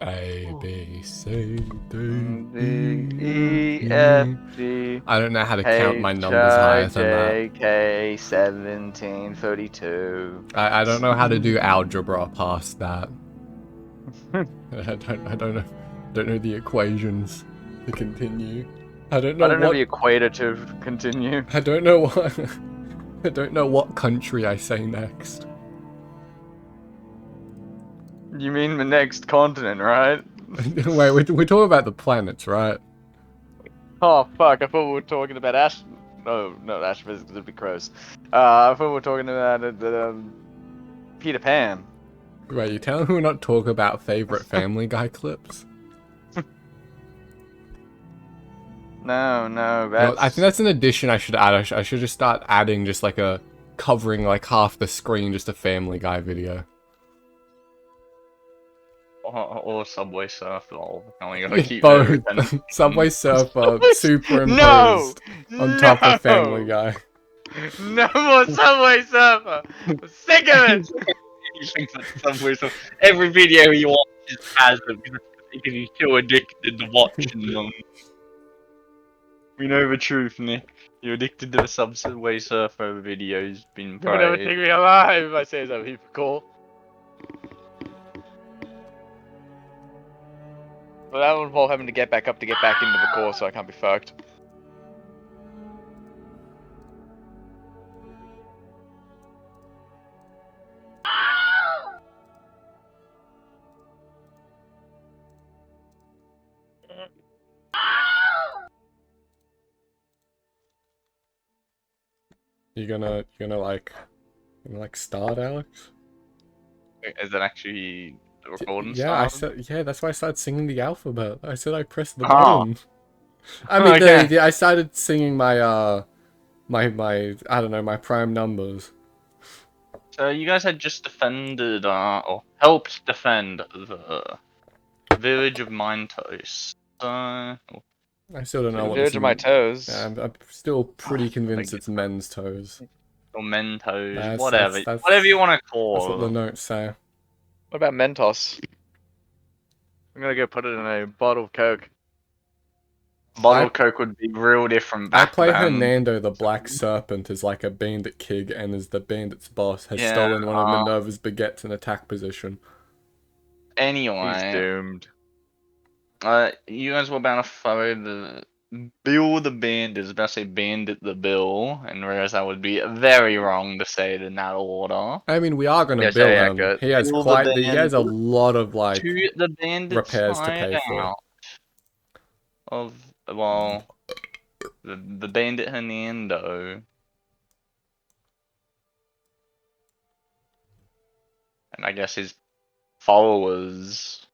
A, B, C, D, D, E, E, F, F. G, I don't know how to count my H, numbers I, higher than that. J, K, 1732. I don't know how to do algebra past that. I don't know the equations to continue. I don't I know don't know what the equator to continue. I don't know what I don't know what country I say next. You mean the next continent, right? Wait, we're talking about the planets, right? Oh fuck! I thought we were talking about No, astrophysics would be gross. I thought we were talking about Peter Pan. Wait, you telling me we're not talking about favorite Family Guy clips? No, You know, I think that's. that's an addition I should add. I should just start adding just like a covering like half the screen, just a Family Guy video. Or Subway Surf, lol. Oh, you gotta keep Both everything. Subway Surfer No! superimposed on top of Family No! Guy. No more Subway Surfer! I'm sick of it! You think that Subway Surf, every video you watch has them because you're too addicted to watching them. We know the truth, Nick. You're addicted to the Subway Surfer videos being You'll never played. take me alive if I say something cool. Well, that will involve having to get back up to get back into the core, so I can't be fucked. You gonna start, Alex? Is that actually the recording Yeah, started? that's why I started singing the alphabet. I said I pressed the Oh. button. I mean, Okay. I started singing my my I don't know, my prime numbers. So you guys had just defended, or helped defend the village of Mintos. I still don't know The what this verge of my means. toes. I'm still pretty convinced Like, it's men's toes. or Mentos, That's whatever, that's whatever you want to that's what call the them. notes say. What about Mentos? I'm gonna go put it in a bottle of Coke. Bottle I of Coke would be real different I back play then. Hernando, the Black Serpent, as like a bandit king, and as the bandit's boss has Yeah. stolen one of Minerva's baguettes in attack position. He's Anyway, doomed. you guys were about to follow the Bill the Bandit. I was about to say Bandit the Bill, and realize that would be very wrong to say it in that order. I mean, we are gonna Yeah, bill very him. accurate. He has Bill the he has a Bandit lot of like to the Bandit's repairs to pay for. hideout of, well, the Bandit Hernando. And I guess his followers.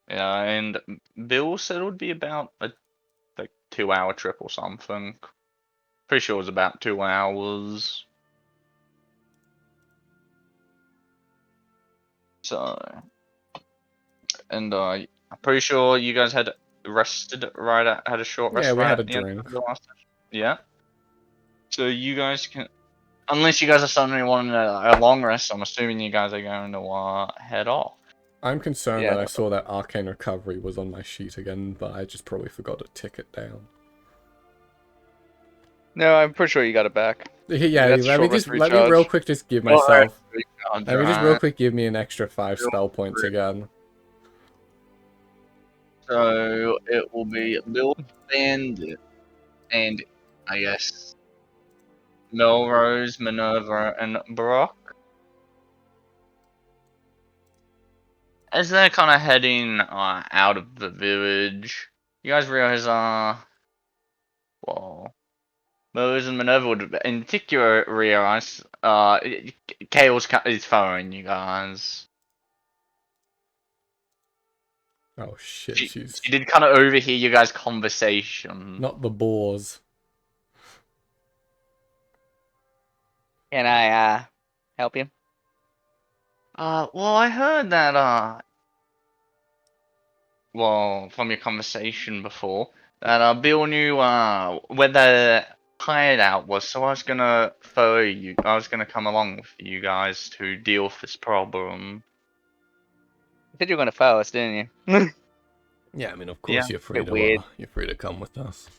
Yeah, and Bill said it would be about a like 2 hour trip or something. Pretty sure it was about 2 hours. So, and I'm pretty sure you guys had rested had a short rest Yeah, we right had a at the end drink. of the last session. Yeah. So you guys can, unless you guys are suddenly wanting a long rest, I'm assuming you guys are going to head off. I'm concerned Yeah. that I saw that arcane recovery was on my sheet again, but I just probably forgot to tick it down. No, I'm pretty sure you got it back. Yeah, that's a short rest let me real recharge. quick just give myself. Let me just real Alright. quick give me an extra 5 spell points again. So it will be Bill Bandit and I guess Melrose, Minerva, and Brock. As they're kind of heading out of the village, you guys realize, well, Melrose and Minerva would, in particular, realize, is following you guys. Oh shit, She did kind of overhear you guys' conversation. not the boars. Can I help you? Well, I heard that, well, from your conversation before, that Bill knew where the hideout was, so I was gonna follow you. I was gonna come along with you guys to deal with this problem. You said you were gonna follow us, didn't you? Yeah, I mean, of Yeah, course bit weird. you're free to come with us.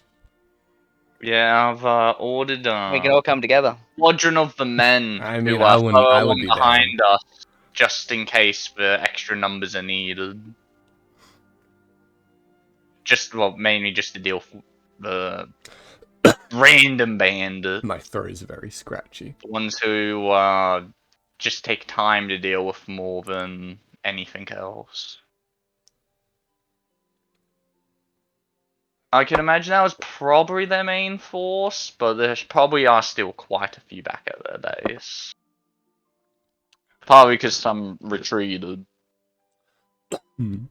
Yeah, I've ordered We can all come together. squadron of the men I mean, who I follow would along be behind down. us, just in case the extra numbers are needed. Mainly just to deal with the random bandit. My throat is very scratchy. The ones who just take time to deal with more than anything else. I can imagine that was probably their main force, but there probably are still quite a few back at their base. Probably because some retreated. Hmm.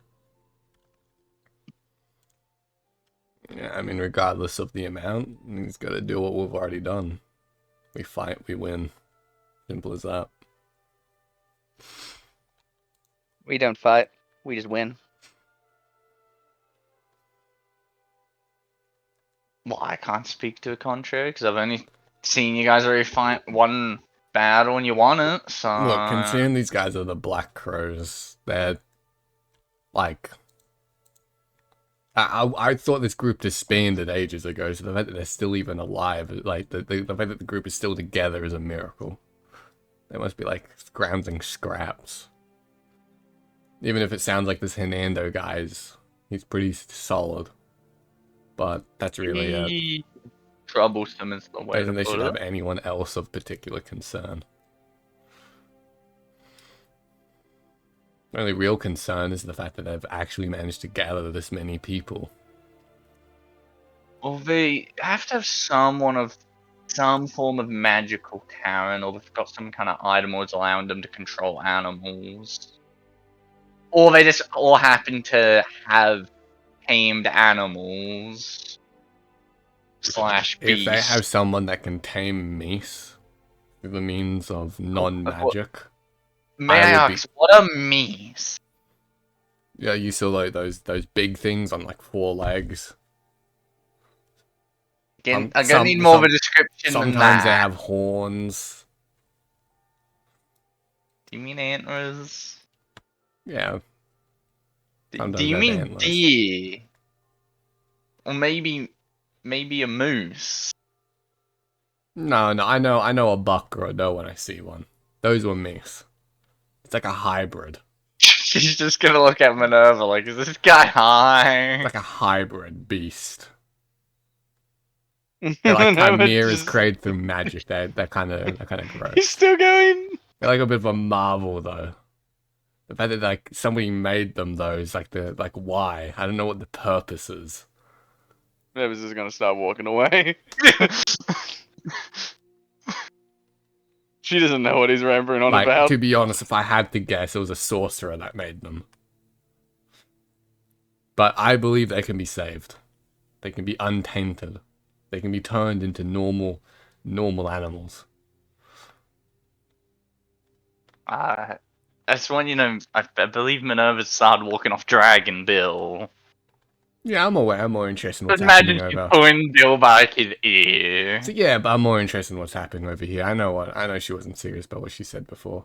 Yeah, I mean, regardless of the amount, he's got to do what we've already done. We fight, we win. Simple as that. We don't fight. We just win. Well, I can't speak to the contrary because I've only seen you guys already fight one battle and you won it. So Look, considering these guys are the Black Crows, they're like. I thought this group disbanded ages ago, so the fact that they're still even alive, like the fact that the group is still together is a miracle. They must be like scrounging scraps. Even if it sounds like this Hernando guy's, he's pretty solid. But that's really it. troublesome is the I way don't to think they put should it. have anyone else of particular concern. The only real concern is the fact that they've actually managed to gather this many people. Well, they have to have some form of magical talent, or they've got some kind of item that's allowing them to control animals. Or they just all happen to have tamed animals. / If they beasts. have someone that can tame meese through the means of non-magic, May I would ask, what are meese? yeah, you saw like those big things on like 4 legs. I'm gonna need more of a description than that. Sometimes they have horns. Do you mean antlers? Yeah. Do you mean deer? Or maybe a moose? No, I know a buck or a doe when I see one. Those were meese. It's like a hybrid. She's just gonna look at Minerva like, is this guy high? It's like a hybrid beast. They're like chimeras created through magic. They're kind of gross. He's still going. They're like a bit of a marvel though. The fact that like somebody made them though is like why? I don't know what the purpose is. Nevis is gonna start walking away. She doesn't know what he's rambling on Like, about. to be honest, if I had to guess, it was a sorcerer that made them. But I believe they can be saved. They can be untainted. They can be turned into normal animals. That's when, I believe Minerva started walking off Dragon Bill. Yeah, I'm aware. I'm more interested in what's Imagine happening she's over. pulling Bill back his ear. So, yeah, but I'm more interested in what's happening over here. I know she wasn't serious about what she said before.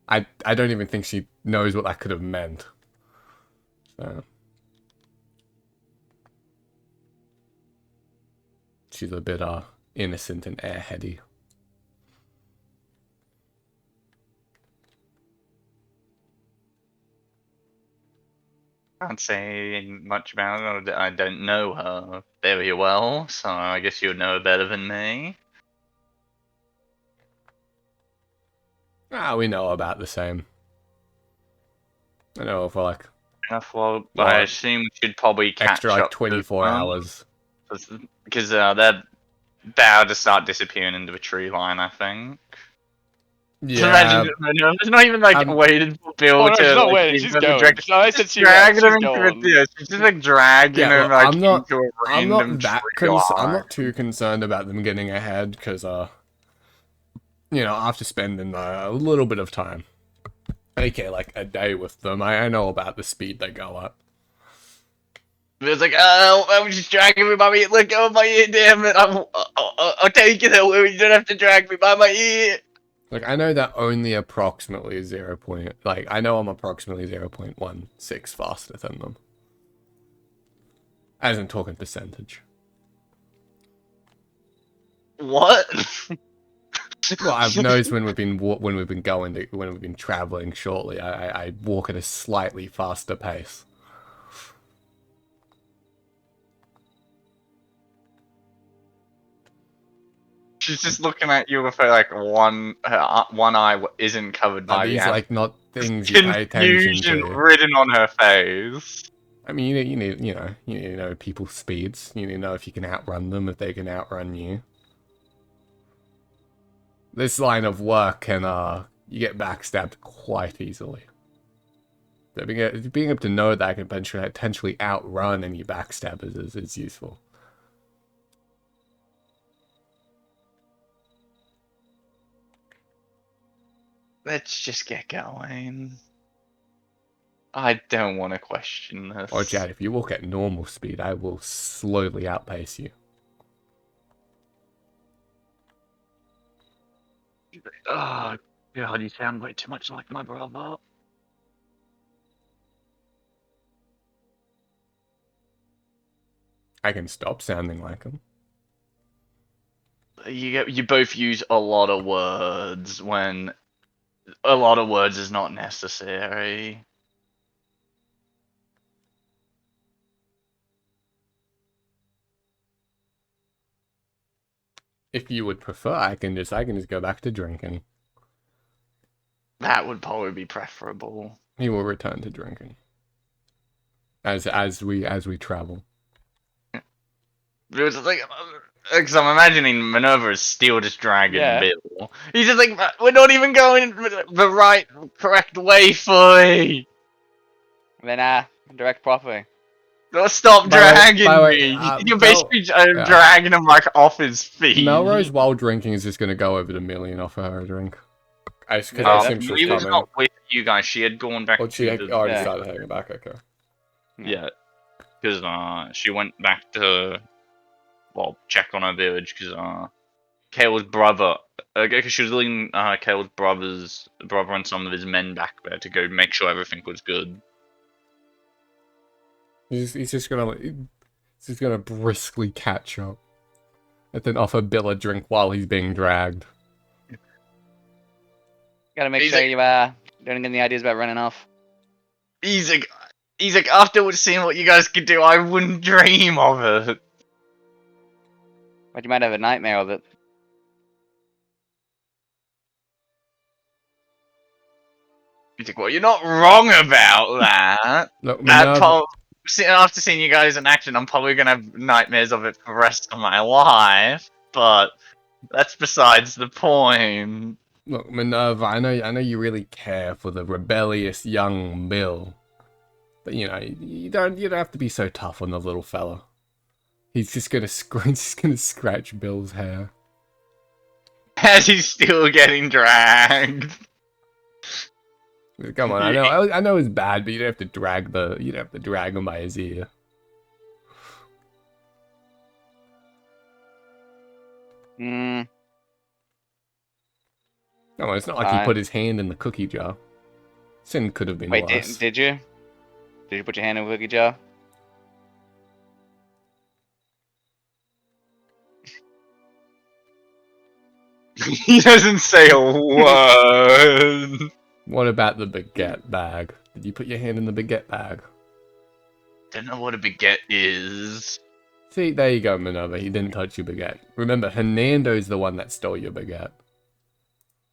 I don't even think she knows what that could have meant. So she's a bit innocent and airheady. Can't say much about her. I don't know her very well, so I guess you would know her better than me. We know about the same. I know for like Well, I assume we should probably catch extra like up 24 hours. Because they're about to start disappearing into the tree line, I think. Yeah. Imagine, it's not even like waited for Bill to. She's not like, waiting. She's going. Drag- I said she's dragging him going. into the She's just like dragging Yeah, him well, like into a I'm random not that tree line. I'm not too concerned about them getting ahead because after spending a little bit of time, okay, like a day with them, I know about the speed they go at. It's like, oh, I was just dragging me by my ear. Let go of my ear, damn it. I'll take you there where you don't have to drag me by my ear. Like, I know that only approximately 0. Like, I know I'm approximately 0.16 faster than them. As in talking percentage. What? Well, I've noticed when we've been traveling shortly, I walk at a slightly faster pace. She's just looking at you with her, like, one eye isn't covered by Are the these app. like not things you pay attention Confusion to? written on her face. I mean, you need to know people's speeds. You need to know if you can outrun them, if they can outrun you. This line of work can you get backstabbed quite easily. So being able to know that I can potentially outrun any backstabbers is useful. Let's just get going. I don't want to question this. Or Chad, if you walk at normal speed, I will slowly outpace you. Oh, God, you sound way too much like my brother. I can stop sounding like him. You both use a lot of words when a lot of words is not necessary. If you would prefer, I can just go back to drinking. That would probably be preferable. He will return to drinking. As we travel. Because like, because I'm imagining Minerva is still just dragging Bill. He's just like, we're not even going the right, correct way, Foy. Then direct properly. Don't stop dragging me. You're Mel- basically dragging him like off his feet. Melrose, while drinking, is just going to go over the million off her a drink. Because I assume she was She was coming. not with you guys. She had gone back. Oh, she to the, already started heading back. Okay. Yeah, because she went back to check on her village because Kale's brother. Because she was leading Kale's brother and some of his men back there to go make sure everything was good. He's just gonna briskly catch up, and then offer Bill a drink while he's being dragged. Gotta make He's sure like- you don't get any ideas about running off. He's like, after seeing what you guys could do, I wouldn't dream of it. But you might have a nightmare of it. He's like, well, you're not wrong about that. Look, After seeing you guys in action, I'm probably gonna have nightmares of it for the rest of my life. But that's besides the point. Look, Minerva, I know you really care for the rebellious young Bill, but you don't have to be so tough on the little fella. He's just gonna scratch Bill's hair. As he's still getting dragged. Come on, I know it's bad, but you don't have to drag him by his ear. Hmm. Come on, it's not like he put his hand in the cookie jar. Sin could have been Wait, worse. did you? Did you put your hand in a cookie jar? He doesn't say a word. What about the baguette bag? Did you put your hand in the baguette bag? Don't know what a baguette is. See, there you go, Minerva. He didn't touch your baguette. Remember, Hernando's the one that stole your baguette.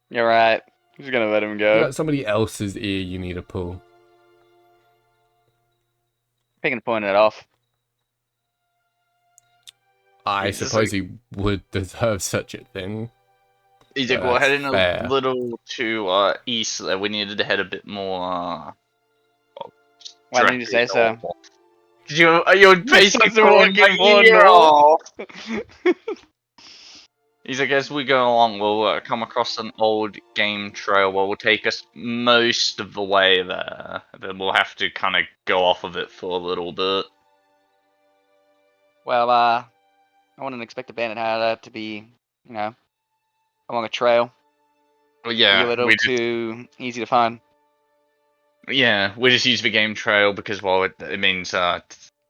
You're right. I'm just gonna let him You go. got somebody else's ear you need to pull. Picking pointing it off. I It's just suppose he would deserve such a thing. He's Yeah, like, well, that's heading fair. a little to east there. We needed to head a bit more. Why didn't you say so? You're basically Someone pulling get my more ear north. off. He's like, as we go along, we'll come across an old game trail where will take us most of the way there. Then we'll have to kind of go off of it for a little bit. Well, I wouldn't expect a bandit hunter to be, you know, along a trail. Well, Be a yeah, little too easy to find. we just use the game trail because, well, it means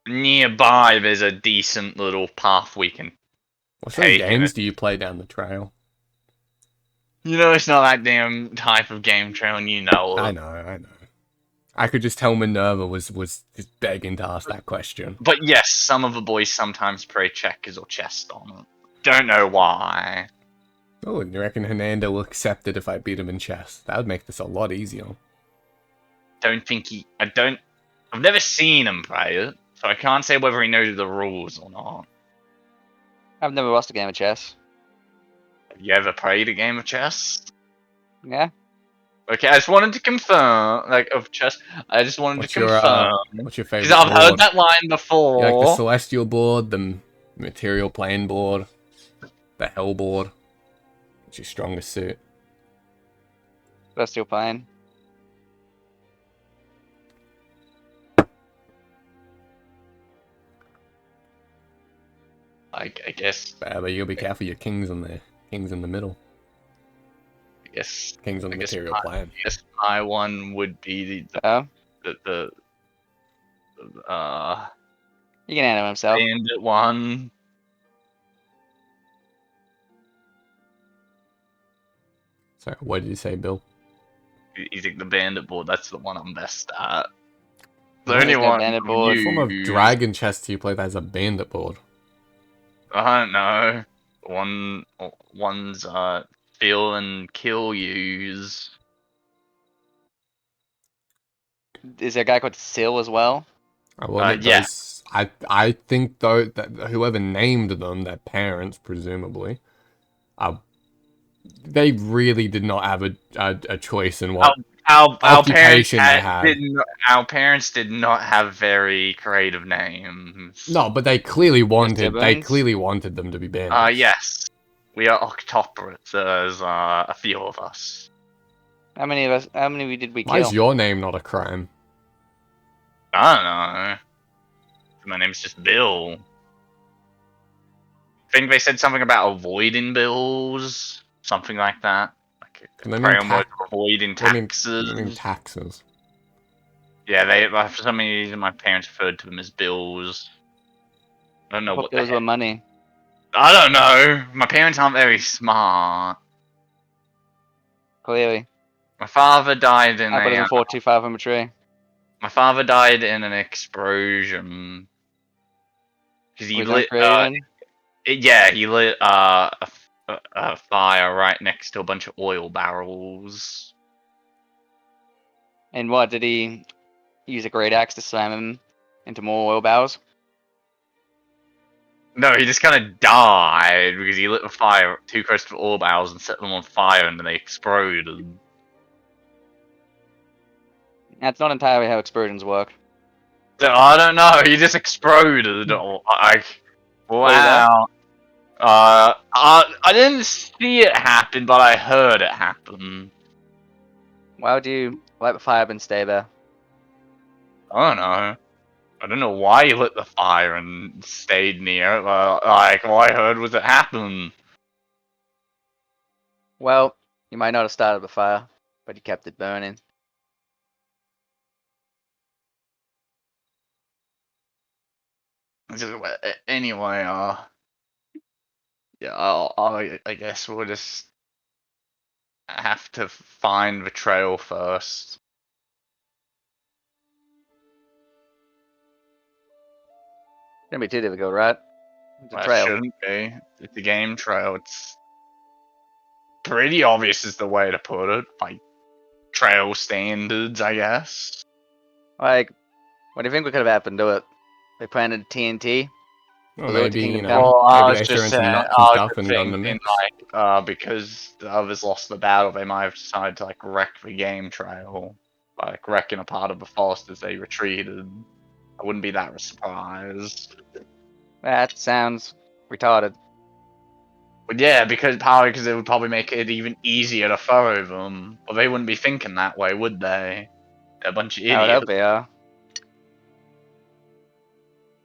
nearby there's a decent little path we can What sort of take. games do you play down the trail? You know, it's not that damn type of game trail, and you know it. I know. I could just tell Minerva was just begging to ask that question. But yes, some of the boys sometimes play checkers or chess on it. Don't know why. Oh, and you reckon Hernando will accept it if I beat him in chess? That would make this a lot easier. Don't think he. I've never seen him play it, so I can't say whether he knows the rules or not. I've never lost a game of chess. Have you ever played a game of chess? Yeah. Okay, I just wanted to confirm, of chess. I just wanted What's to your confirm what's your favorite because I've board? heard that line before. You like the Celestial board, the Material Plane board, the Hell board? What's your strongest suit? But I'm still playing. I guess. But you'll be careful. Your king's in there. King's in the middle. I guess. King's on the material plane. I guess my one would be the He can handle himself. bandit one. Sorry, what did you say, Bill? You think the bandit board? That's the one I'm best at. The What only is that one. bandit board? What form of dragon chess do you play that has a bandit board? I don't know. One's fill and kill use. Is there a guy called Syl as well? Yeah. I think though that whoever named them, their parents presumably, they really did not have a choice in what Our occupation they had. Our parents did not have very creative names. No, but they clearly wanted siblings? them to be bandits. Yes. We are octoporates. There's a few of us. How many did we kill? Why is your name not a crime? I don't know. My name's just Bill. I think they said something about avoiding bills, something like that. Like And they a mean framework for avoiding taxes. I mean taxes. Yeah, for some reason my parents referred to them as bills. I don't know what the Those were heck. money. I don't know. My parents aren't very smart. Clearly. My father died in I put it a. in 425 infantry. My father died in an explosion. Because he Was lit. He lit a fire right next to a bunch of oil barrels. And what, did he use a great axe to slam him into more oil barrels? No, he just kind of died because he lit a fire too close to the oil barrels and set them on fire, and then they exploded. That's not entirely how explosions work. I don't know. He just exploded. Wow. I didn't see it happen, but I heard it happen. Why would you light the fire up and stay there? I don't know. I don't know why he lit the fire and stayed near it. All I heard was it happen. Well, you might not have started the fire, but you kept it burning. Anyway, yeah, I guess we'll just have to find the trail first. Shouldn't be too difficult, right? It's a That trail. shouldn't be. It's a game trail. It's pretty obvious is the way to put it. Like, trail standards, I guess. Like, what do you think we could have happened to it? They planted TNT? Well, Although it's maybe, Kingdom you Come. know, Well, I maybe was they threw just in some saying, nuts I and was stuff just and got in the thinking, mix. because the others lost the battle, they might have decided to, wreck the game trail. By, wrecking a part of the forest as they retreated. I wouldn't be that surprised. That sounds retarded. But yeah, probably because it would probably make it even easier to follow them. But they wouldn't be thinking that way, would they? They're a bunch of I would hope idiots. they are.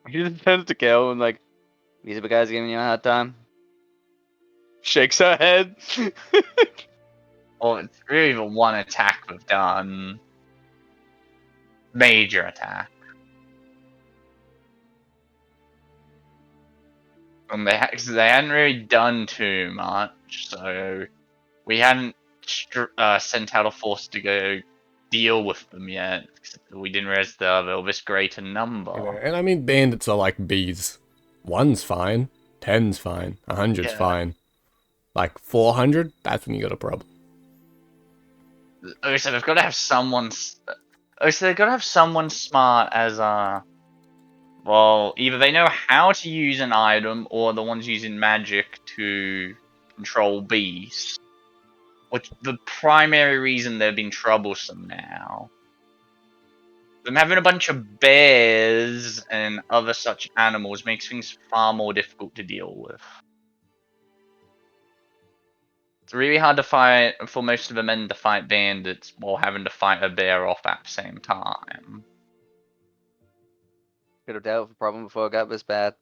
He just tends to kill and These other guys giving you a hard time. Shakes her head. Well, it's really the one attack we've done. Major attack. And they hadn't really done too much, so we hadn't sent out a force to go deal with them yet. We didn't realize they were this great in number. You know, and I mean, bandits are like bees. 1's fine, 10's fine, 100's Yeah. fine. Like 400, that's when you got a problem. Oh, so they've got to have someone. Oh, so they've got to have someone smart as well, either they know how to use an item, or the ones using magic to control beasts. Which the primary reason they've been troublesome now. Them having a bunch of bears and other such animals makes things far more difficult to deal with. It's really hard to fight for most of the men to fight bandits while having to fight a bear off at the same time. Could have dealt with the problem before it got this bad.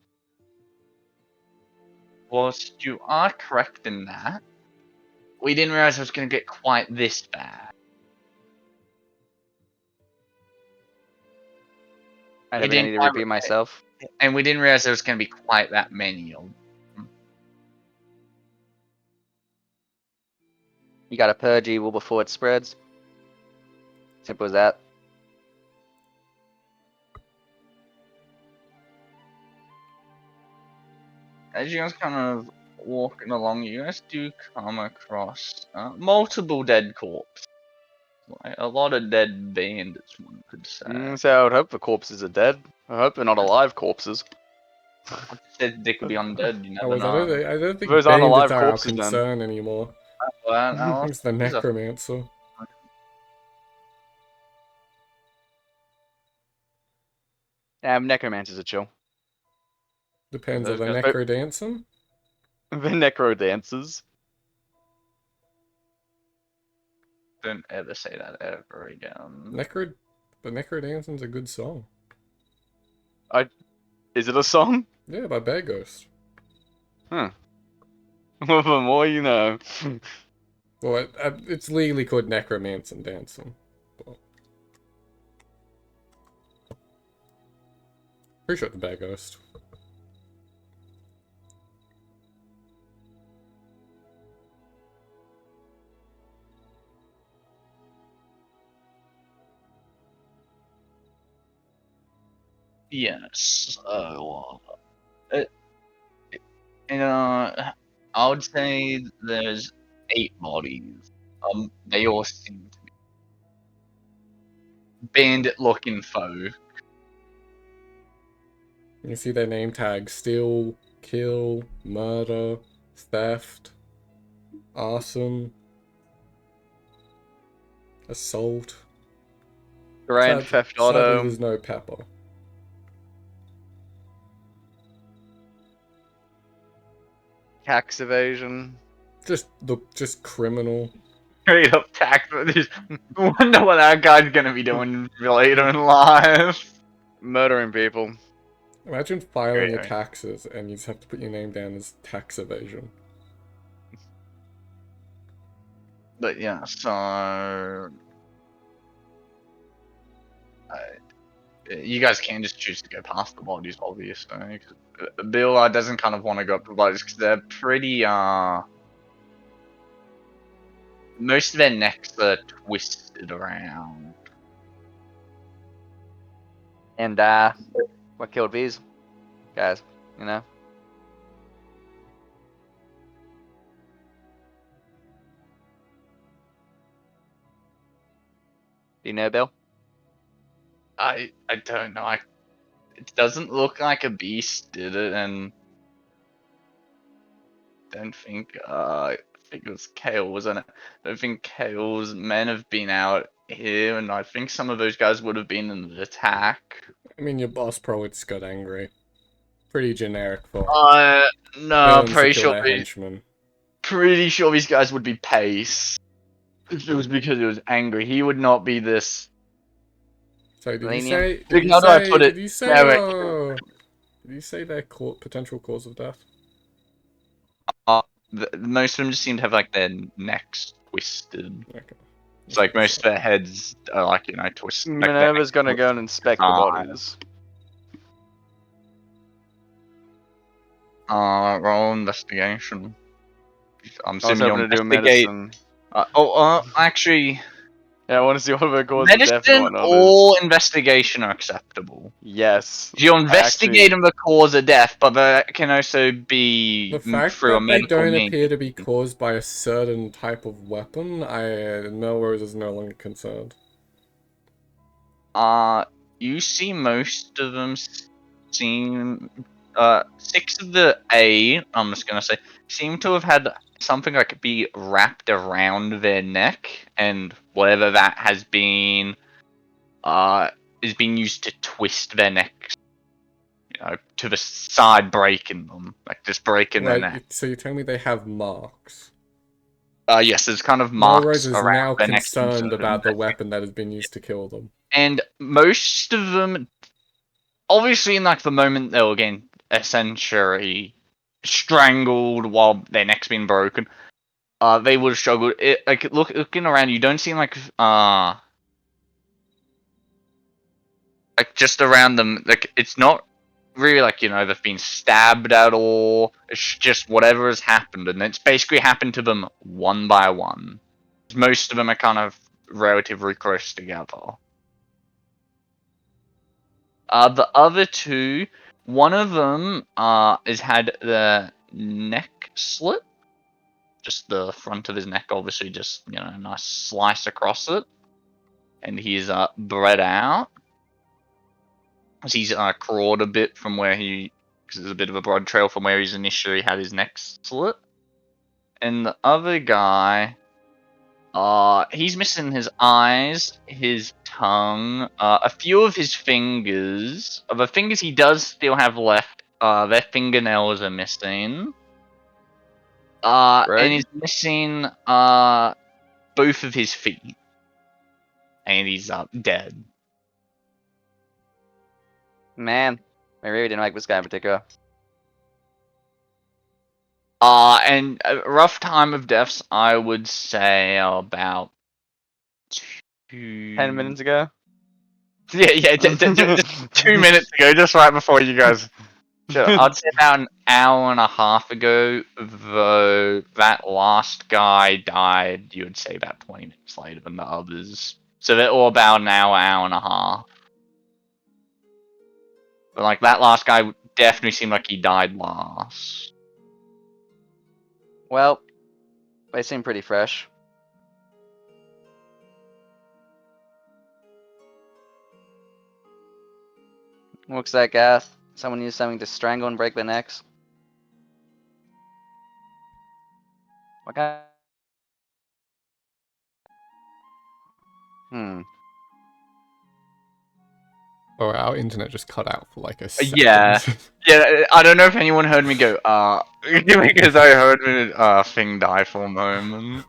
Whilst you are correct in that, we didn't realize it was going to get quite this bad. I We never need to didn't- repeat myself. And we didn't realize there was going to be quite that many of them. You gotta purge evil before it spreads. Simple as that. As you guys kind of walking along, you guys do come across multiple dead corpses. Like, a lot of dead bandits, one could say. So I would hope the corpses are dead. I hope they're not alive corpses. Said they could be undead, you I never know. don't think Those aren't alive bandits are our corpses, then. concern anymore. Well, It's the necromancer. Necromancers are chill. Depends on the Those guys- necro dancing. The necro dancers. Don't ever say that ever again. The necro dancing's a good song. Is it a song? Yeah, by Bear Ghost. Well, the more you know. Well, it's legally called necromancer dancing. But... Pretty sure it's Bear Ghost. Yes. I would say there's 8 bodies. They all seem to be bandit-looking folk. You see their name tags: steal, kill, murder, theft, arson, assault. Grand Theft Sadly, Auto. there's no pepper. Tax evasion. Just criminal. Straight up tax. Wonder what that guy's gonna be doing later in life. Murdering people. Imagine filing your Right. taxes and you just have to put your name down as tax evasion. But yeah, so you guys can just choose to go past the bodies, obviously. Bill doesn't kind of want to go up to the bodies because they're pretty. Most of their necks are twisted around. And, what killed these guys, you know? Do you know, Bill? I don't know. It doesn't look like a beast did it, and don't think I think it was Kale, wasn't it? I don't think Kale's men have been out here, and I think some of those guys would have been in the attack. I mean, your boss probably just got angry. Pretty generic for No, I'm villains to pretty kill sure. their henchmen. Pretty sure these guys would be pace. If it was because he was angry, he would not be this. So did you Lenient. say? How do I put it? Did you say? Derek. Oh, Did you say their potential cause of death? Most of them just seem to have like their necks twisted. Okay. It's like most of their heads are like, you know, twisted. Like Minerva's gonna go and inspect the bodies. Roll investigation. I'm I was assuming you'll hoping to do investigate. medicine. Actually, Yeah, I want to see what the cause of death and medicine whatnot or investigation are acceptable. is. Yes. You're investigating the cause of death, but that can also be The fact through a that they medical don't means. appear to be caused by a certain type of weapon, Melrose is no longer concerned. You see most of them seem 6 of the I'm just gonna say, seem to have had something like be wrapped around their neck, and whatever that has been is being used to twist their necks, you know, to the side, breaking them, like just breaking their neck. So you're telling me they have marks? Yes, there's kind of Melrose marks is around now their necks. concerned about the weapon that has been used to kill them. And most of them, obviously, in like the moment they were getting essentially strangled while their neck's been broken, they would have struggled. Looking around, you don't seem like just around them. Like it's not really like, you know, they've been stabbed at all. It's just whatever has happened, and it's basically happened to them one by one. Most of them are kind of relatively close together. The other two, one of them has had the neck slit. Just the front of his neck, obviously, just, you know, a nice slice across it. And he's bled out. He's crawled a bit from where because there's a bit of a blood trail from where he's initially had his neck slit. And the other guy, he's missing his eyes, his tongue, a few of his fingers. The fingers he does still have left, their fingernails are missing. And he's missing both of his feet. And he's dead. Man, I really didn't like this guy in particular. And a rough time of deaths, I would say about 10 minutes ago? Yeah, 2 minutes ago, just right before you guys. I'd say about an hour and a half ago, though that last guy died, you would say about 20 minutes later than the others. So they're all about an hour, hour and a half. But like that last guy definitely seemed like he died last. Well, they seem pretty fresh. Looks like someone used something to strangle and break their necks. What kind? Or our internet just cut out for like a second. Yeah. Yeah, I don't know if anyone heard me go, because I heard thing die for a moment.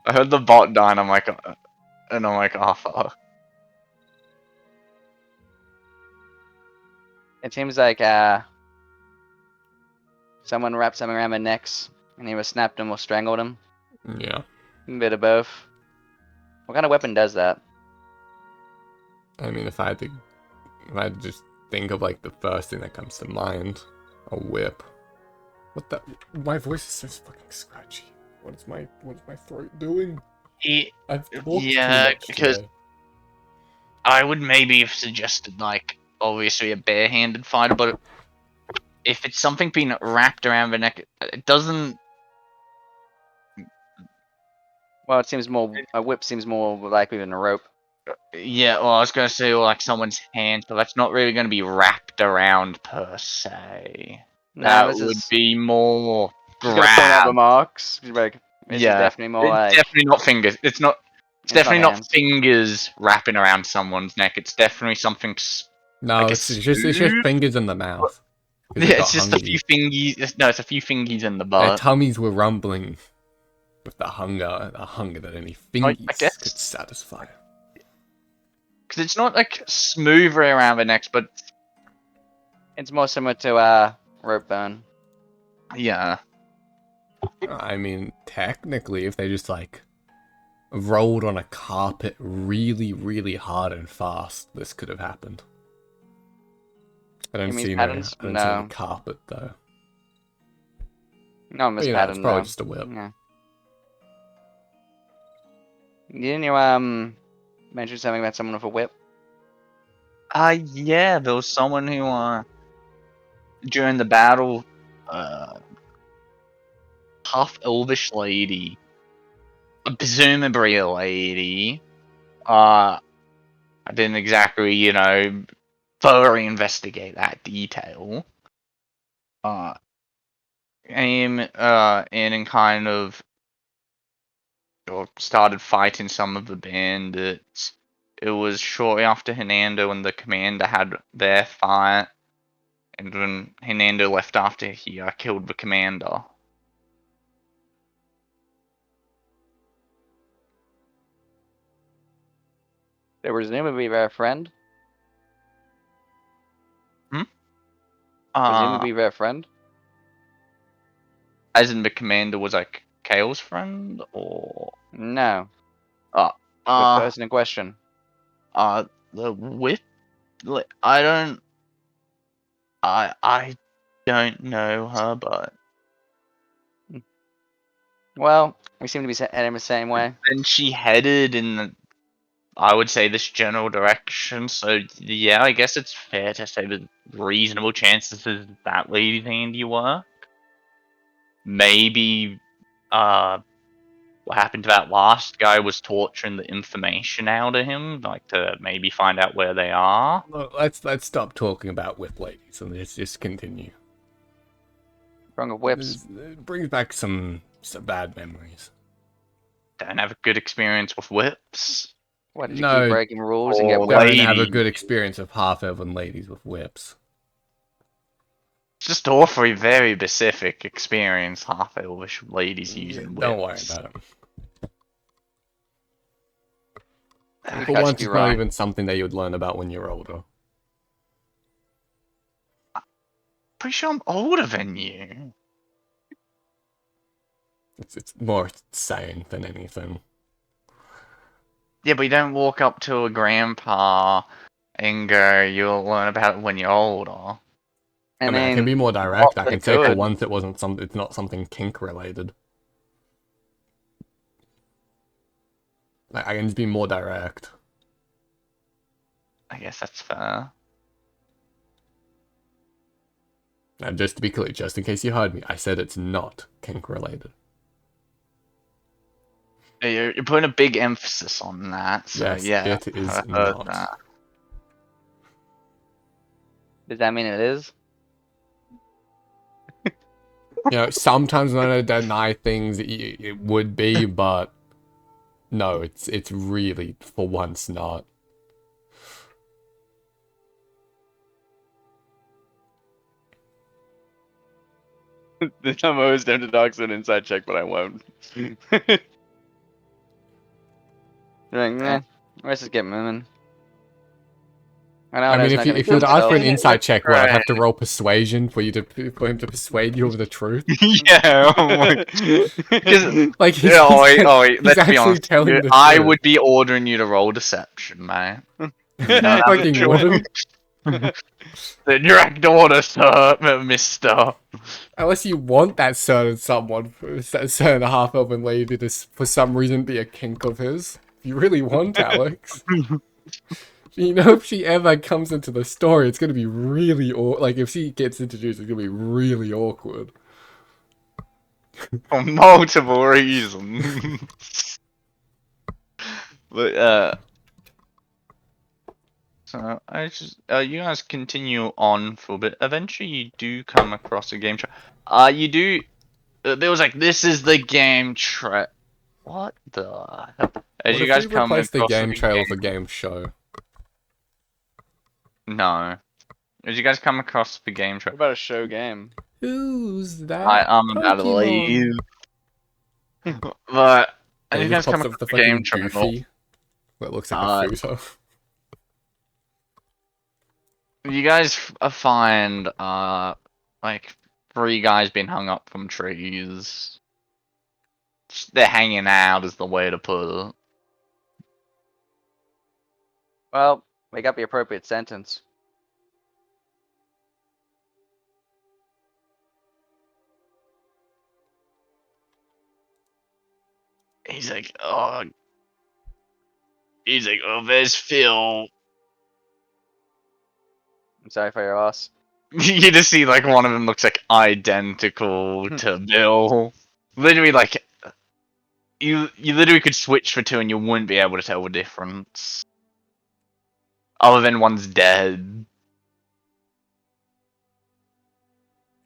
I heard the bot die and I'm like, oh fuck. It seems like someone wrapped something around their necks and either snapped them or strangled them. Yeah. A bit of both. What kind of weapon does that? I mean, if I had to just think of like the first thing that comes to mind, a whip. What the? My voice is so fucking scratchy. What is my throat doing? I've talked too much because today. I would maybe have suggested like obviously a barehanded fighter, but if it's something being wrapped around the neck, it doesn't. Well, it seems more. A whip seems more likely than a rope. Yeah, well, I was gonna say like someone's hand, but that's not really gonna be wrapped around per se. Nah, That would be more Just gonna point out the grab. marks. Like, this is definitely more like. Definitely not fingers. It's definitely not hands. fingers wrapping around someone's neck. It's definitely something. No, like it's just fingers in the mouth. Yeah, it's just a few fingies. No, it's a few fingies in the butt. Their tummies were rumbling with the hunger that only fingies could satisfy. Because it's not like smooth around the necks, but It's more similar to rope burn. Yeah. I mean, technically, if they just like rolled on a carpet really, really hard and fast, this could have happened. I don't Enemy's see patterns? I don't see any No. carpet though. No, But, miss you know, it's pattern probably though. just a whip. Yeah. Didn't you mention something about someone with a whip? Yeah, there was someone who, during the battle, half elvish lady, presumably a lady, I didn't exactly, you know, thoroughly investigate that detail. Came in and kind of started fighting some of the bandits. It was shortly after Hernando and the commander had their fight, and when Hernando left after he killed the commander. They were presumably their friend. Presumably their friend. As in the commander was like Kale's friend, or No, uh, the person in question. the whip. I don't know her, but Well, we seem to be heading the same way. then she headed in the, I would say, this general direction. So yeah, I guess it's fair to say there's reasonable chances of that lady's handiwork. Maybe what happened to that last guy was torturing the information out of him, like to maybe find out where they are. Look, let's stop talking about whip ladies and let's just continue. Wrong of whips. It brings back some bad memories. Don't have a good experience with whips. What, did you No, keep breaking rules and get or whipped? Don't have a lady. good experience of half-elven ladies with whips. Just all three very specific experience half elvish ladies using whips. Don't worry about it. You For guys once, be it's right. not even something that you'd learn about when you're older. Pretty sure I'm older than you. It's more saying than anything. Yeah, but you don't walk up to a grandpa and go, "You'll learn about it when you're older." I mean, I can be more direct. I they can say for could. once it's not something kink related. Like, I can just be more direct. I guess that's fair. And just to be clear, just in case you heard me, I said it's not kink related. You're putting a big emphasis on that, so Yes, yeah. it is I heard not. that. Does that mean it is? You know, sometimes when I deny things, it would be, but no, it's really for once not. I'm always down to dogs an inside check, but I won't. Like, nah, let's just get moving. I mean, if you would ask for an insight check, what, I'd have to Right. roll persuasion for him to persuade you of the truth. Yeah, oh my. Because Like he's, yeah, he's let's be actually honest. telling the I truth. would be ordering you to roll deception, man. You don't have a Fucking choice. wouldn't. The direct order, sir, mister. Unless you want that certain someone, that certain half-elven lady to, for some reason, be a kink of his. If you really want, Alex. You know, if she ever comes into the story, it's gonna be really like if she gets introduced, it's gonna be really awkward. For multiple reasons. But, so I just, you guys continue on for a bit. Eventually, you do come across a game trail. You do. There was like, this is the game trail. What the hell? As What you if guys we come replace the across game the trail with a game show? No. As you guys come across the game What trail, about a show game? Who's that? I'm about to leave. But as And you he guys just come pops up across the the game fucking trail, goofy. That looks like a futo. Uh, You guys find like 3 guys being hung up from trees. They're hanging out, is the way to put it. Well, we got the appropriate sentence. He's like, oh, there's Phil. I'm sorry for your loss. You just see like one of them looks like identical to Bill. Literally, like you literally could switch for 2 and you wouldn't be able to tell the difference. Other than one's dead.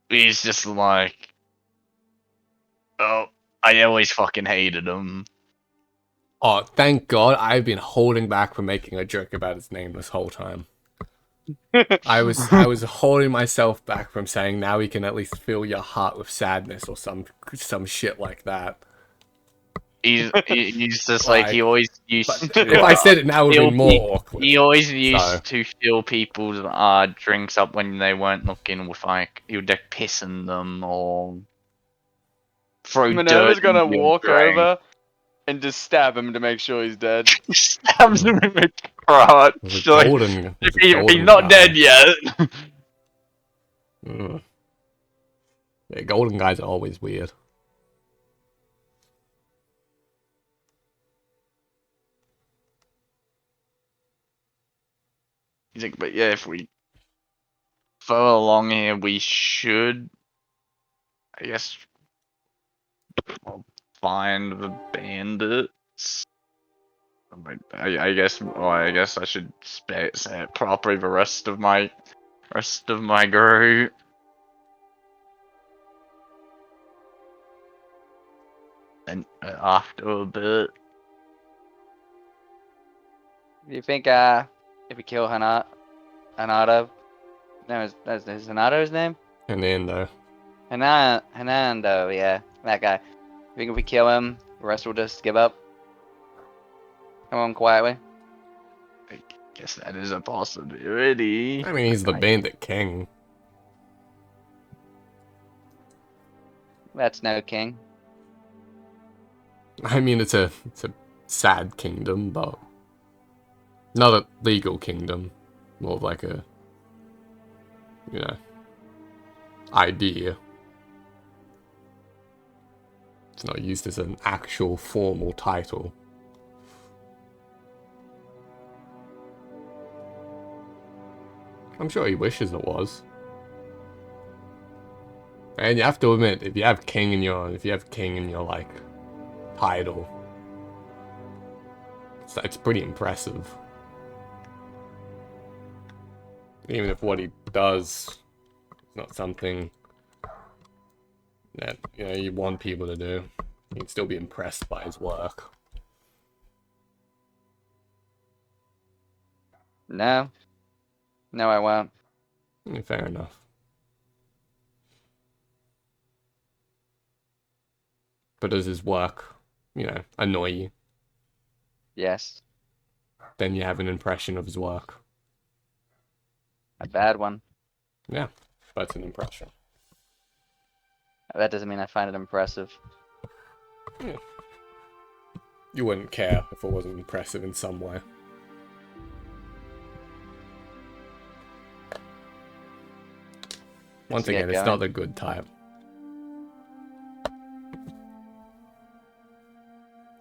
He's just like, oh, I always fucking hated him. Oh, thank God! I've been holding back from making a joke about his name this whole time. I was holding myself back from saying now we can at least fill your heart with sadness or some shit like that. He's just like he always used to. If I said it now, it would be fill more awkward. He always used So. to fill people's drinks up when they weren't looking with like he would like piss in them or throw Minerva's dirt. gonna into your walk drink. over and just stab him to make sure he's dead. Stabs him in the crotch. It was a Like, golden. It was a he's golden not guy. dead yet. Yeah, golden guys are always weird. He's like, but yeah, if we follow along here, we should, I guess, find the bandits. I guess, well, I guess I should say it properly. The rest of my group. And after a bit, You think if we kill Hernando, is Hernando his name? Hernando. Hernando, yeah, that guy. You think if we kill him, the rest will just give up? Come on, quietly. I guess that is a possibility. I mean, he's the bandit king. That's no king. I mean, it's a sad kingdom, but not a legal kingdom. More of like a, you know, idea. It's not used as an actual formal title. I'm sure he wishes it was. And you have to admit, if you have king in your like title, it's pretty impressive. Even if what he does is not something that you want people to do, you can still be impressed by his work. No, I won't. Fair enough. But does his work, annoy you? Yes, Then you have an impression of his work. a bad one. Yeah, that's an impression. That doesn't mean I find it impressive. You wouldn't care if it wasn't impressive in some way. Once Let's get again, it's going. not the good type.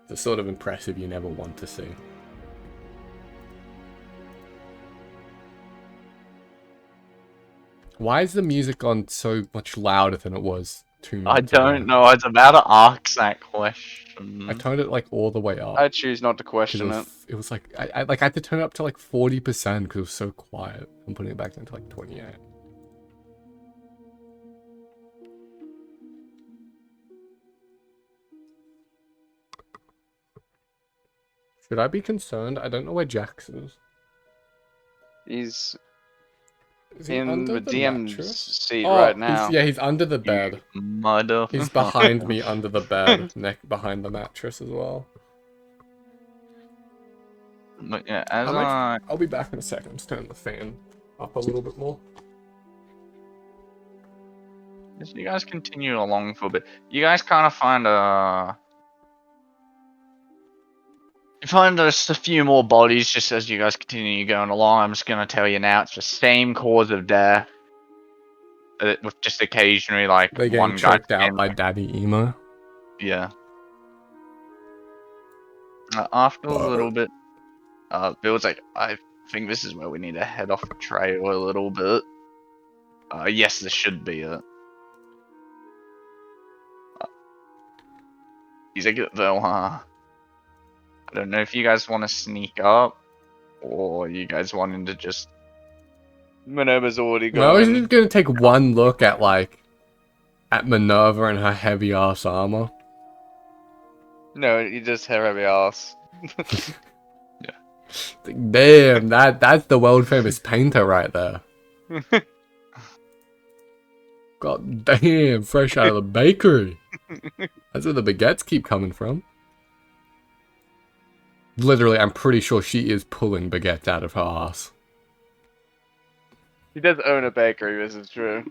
It's the sort of impressive you never want to see. Why is the music on so much louder than it was 2 I minutes ago? don't know. I was about to ask that question. I turned it like all the way up. I choose not to 'Cause question it. it was like I had to turn it up to like 40% because it was so quiet. I'm putting it back down to like 28. Should I be concerned? I don't know where Jax is. He's Is he in under the DM's mattress? seat Oh, right now. he's under the bed. Mother. He's behind me under the bed, neck behind the mattress as well. But yeah, as I'll be back in a second. I'm just turning the fan up a little bit more. As you guys continue along for a bit, you guys kind of find you find just a few more bodies just as you guys continue going along. I'm just gonna tell you now, it's the same cause of death, with just occasionally like They're getting one guy. choked out by Daddy Emo. Yeah. After a little bit, Bill's like, I think this is where we need to head off the trail a little bit. Yes, this should be it. He's like, though, I don't know if you guys want to sneak up, or you guys wanting to just... Minerva's already Well, I was gone. just gonna take one look at, like, at Minerva and her heavy-ass armor. No, you just have heavy ass. Damn, that's the world-famous painter right there. God damn, fresh out of the bakery. That's where the baguettes keep coming from. Literally, I'm pretty sure she is pulling baguettes out of her ass. He does own a bakery, this is true.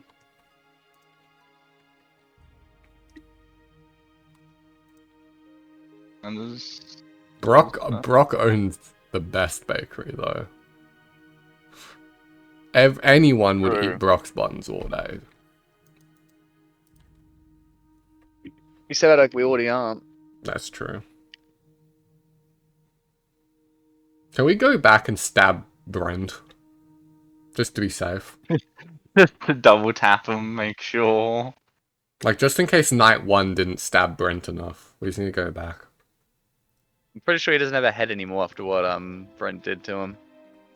And there's... Brock owns the best bakery, though. Anyone would True. eat Brock's buns all day. You said that like we already aren't. That's true. Can we go back and stab Brent? Just to be safe. Just to double tap him, make sure. Like, just in case night one didn't stab Brent enough. We just need to go back. I'm pretty sure he doesn't have a head anymore after what Brent did to him.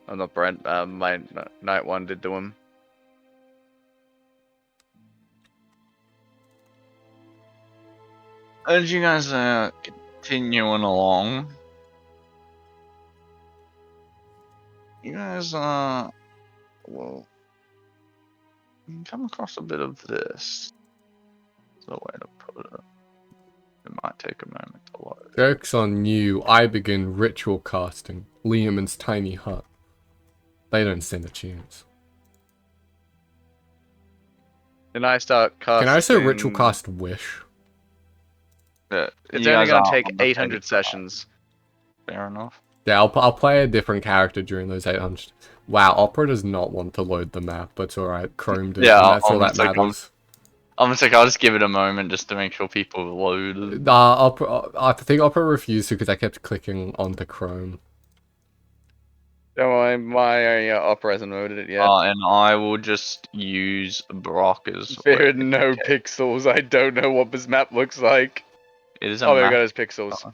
Oh, not Brent, my night one did to him. As you guys are continuing along, you guys well, you come across a bit of this. That's the way to put it. It might take a moment to load. Joke's on you. I begin ritual casting. Liam's tiny hut. They don't stand a chance. And I start casting... Can I also ritual cast Wish? It's You only guys gonna are take on the 800 same sessions. Fair enough. Yeah, I'll play a different character during those 800. Wow, Opera does not want to load the map, but it's alright. Chrome does, Yeah, and that's all that almost like matters. I'm just like, I'll just give it a moment just to make sure people are loaded. I think Opera refused to because I kept clicking onto Chrome. Don't worry, my opera hasn't loaded it yet. And I will just use Brock as There are no pixels. I don't know what this map looks like. It is a Oh, there we map. go, his pixels.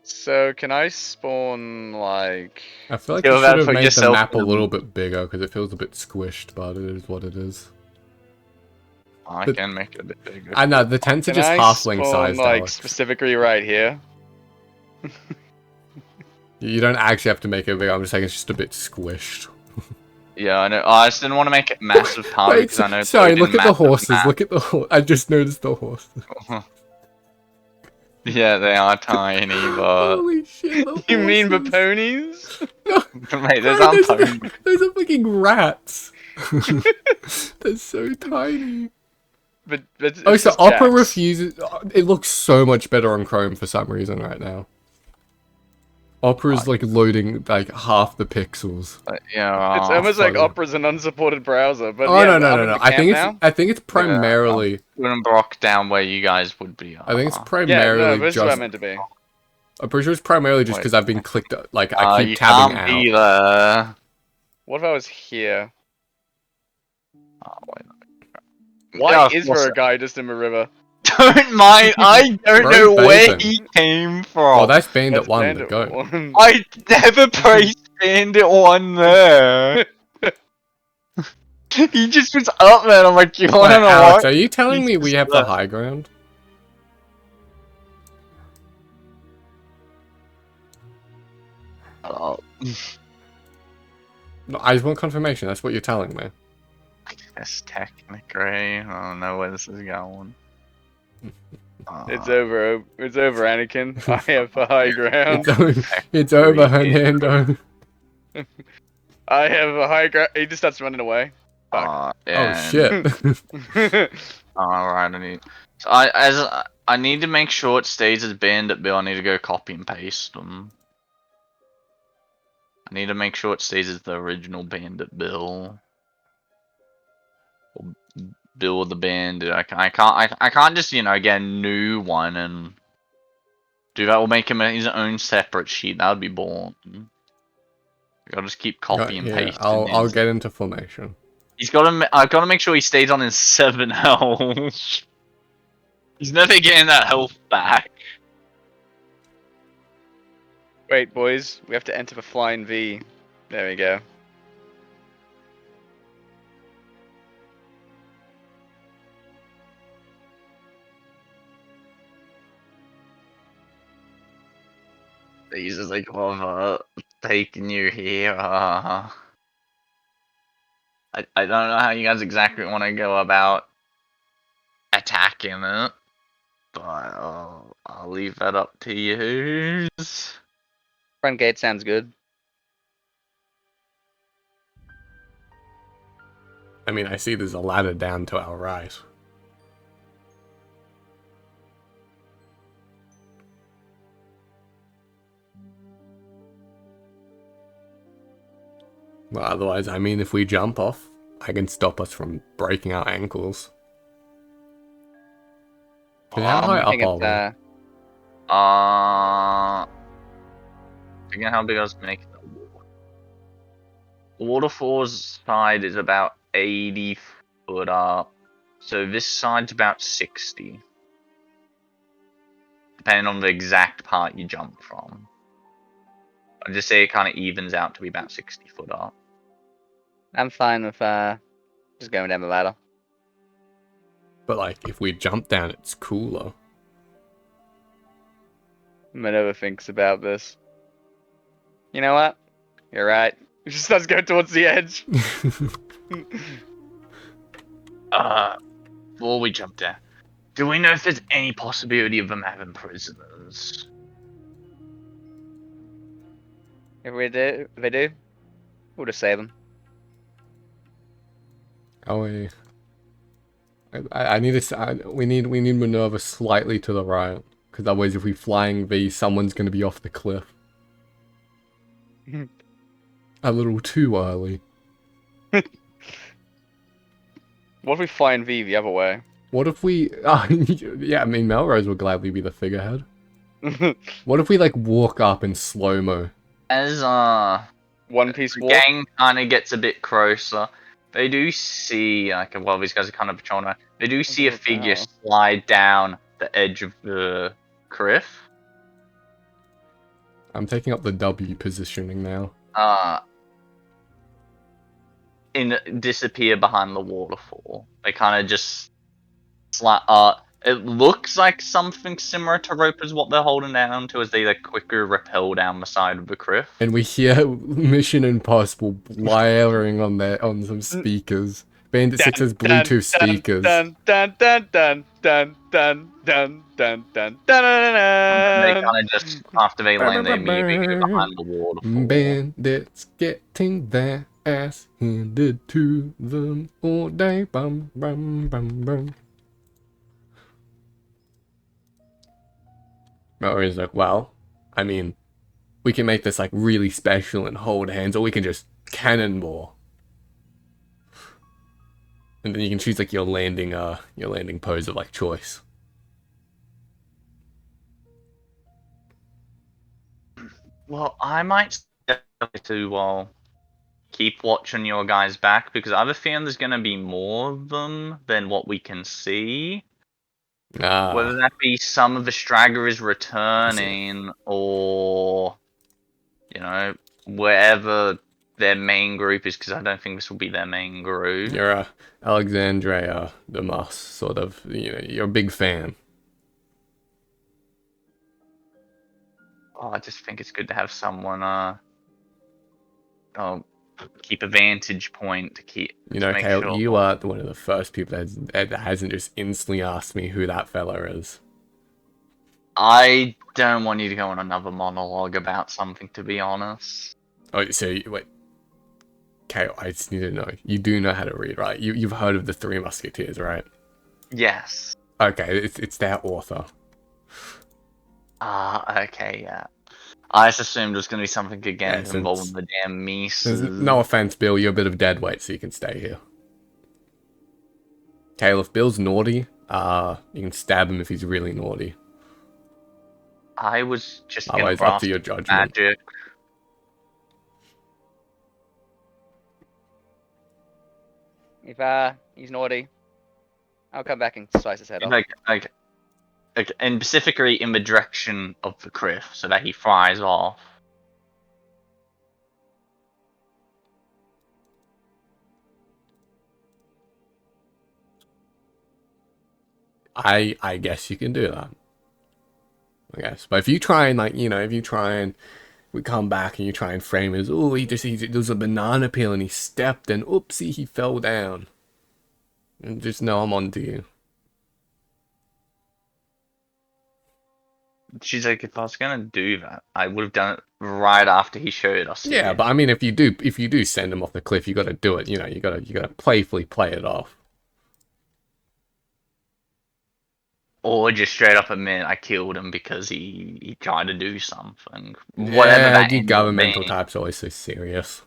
So, can I spawn, like... I feel like You're you about should to have put made the yourself map a in- little bit bigger because it feels a bit squished, but it is what it is. I But- can make it a bit bigger. I know, the tents are Can just I halfling spawn, sized, like, Alex. specifically right here? You don't actually have to make it big, I'm just saying it's just a bit squished. Yeah, I know. I just didn't want to make it massive part because I know. it's sorry, loaded look at the massive horses, map. look at the horse. I just noticed the horses. Yeah, they are tiny, but Holy shit, the You mean the horses. ponies? No, mate, those bro, aren't those are- ponies. Those are fucking rats. They're so tiny. But it's Oh, so just Opera jacks. refuses. It looks so much better on Chrome for some reason right now. Opera's like loading like half the pixels. Yeah, It's almost like funny. Opera's an unsupported browser, but Oh yeah, no. I'm in the I think camp it's I think it's primarily putting Brock down where you guys would be. I think it's now. Yeah, primarily no, this is where just I'm meant to be. I'm pretty sure it's primarily just Wait. because I've been clicked like I keep you tabbing can't out. be there. What if I was here? Oh, wait. Why Yeah, of is course. there a guy just in the river? Don't mind. I don't Bro, know where bathing. he came from. Oh, that's Bandit That's 1 Bandit to go. one. I never placed Bandit one there. He just was up there. And I'm like, you Wait, wanna know Alex, what? are you telling He's me we just have the left. high ground? Oh, No, I just want confirmation. That's what you're telling me. that's technically. I don't know where this is going. It's over. It's over, Anakin. I have the high ground. It's over, Hernando. I have a high ground. He just starts running away. Oh And... shit. Alright, I need. So I need to make sure it stays as bandit bill. I need to go copy and paste them. I need to make sure it stays as the original bandit bill. Or bill of the bandit. I can't just get a new one and do that. Will make him his own separate sheet. That would be boring. I'll just keep copy and pasting. I'll get into formation. I've got to make sure he stays on his 7 health. He's never getting that health back. Wait, boys. We have to enter the flying V. There we go. He's just like, taking you here. I don't know how you guys exactly want to go about attacking it, but I'll leave that up to you. Front gate sounds good. I mean, I see there's a ladder down to our right. Well, otherwise, I mean, if we jump off, I can stop us from breaking our ankles. How high up are we? Again, how big I was making the water. The waterfall's side is about 80 foot up, so this side's about 60. Depending on the exact part you jump from. I'd just say it kind of evens out to be about 60 foot up. I'm fine with just going down the ladder. But like, if we jump down, it's cooler. Minerva thinks about this. You know what? You're right. We just starts going towards the edge. Before we jump down, do we know if there's any possibility of them having prisoners? If they do, we'll just save them. Oh, I need to. We need Minerva slightly to the right, because otherwise, if we flying V, someone's going to be off the cliff. A little too early. What if we fly in V the other way? What if we? Yeah, I mean, Melrose would gladly be the figurehead. What if we like walk up in slow mo? As One Piece the walk. gang kind of gets a bit closer, they do see while these guys are kind of patrolling around, they do see a figure slide down the edge of the cliff. I'm taking up the W positioning now. Disappear behind the waterfall. They kind of just it looks like something similar to rope is what they're holding down to as they like quickly rappel down the side of the cliff. And we hear Mission Impossible blaring on some speakers. Bandit 6 has Bluetooth speakers. Dun dun dun dun dun dun dun dun dun dun. They kind of just after they land, they immediately go behind the waterfall. Bandits getting their ass handed to them all day. Bum bum bum bum. Mario's like, well, I mean, we can make this like really special and hold hands, or we can just cannonball. And then you can choose like your landing pose of like choice. Well, I might to keep watching your guys back because I have a feeling there's gonna be more of them than what we can see. Whether that be some of the stragglers returning or, wherever their main group is, because I don't think this will be their main group. You're a Alexandre Dumas sort of, you're a big fan. Oh, I just think it's good to have someone, keep a vantage point to keep. You know, to make Kale, sure. you are one of the first people that hasn't just instantly asked me who that fella is. I don't want you to go on another monologue about something, to be honest. Oh, so wait, Kale, I just need to know. You do know how to read, right? You've heard of the Three Musketeers, right? Yes. Okay, it's their author. Okay, yeah. I just assumed it was going to be something again Yeah, involving the damn There's Mises. no offense, Bill. You're a bit of dead weight, so you can stay here. Kale, if Bill's naughty, you can stab him if he's really naughty. I was just going Otherwise, to up to your judgment. magic. If he's naughty, I'll come back and slice his head off. Like, and specifically in the direction of the cliff, so that he flies off. I guess you can do that. I guess. But if you try and, like, you know, if you try and we come back and you try and frame it as, oh, there's a banana peel and he stepped and oopsie, he fell down. And just know I'm on to you. She's like, if I was gonna do that, I would have done it right after he showed us. Yeah, it. but I mean, if you do send him off the cliff, you got to do it. You know, you got to playfully play it off. Or just straight up admit I killed him because he tried to do something. Yeah, Whatever that you ended up governmental being. types are always so serious.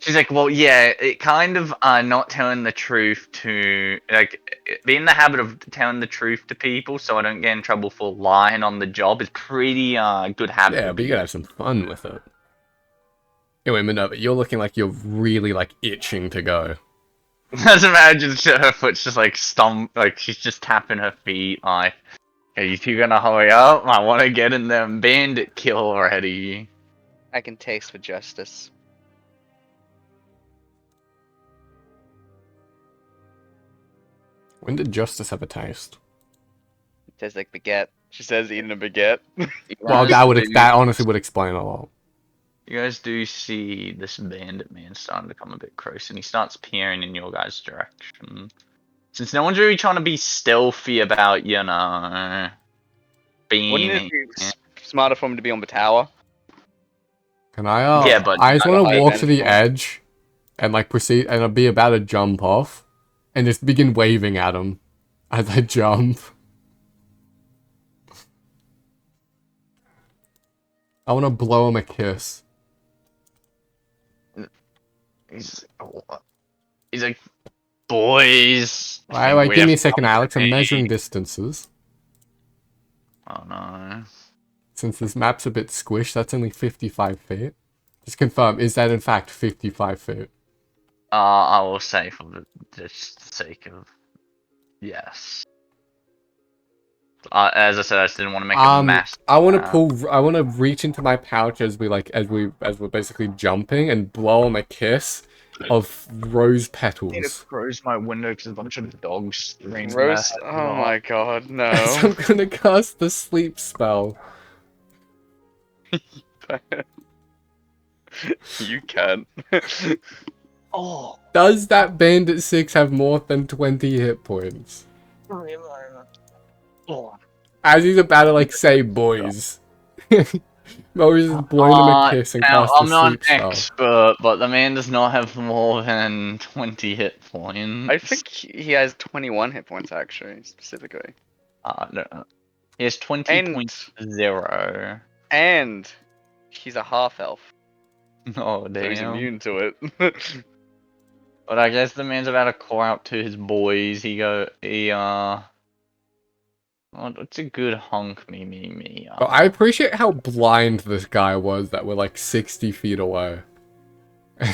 She's like, well, yeah, it kind of not telling the truth to, like, be in the habit of telling the truth to people so I don't get in trouble for lying on the job is pretty good habit. Yeah, but you gotta have some fun with it. Anyway, Minerva, you're looking like you're really, like, itching to go. Just imagine her foot's just like like she's just tapping her feet like, are you two gonna hurry up? I want to get in there and bandit kill already. I can taste for justice. When did Justice have a taste? It tastes like baguette. She says eating a baguette. Well, that honestly would explain a lot. You guys do see this bandit man starting to come a bit close, and he starts peering in your guys' direction. Since no one's really trying to be stealthy about, you know, being. Wouldn't it be smarter for him to be on the tower? Can I? Yeah, but I just want to I walk to the eventually- edge, and like proceed, and I'll be about to jump off, and just begin waving at him as I jump. I want to blow him a kiss. He's like, boys. Wait, We give me a have second, Alex. I'm company." measuring distances. Oh no. Since this map's a bit squished, that's only 55 feet. Just confirm, is that in fact 55 feet? I will say for the sake of yes. As I said, I just didn't want to make a mess. I want to reach into my pouch as we're basically jumping and blow him a kiss of rose I need to petals. close my window because a bunch of dogs screaming. Roast. Oh my god, So no. I'm gonna cast the sleep spell. You can. Oh. Does that Bandit 6 have more than 20 hit points? Oh. As he's about to like say boys. Moses is blowing him a kiss and Now, cast I'm the not sleep an spell. expert, but the man does not have more than 20 hit points. I think he has 21 hit points actually, specifically. No. He has 20.0. And he's a half elf, Oh, so he's damn. immune to it. But I guess the man's about to call out to his boys. Oh, it's a good hunk, me. But I appreciate how blind this guy was that we're like 60 feet away.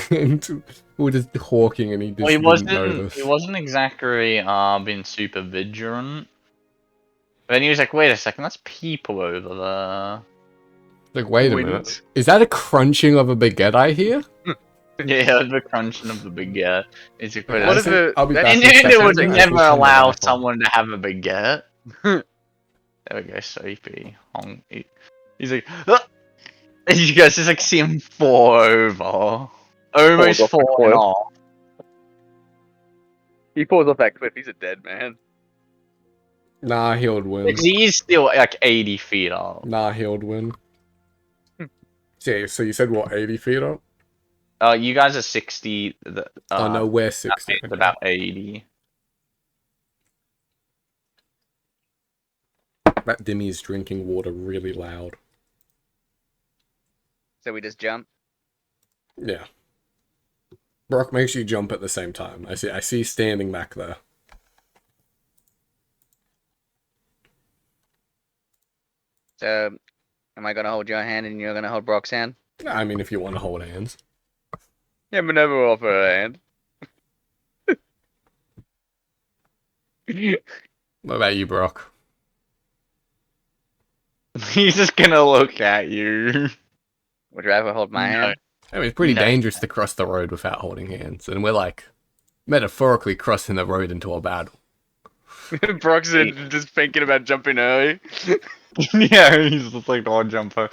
And we're just hawking and he just Well, he didn't notice. wasn't. He wasn't exactly being super vigilant. But then he was like, "Wait a second, that's people over there." Like, wait a Wind. minute. Is that a crunching of a baguette I hear? Yeah, the crunching of the baguette. It's a What I if think it- I'll be back And in a Hernando would second. I never think I'm allow gonna- someone to have a baguette. There we go, Soapy. He's like, "Ah!" You guys just like see him fall over. Falls Almost off the falling cliff. off. He falls off that cliff. He's a dead man. Nah, he would win. He's still like 80 feet up. Nah, he would win. So you said what, 80 feet up? You guys are 60. Oh no, we're 60. It's about 80. That Dimmy's drinking water really loud. So we just jump. Yeah. Brock, make sure you jump at the same time. I see standing back there. So, am I gonna hold your hand and you're gonna hold Brock's hand? I mean, if you want to hold hands. Yeah, but never offer a hand. What about you, Brock? He's just gonna look at you. Would you rather hold my hand? I mean, it's pretty No. dangerous to cross the road without holding hands, and we're like metaphorically crossing the road into a battle. Brock's just thinking about jumping early. Yeah, he's just like the jumper.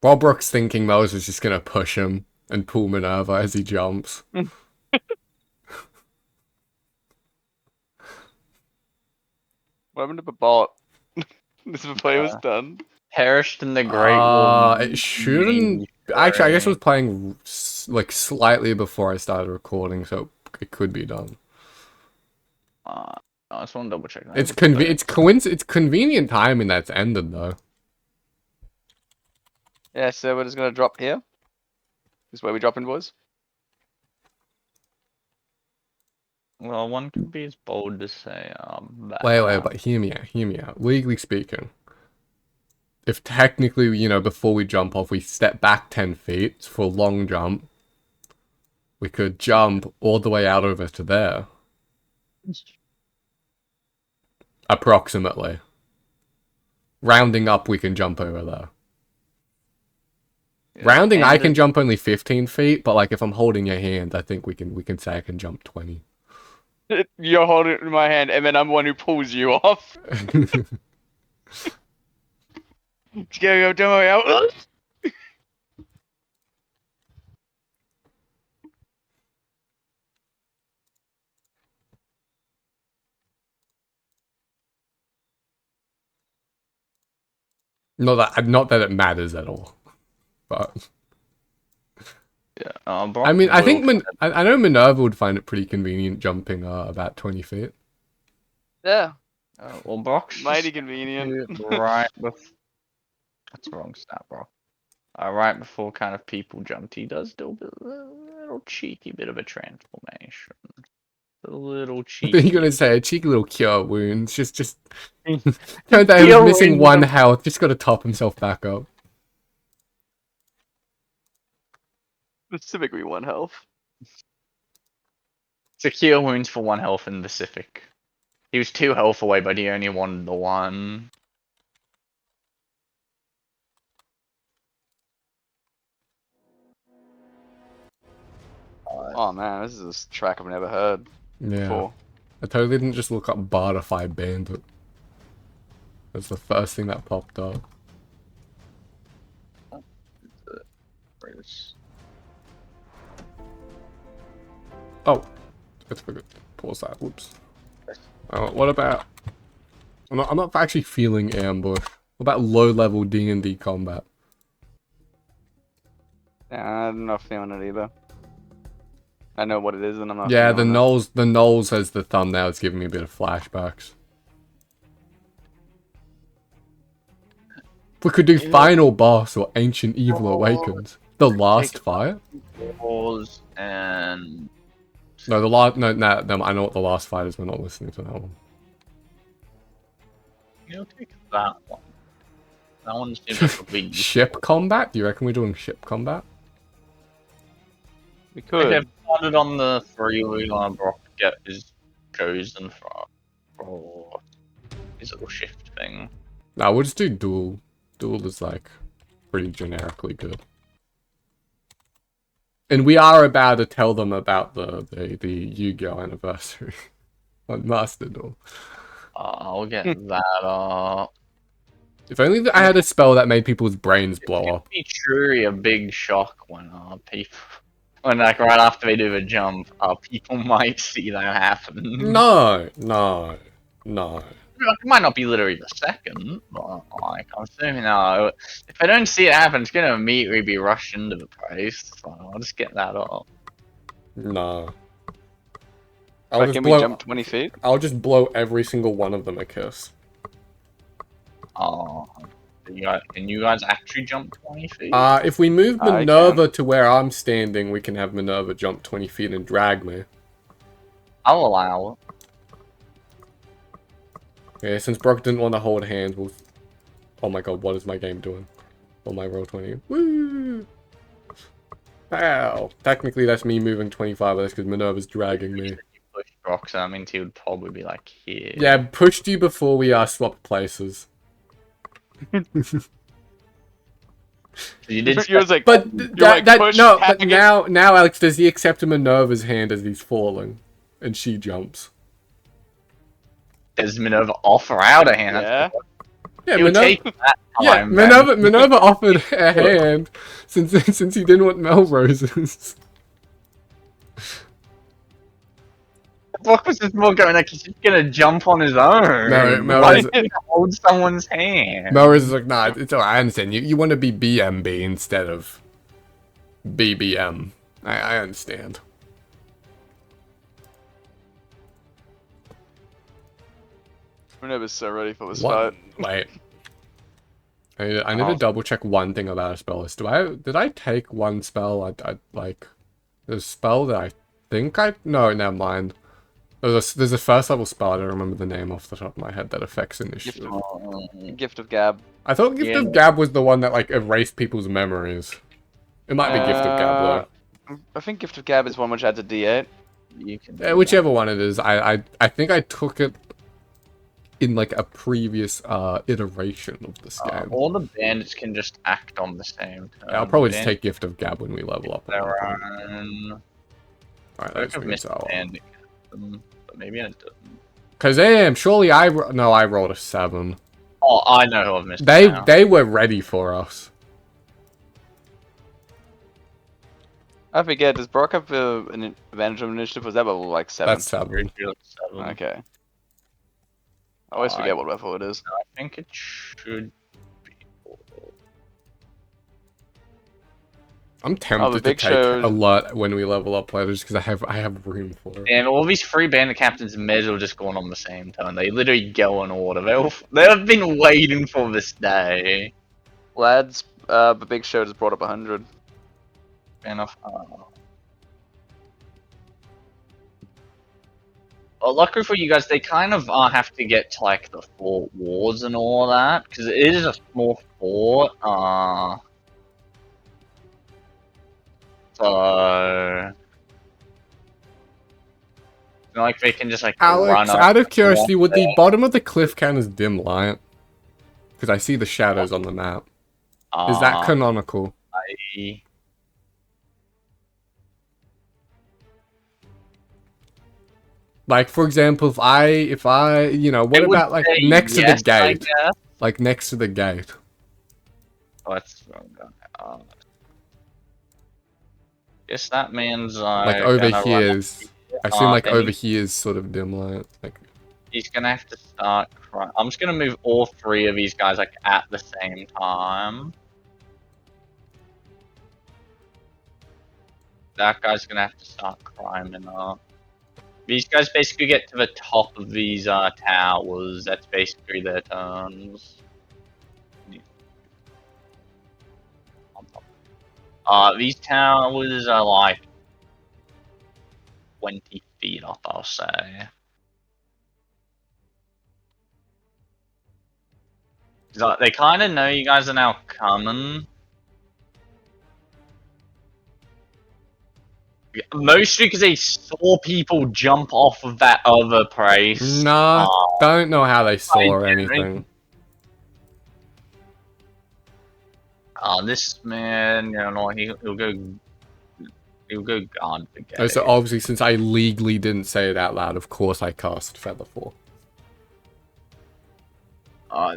While Brock's thinking, Mose is just gonna push him and pull Minerva as he jumps. What happened to the bot? This play was done. Perished in the Great War. It shouldn't. Actually, I guess I was playing like slightly before I started recording, so it could be done. I just want to double check that. It's convenient timing that's ended though. Yeah, so we're just gonna drop here. This is where we drop in, boys. Well, one could be as bold to say, Wait, but hear me out. Legally speaking, if technically, before we jump off, we step back 10 feet for a long jump, we could jump all the way out over to there. Approximately. Rounding up, we can jump over there. Yeah, Rounding, I and can jump only 15 feet, but like if I'm holding your hand, I think we can say I can jump 20. You're holding it in my hand, and then I'm the one who pulls you off. Go, don't worry out. Not that it matters at all, but yeah, I mean, I think I know Minerva would find it pretty convenient jumping about 20 feet. Yeah, well, Brock's mighty just convenient. right before. That's the wrong stat, bro. Right before kind of people jumped, he does do a little cheeky bit of a transformation. A little I cheeky. think you're gonna say a cheeky little cure wounds. Just turned out he was missing one health. Just got to top himself back up. Specifically 1 health. Secure wounds for 1 health in the Pacific. He was 2 health away, but he only wanted the 1. Oh man, this is a track I've never heard Yeah. before. I totally didn't just look up Bartify Bandit. That's the first thing that popped up. Oh, let's pause that. Whoops. What about? I'm not actually feeling ambush. What about low-level D&D combat? Yeah, I'm not feeling it either. I know what it is, and I'm not. Yeah, the feeling it. Knolls as the thumbnail is giving me a bit of flashbacks. We could do Final Boss or Ancient Evil Awakens. The Last Fight? Pause and No, the last. No, I know what the Last Fight is. We're not listening to that one. you'll take that one. That one seems like a big. Ship combat? Do you reckon we're doing ship combat? We could. Okay, started on the 3-wheeler. Brock get his chosen for his little shift thing. No, we'll just do duel. Duel is like pretty generically good. And we are about to tell them about the Yu-Gi-Oh! Anniversary on Master Duel. I'll get that up. If only I had a spell that made people's brains blow up. It'd be truly a big shock when people, when like right after they do the jump, people might see that happen. No, no, no. It might not be literally the second, but like I'm assuming now, if I don't see it happen, it's gonna immediately be rushed into the price. So I'll just get that up. No. Can we jump 20 feet? I'll just blow every single one of them a kiss. Oh, can you guys actually jump 20 feet? If we move I Minerva to where I'm standing, we can have Minerva jump 20 feet and drag me. I'll allow it. Yeah, since Brock didn't want to hold hands, we'll... Oh my god, what is my game doing? On my roll 20. Woo! Ow! Technically, that's me moving 25, but that's because Minerva's dragging me. You push Brock, so that means he would probably be like here. Yeah, pushed you before we swapped places. You did. Yours like, But push, no, tap but now, Alex, does he accept Minerva's hand as he's falling, and she jumps? Does Minerva offer out a hand? Yeah. Yeah, He'll take that yeah, time, then. Minerva offered a hand since he didn't want Melroses. Brock was just more going like he's just gonna jump on his own. No, Why Melrose, did he hold someone's hand? Melrose is like, nah, it's alright, I understand. You want to be BMB instead of BBM. I understand. Minerva's so ready for this What? fight. Wait. I need to double check one thing about a spell list. Did I take one spell? I like there's a spell that I think no, never mind. There's a first level spell, I don't remember the name off the top of my head, that affects initiative. Gift of Gab. I thought Gift of Gab was the one that like erased people's memories. It might be Gift of Gab though. I think Gift of Gab is one which adds a D8. You can Whichever one it is, I think I took it in like a previous iteration of this game. all the bandits can just act on the same turn. I'll probably just take Gift of Gab when we level up. their own. Alright, I let's have figure missed this out. bandit, but maybe I didn't. Kazam, surely I rolled a 7. Oh, I know who I've missed. They were ready for us. I forget, does Brock have an advantage of initiative? Was that level like 7? That's 7. Okay. I always forget what level it is. I think it should be. I'm tempted to big take shows- a lot when we level up later just because I have room for it. And all these free bandit captains may as well just go on the same turn. They literally go in order. They've been waiting for this day. Lads, the big show just brought up 100. Fair enough. Well, luckily for you guys, they kind of have to get to like the fort walls and all that because it is a small fort. So it's not like they can just like Alex, run up. out of curiosity, would the bottom of the cliff count as dim light? Because I see the shadows on the map. Is that canonical? Like, for example, if I, you know, what about like next to the gate? Like next to the gate. Oh, that's guess that means Like over here is, I assume like over here is sort of dim light. Like he's gonna have to start. I'm just gonna move all 3 of these guys like at the same time. That guy's gonna have to start climbing up. These guys basically get to the top of these towers. That's basically their turns. These towers are like 20 feet up, I'll say. They kind of know you guys are now coming. Mostly because they saw people jump off of that other place. nah, don't know how they saw or anything. This man, you know, he'll go guard the gate. Oh, so obviously, since I legally didn't say it out loud, of course I cast Featherfall.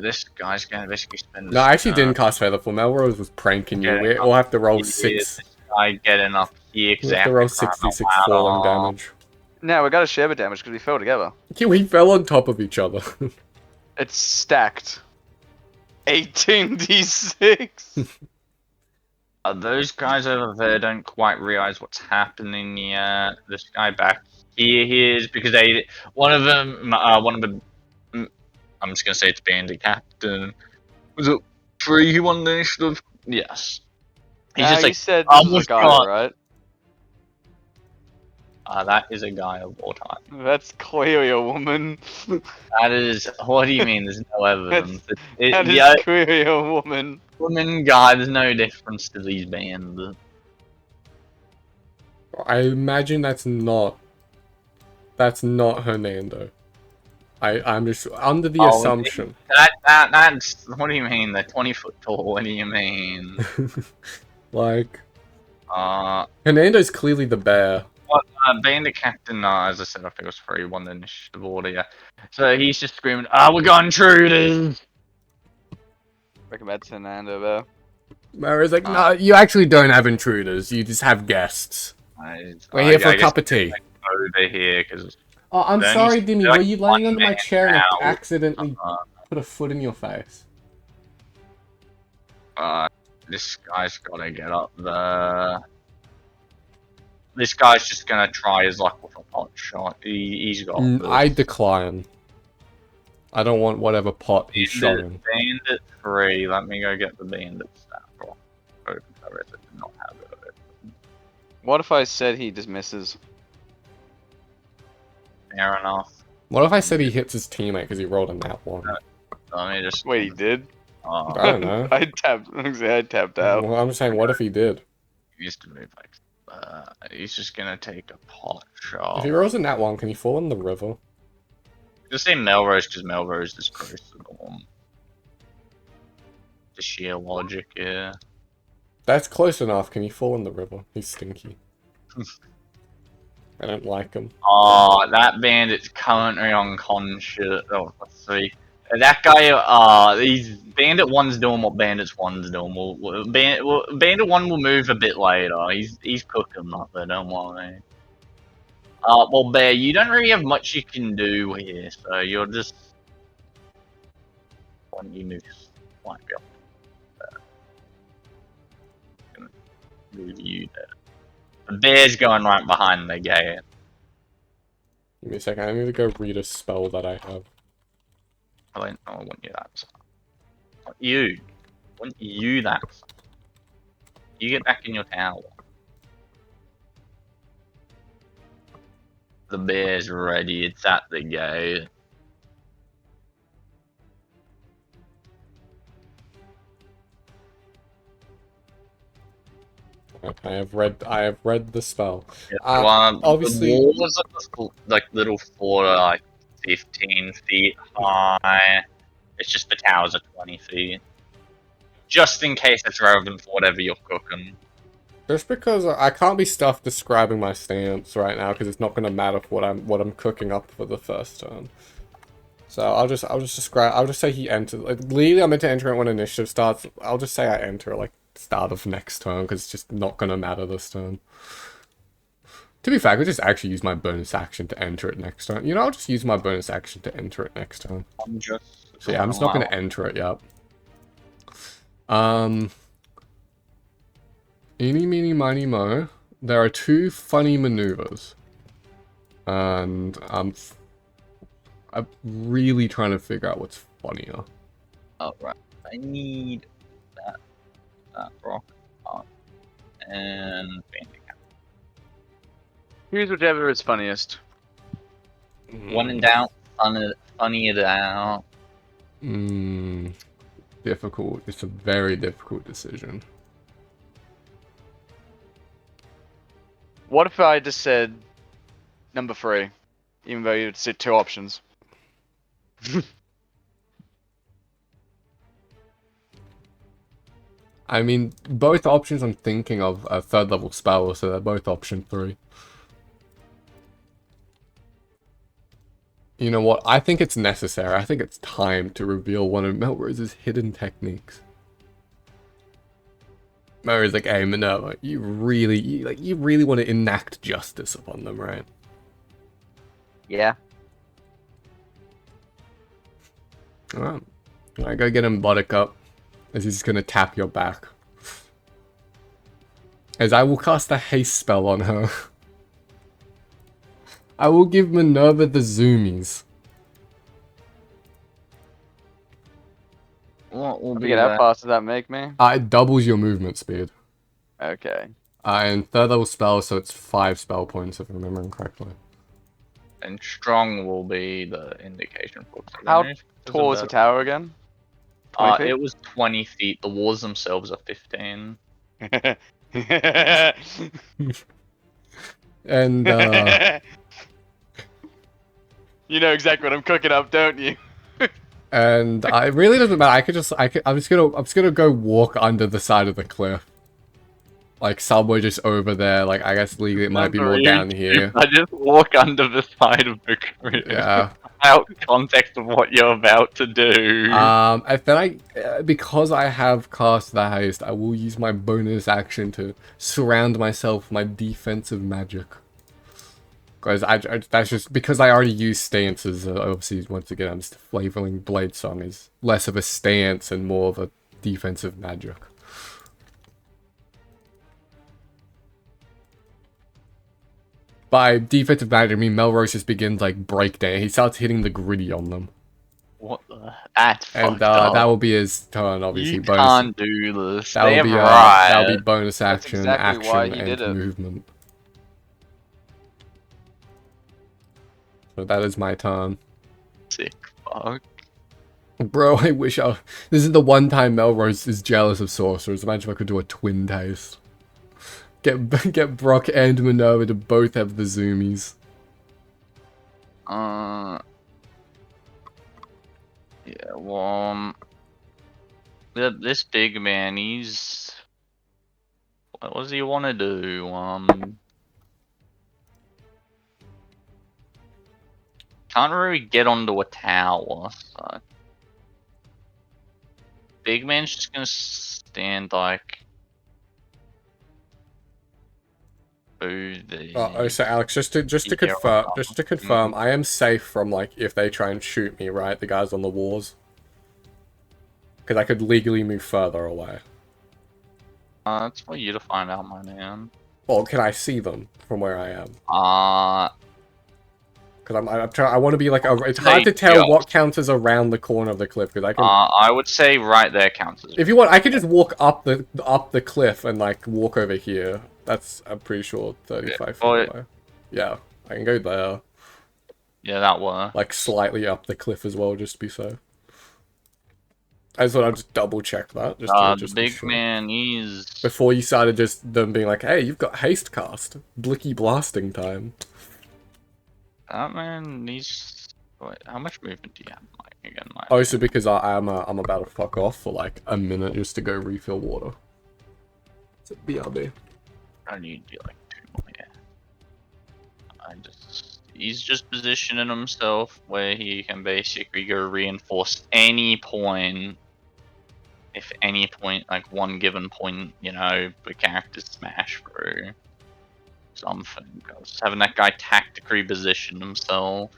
This guy's gonna basically spend. No, I actually didn't cast Featherfall. Melrose was pranking you. We'll have to roll 6. This guy getting up here because We have to roll 66 falling damage. No, we got to share the damage because we fell together. Yeah, we fell on top of each other. It's stacked. 18d6. Those guys over there don't quite realize what's happening yet. This guy back here is because one of them, I'm just gonna say it's bandit captain. Was it 3 who won the initiative? Yes. He's just you like, said oh this is my a guy, God. right? That is a guy of war time. That's clearly a woman. That is. What do you mean? There's no evidence. That is Yeah, clearly a woman. woman guy. There's no difference to these bands. I imagine that's not Hernando. I'm just under the assumption. That's. What do you mean? They're 20 foot tall. What do you mean? Like, Hernando's clearly the bear. What, bandit captain, as I said, I think it was 3 won the initiative order, yeah. So he's just screaming, we're going intruders! Reckon that's Hernando there. Mary's like, no, you actually don't have intruders. You just have guests. We're here for a cup of tea. Over here, because... Oh, I'm Then sorry, he's Dimmy. like Were you lying under my one chair and I man accidentally put a foot in your face? This guy's gotta get up there. This guy's just gonna try his luck with a pot shot. He's got this. I decline. I don't want whatever pot he's showing. Bandit 3. Let me go get the bandit stat roll. Open cover, I did not have it open. What if I said he dismisses? Fair enough. What if I said he hits his teammate because he rolled a nat 1? Let me just. Wait, he did? I don't know. I tapped out. Well, I'm just saying, what if he did? He used to move like. He's just gonna take a pot shot. If he rolls a nat 1, can he fall in the river? Just say Melrose because Melrose is close to the one. The sheer logic, yeah. That's close enough. Can he fall in the river? He's stinky. I don't like him. That bandit's currently unconscious. Oh, let's see. That guy, he's Bandit 1's doing what Bandit's 1's doing. Bandit 1 will move a bit later. He's cooking up there, don't worry. Well, Bear, you don't really have much you can do here, so you're just... When you move slightly up there. Gonna move you there. The Bear's going right behind the gate. Give me a second. I need to go read a spell that I have. I want you that. I want you that. You get back in your tower. The bear's ready. It's at the gate. Okay, I have read the spell. Yeah, obviously, the walls are like little fort are like 15 feet high. It's just the towers are 20 feet. Just in case it's relevant for whatever you're cooking. just because I can't be stuffed describing my stance right now because it's not going to matter for what I'm cooking up for the first turn. So I'll just say he enters. Like, legally, I'm meant to enter it when initiative starts. I'll just say I enter like start of next turn because it's just not going to matter this turn. To be fair, I could just actually use my bonus action to enter it next turn. You know, I'll just use my bonus action to enter it next turn. So yeah, I'm just not going to enter it yet. Eeny, meeny, miny, mo. There are 2 funny maneuvers. And I'm really trying to figure out what's funnier. Alright, I need that rock and bandit. Here's whichever is funniest. One in doubt, funny it out. Difficult. It's a very difficult decision. What if I just said number 3, even though you'd said 2 options? I mean, both options I'm thinking of are 3rd level spells, so they're both option 3. You know what? I think it's necessary. I think it's time to reveal one of Melrose's hidden techniques. Melrose like, hey, Minerva, you really want to enact justice upon them, right? Yeah. Alright. I go get him Buttercup, as he's gonna tap your back. As I will cast a haste spell on her. I will give Minerva the zoomies. What will I be forget how that? fast does that make me? It doubles your movement speed. Okay. And third level spell, so it's 5 spell points if I'm remembering correctly. And strong will be the indication for How damage. tall is the tower again? 20 feet? It was 20 feet. The walls themselves are 15. And You know exactly what I'm cooking up, don't you? and it really doesn't matter. I'm just gonna go walk under the side of the cliff. Like somewhere just over there. Like I guess legally it might be more down here. I just walk under the side of the cliff. Yeah. Without context of what you're about to do. And then because I have cast the haste, I will use my bonus action to surround myself with my defensive magic. Because that's just because I already use stances. Obviously, once again, I'm just flavoring Blade Song is less of a stance and more of a defensive magic. By defensive magic, I mean Melrose just begins like breakdown. He starts hitting the gritty on them. What the? That's And fucked up. that will be his turn, obviously. You bonus. can't do this. That'll be right. that'll be bonus action, exactly why action, he and did it. movement. So that is my turn. Sick fuck. Bro, I wish this is the one time Melrose is jealous of sorcerers. Imagine if I could do a twin taste. Get Brock and Minerva to both have the zoomies. Yeah, well, this big man, he's... What does he want to do? Can't really get onto a tower, so... Big man's just gonna stand, like... So Alex, just to confirm, I am safe from like if they try and shoot me, right? The guys on the walls, because I could legally move further away. That's for you to find out, my man. Well, can I see them from where I am? Because I'm trying. I want to be like it's hard to tell what counts as around the corner of the cliff because I can. I would say right there counts as. If you want, I could just walk up the cliff and like walk over here. That's, I'm pretty sure, 35 feet away. Yeah, I can go there. Yeah, that works. Like, slightly up the cliff as well, just to be safe. I just thought I'd just double check that. The big man is... Before you started just them being like, hey, you've got haste cast. Blicky blasting time. That man needs... Wait, how much movement do you have, Mike? Again, Mike? Oh, so because I'm about to fuck off for like a minute just to go refill water. It's a BRB. I need to do like 2 more, yeah. He's just positioning himself where he can basically go reinforce any point. If any point, like one given point, you know, the character smash through something. Just having that guy tactically position himself.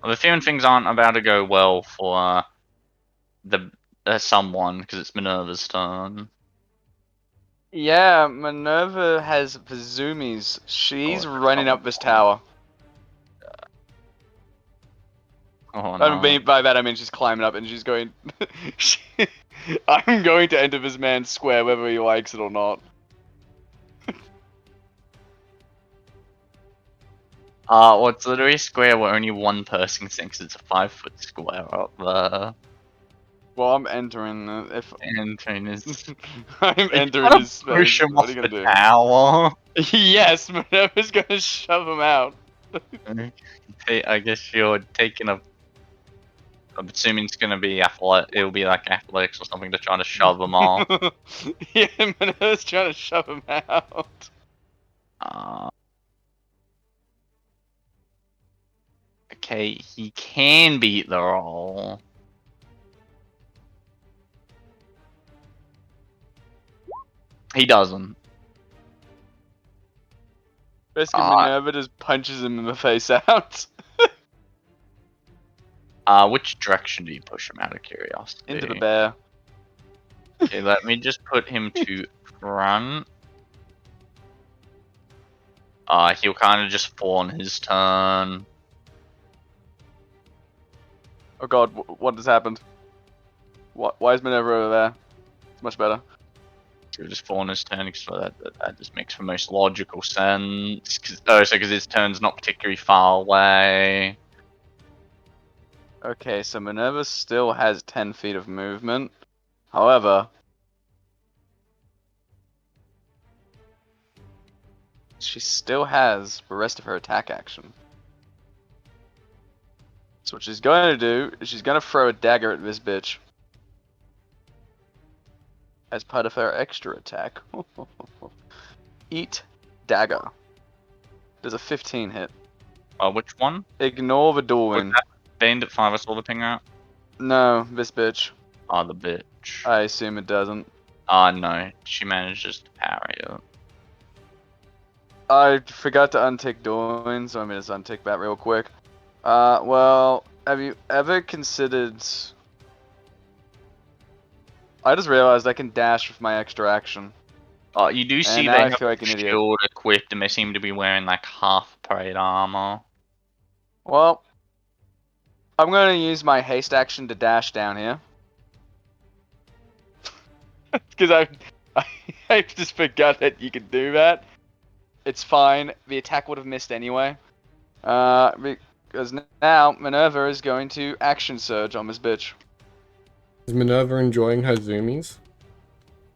I'm feeling things aren't about to go well for someone, because it's Minerva's turn. Yeah, Minerva has the zoomies. She's running up this tower. Oh no. By that I mean she's climbing up and she's going... I'm going to enter this man's square whether he likes it or not. Well, it's literally a square where only one person thinks it's a 5-foot square up there. Well, I'm entering if Entering is... I'm entering his space. Push him What off are you gonna the do? tower. Yes, Minerva's gonna shove him out. I guess you're taking a... I'm assuming it's gonna be it'll be like athletics or something to try to shove him off. Yeah, Minerva's trying to shove him out. Okay, he can beat the roll. He doesn't. Basically, Minerva just punches him in the face out. Which direction do you push him out of curiosity? Into the bear. Okay, let me just put him to front. He'll kind of just fall on his turn. Oh god, what has happened? Why is Minerva over there? It's much better. He'll just fall on his turn because that just makes the most logical sense. Because his turn's not particularly far away. Okay, so Minerva still has 10 feet of movement. However, she still has the rest of her attack action. So what she's going to do is she's going to throw a dagger at this bitch. As part of her extra attack. Eat dagger. Does a 15 hit. Which one? Ignore the dual Was win. that bandit 5 I saw the ping out? No, this bitch. Oh, the bitch. I assume it doesn't. No. She manages to parry it. I forgot to untick dual win, so I'm going to just untick that real quick. Well, have you ever considered... I just realized I can dash with my extra action. You do see now they I have feel like a an idiot. shield equipped and they seem to be wearing like half plate armor. Well, I'm going to use my haste action to dash down here. Because I just forgot that you could do that. It's fine. The attack would have missed anyway. Because now Minerva is going to action surge on this bitch. Is Minerva enjoying her zoomies?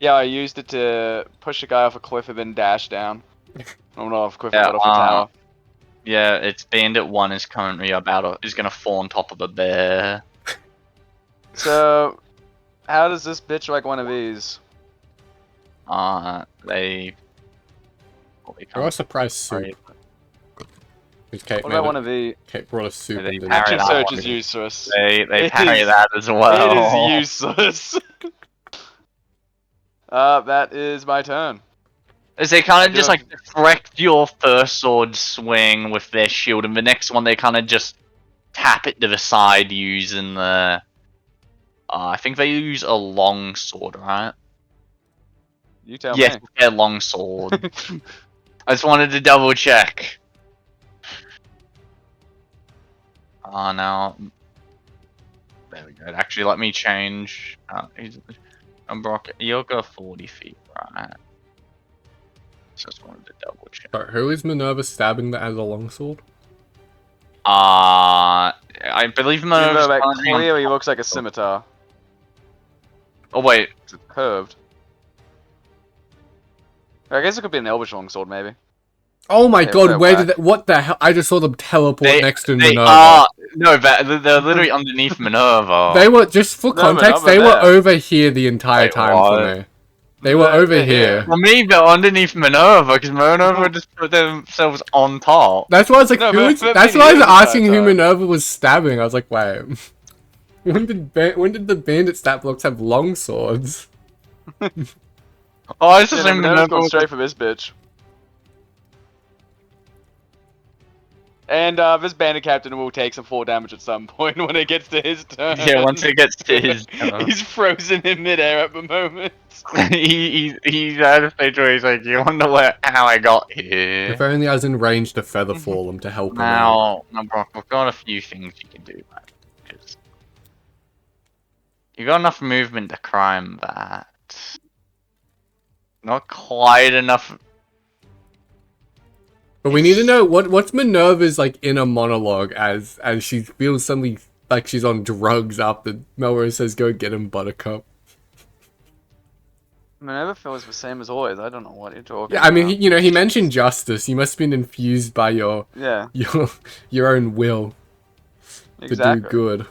Yeah, I used it to push a guy off a cliff and then dash down. Oh no, off a cliff, Yeah, but off a tower. Yeah, it's bandit 1 is currently is gonna fall on top of a bear. So, how does this bitch like one of these? They Throw a surprise soup. Kate What about one of the... Kate brought a soup They and didn't. Action that surge one. is useless. They It parry is- that as well. It is useless. That is my turn. As they kind I of do just have- like deflect your first sword swing with their shield, and the next one they kind of just tap it to the side using the. I think they use a long sword, right? You tell Yes, me. their long sword. I just wanted to double check. Now. There we go. Actually, let me change. Brock, you'll go 40 feet, right? Just wanted to double check. Sorry, who is Minerva stabbing that has a longsword? I believe Even though Minerva's that currently on clearly top. looks like a scimitar. Oh wait, It's curved. I guess it could be an elvish longsword, maybe. Oh my Yeah, god, fair where whack. did that? What the hell? I just saw them teleport next to they Minerva. are no, they're literally underneath Minerva. They were, just for No, context, Minerva they were there. over here the entire Wait, time what? for me. They were over They're here. For me, they're underneath Minerva because Minerva just put themselves on top. That's why I was like, No, who but is, they've that's been why I was here the entire asking who time. Minerva was stabbing. I was like, wait. When did the bandit stat blocks have long swords? Oh, I just Yeah, assumed Minerva's Minerva going was straight for this bitch. And this bandit captain will take some fall damage at some point when it gets to his turn. Yeah, once it gets to his turn. He's frozen in midair at the moment. he's at a stage where he's like, you wonder how I got here. If only I was in range to feather fall him to help him out. Now, Brock, we've got a few things you can do, mate. Just... You got enough movement to crime that. Not quite enough. But we need to know what's Minerva's like inner monologue as she feels suddenly like she's on drugs after Melrose says go get him, Buttercup. Minerva feels the same as always. I don't know what you're talking Yeah, I mean, about. he mentioned justice. You must have been infused by your Yeah, own will exactly. to do good.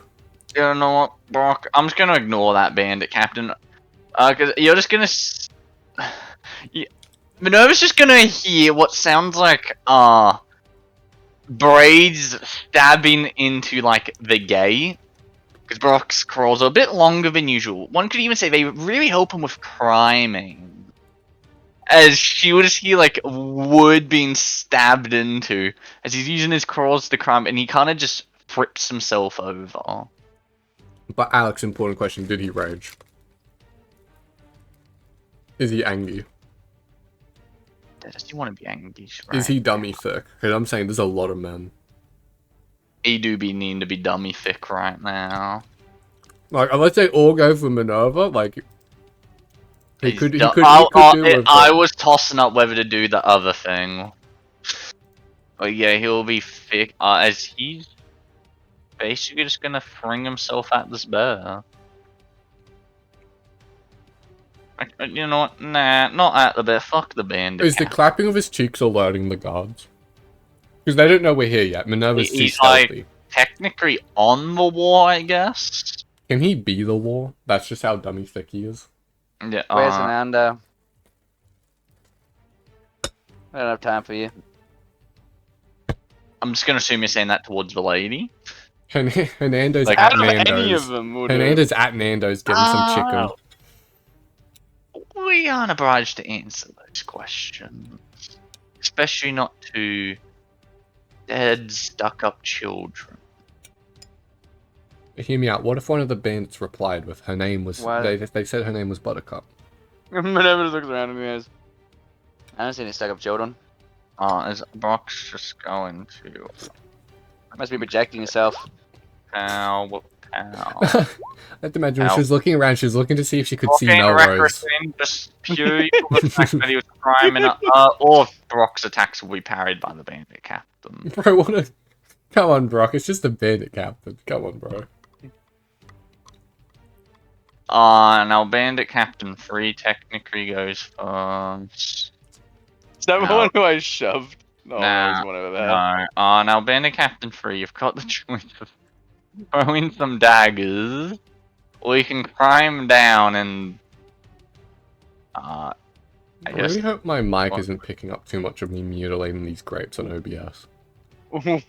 You know what, Brock? I'm just gonna ignore that bandit captain. Cause you're just gonna. Minerva's just gonna hear what sounds like braids stabbing into like the gate. Because Brock's crawls are a bit longer than usual. One could even say they really help him with criming. As she would see like wood being stabbed into as he's using his crawls to crime, and he kind of just flips himself over. But Alex, important question: did he rage? Is he angry? Does he want to be angry? Is he dummy thick? Because I'm saying there's a lot of men. He do be needing to be dummy thick right now. Like, unless they all go for Minerva, like he could do I was tossing up whether to do the other thing. But yeah, he'll be thick as he's basically just gonna fling himself at this bear. You know what? Nah, not at the bear. Fuck the bandit. Is the clapping of his cheeks alerting the guards? Because they don't know we're here yet. Minerva's too stealthy. Like, technically on the wall, I guess. Can he be the wall? That's just how dummy thick he is. Yeah. Where's Hernando? I don't have time for you. I'm just gonna assume you're saying that towards the lady. Hernando's Like, at Out of any of Nando's. them would Hernando's at Nando's getting some chicken. We aren't obliged to answer those questions. Especially not to dead, stuck-up children. Hear me out. What if one of the bandits replied with her name was... They said her name was Buttercup. Whenever just looks around and goes, I don't see any stuck up children. Is Brock's just going to... Must be projecting yourself. Ow, ow. I have to imagine when she was looking around, she was looking to see if she could see Okay, Melrose. Just purely for the fact that he was criming or Brock's attacks will be parried by the bandit captain. Bro, what a... Come on, Brock. It's just a bandit captain. Come on, bro. Now Bandit Captain 3 technically goes first. Is that the one who I shoved? No, Nah, there's one over there. No. Now Bandit Captain 3, you've got the choice of throwing some daggers, or you can climb down and... I really hope my mic isn't picking up too much of me mutilating these grapes on OBS.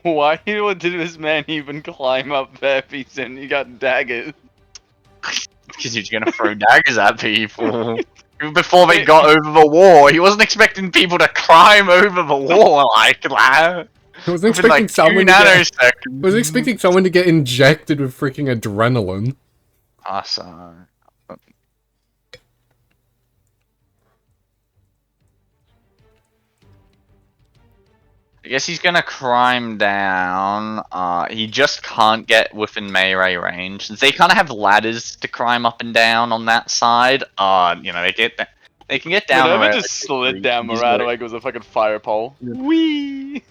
Why did this man even climb up there if he's in? You got daggers. Because he's gonna throw daggers at people. Before they got over the wall, he wasn't expecting people to climb over the wall like that. I wasn't expecting someone to get injected with freaking adrenaline. Awesome. I guess he's gonna climb down. He just can't get within melee range. Since they kind of have ladders to climb up and down on that side, you know, they can get down. Whenever just slid down Murata like it was a fucking fire pole. Whee!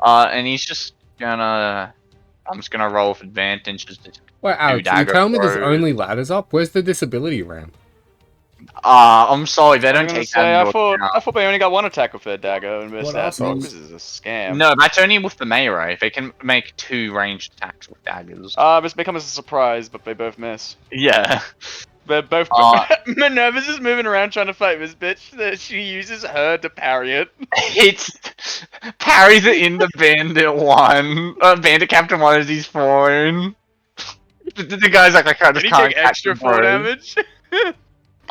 And he's just gonna... I'm just gonna roll with advantage. Wait, Alex, you tell me there's only ladders up? Where's the disability ramp? I'm sorry, they don't take that I thought they only got one attack with their dagger and missed that. What This is a scam. No, that's only with the melee. They can make 2 ranged attacks with daggers. This becomes a surprise, but they both miss. Yeah. They're both. Minerva's just moving around trying to fight this bitch. That she uses her to parry it. It's parries it in the bandit one. Bandit captain 1 as he's falling. The guy's like, I can't just take extra 4 damage.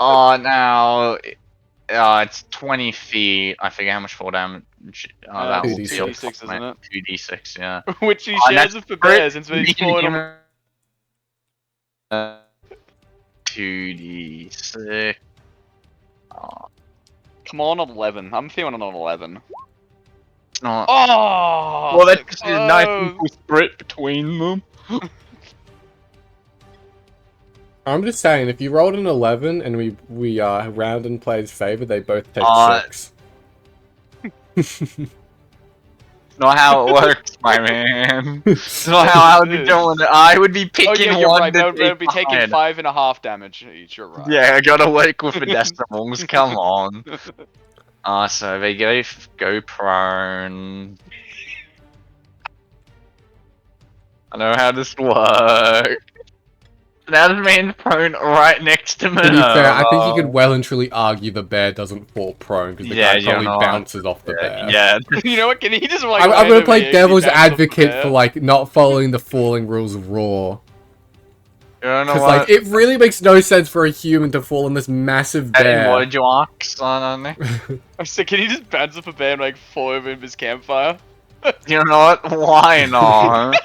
Now it's 20 feet. I forget how much fall damage. That will be 2d6, isn't it? 2d6, yeah. Which he shares with the bear since he's falling. 2d6. Come on, 11. I'm feeling an 11. Not... Oh! Well, that's a nice equal split between them. I'm just saying, if you rolled an 11 and we round in players' favor, they both take 6. Not how it works, my man. It's not how I would be doing it. I would be picking one right. that They would be taking 5.5 damage each. You're right. Yeah, I gotta work with the decimals. Come on. So they go prone. I know how this works. Now this man's prone right next to me. To be fair, I think you could well and truly argue the bear doesn't fall prone because the Yeah, guy you probably know what? bounces off the bear. Yeah. You know what? Can he just like? I'm land gonna over play here, devil's he bounces off the advocate bear? for like not following the falling rules of Raw. You know Because what? like it really makes no sense for a human to fall on this massive Hey, bear. what did you ask, on me? I said, can he just bounce off a bear and like fall over in his campfire? You know what? Why not?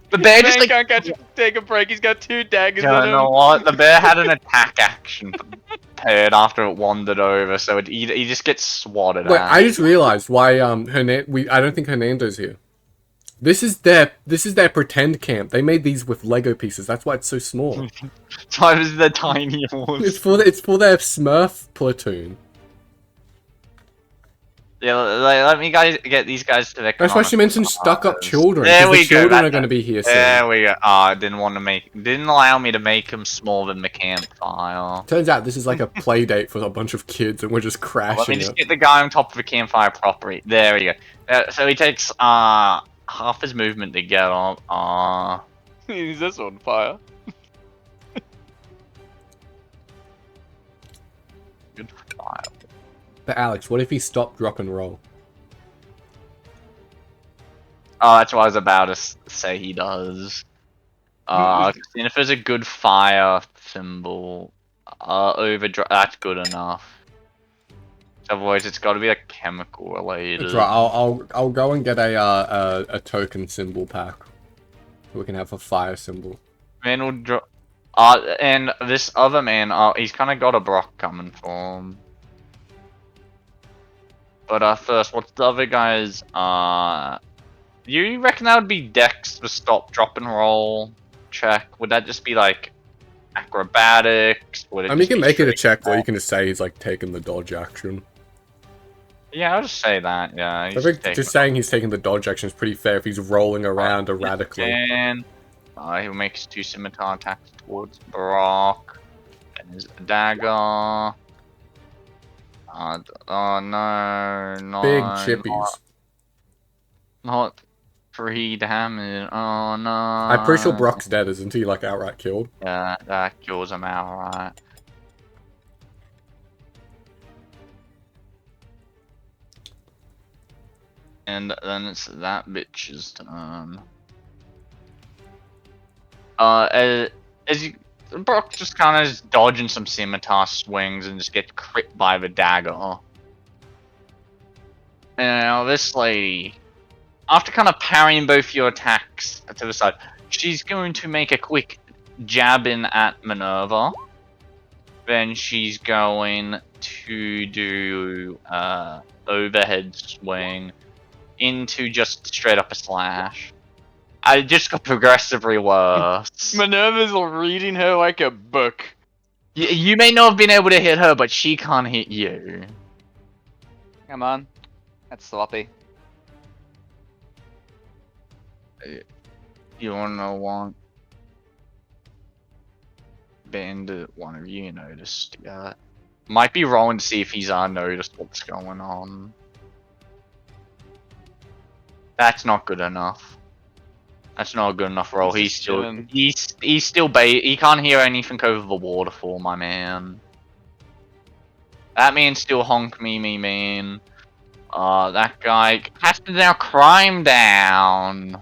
The bear just Man like. can't take a break. He's got 2 daggers You in him. know what? The bear had an attack action prepared after it wandered over, so he just gets swatted Wait, at. I just realized why I don't think Hernando's here. This is their pretend camp. They made these with Lego pieces. That's why it's so small. Times the tiny ones. It's for their Smurf platoon. Yeah, let me get these guys to their. That's why she mentioned stuck-up children. There 'cause we the children go. are going to be here soon. There we go. Oh, didn't allow me to make them smaller than the campfire. Turns out this is like a play date for a bunch of kids, and we're just Let crashing me just it. get the guy on top of the campfire properly. There we go. So he takes half his movement to get on. He's this on fire. Good fire. But Alex, what if he stopped, drop, and roll? Oh, that's what I was about to say he does. And if there's a good fire symbol, overdrive, that's good enough. Otherwise, it's got to be like chemical related. That's right. I'll go and get a token symbol pack. So we can have a fire symbol. Man will drop. And this other man, he's kind of got a Brock coming for him. But first, what's the other guy's? You reckon that would be Dex to stop, drop, and roll check? Would that just be like acrobatics? Would it I mean, you just can be make it a straight check, or roll? you can just say he's like taking the dodge action. Yeah, I'll just say that. Yeah, I he's think taking just saying he's taking the dodge action is pretty fair if he's rolling around erratically. And he makes 2 scimitar attacks towards Brock. And his dagger. Oh no, no. Big chippies. Not 3 damage. Oh no. I'm pretty sure Brock's dead, isn't he? Like outright killed. Yeah, that kills him outright. And then it's that bitch's turn. As you, Brock just kind of is dodging some scimitar swings and just gets crit by the dagger. And now this lady, after kind of parrying both your attacks to the side, she's going to make a quick jab in at Minerva. Then she's going to do overhead swing into just straight up a slash. I just got progressively worse. Minerva's reading her like a book. You may not have been able to hit her, but she can't hit you. Come on. That's sloppy. You wanna know what? Bandit, one of you noticed. Yeah. Might be rolling to see if he's noticed what's going on. That's not good enough. That's not a good enough roll. He's He's just still chilling. he's still he can't hear anything over the waterfall, my man. That man still honk me man. That guy has to now climb down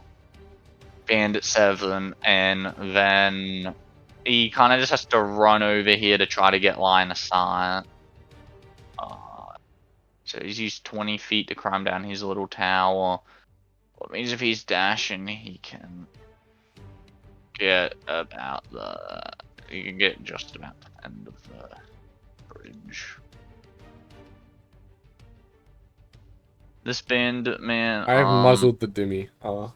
Bandit 7, and then he kind of just has to run over here to try to get line of sight. So he's used 20 feet to climb down his little tower. What means if he's dashing, he can get about he can get just about the end of the bridge. This bandit man. I have muzzled the Dimmy.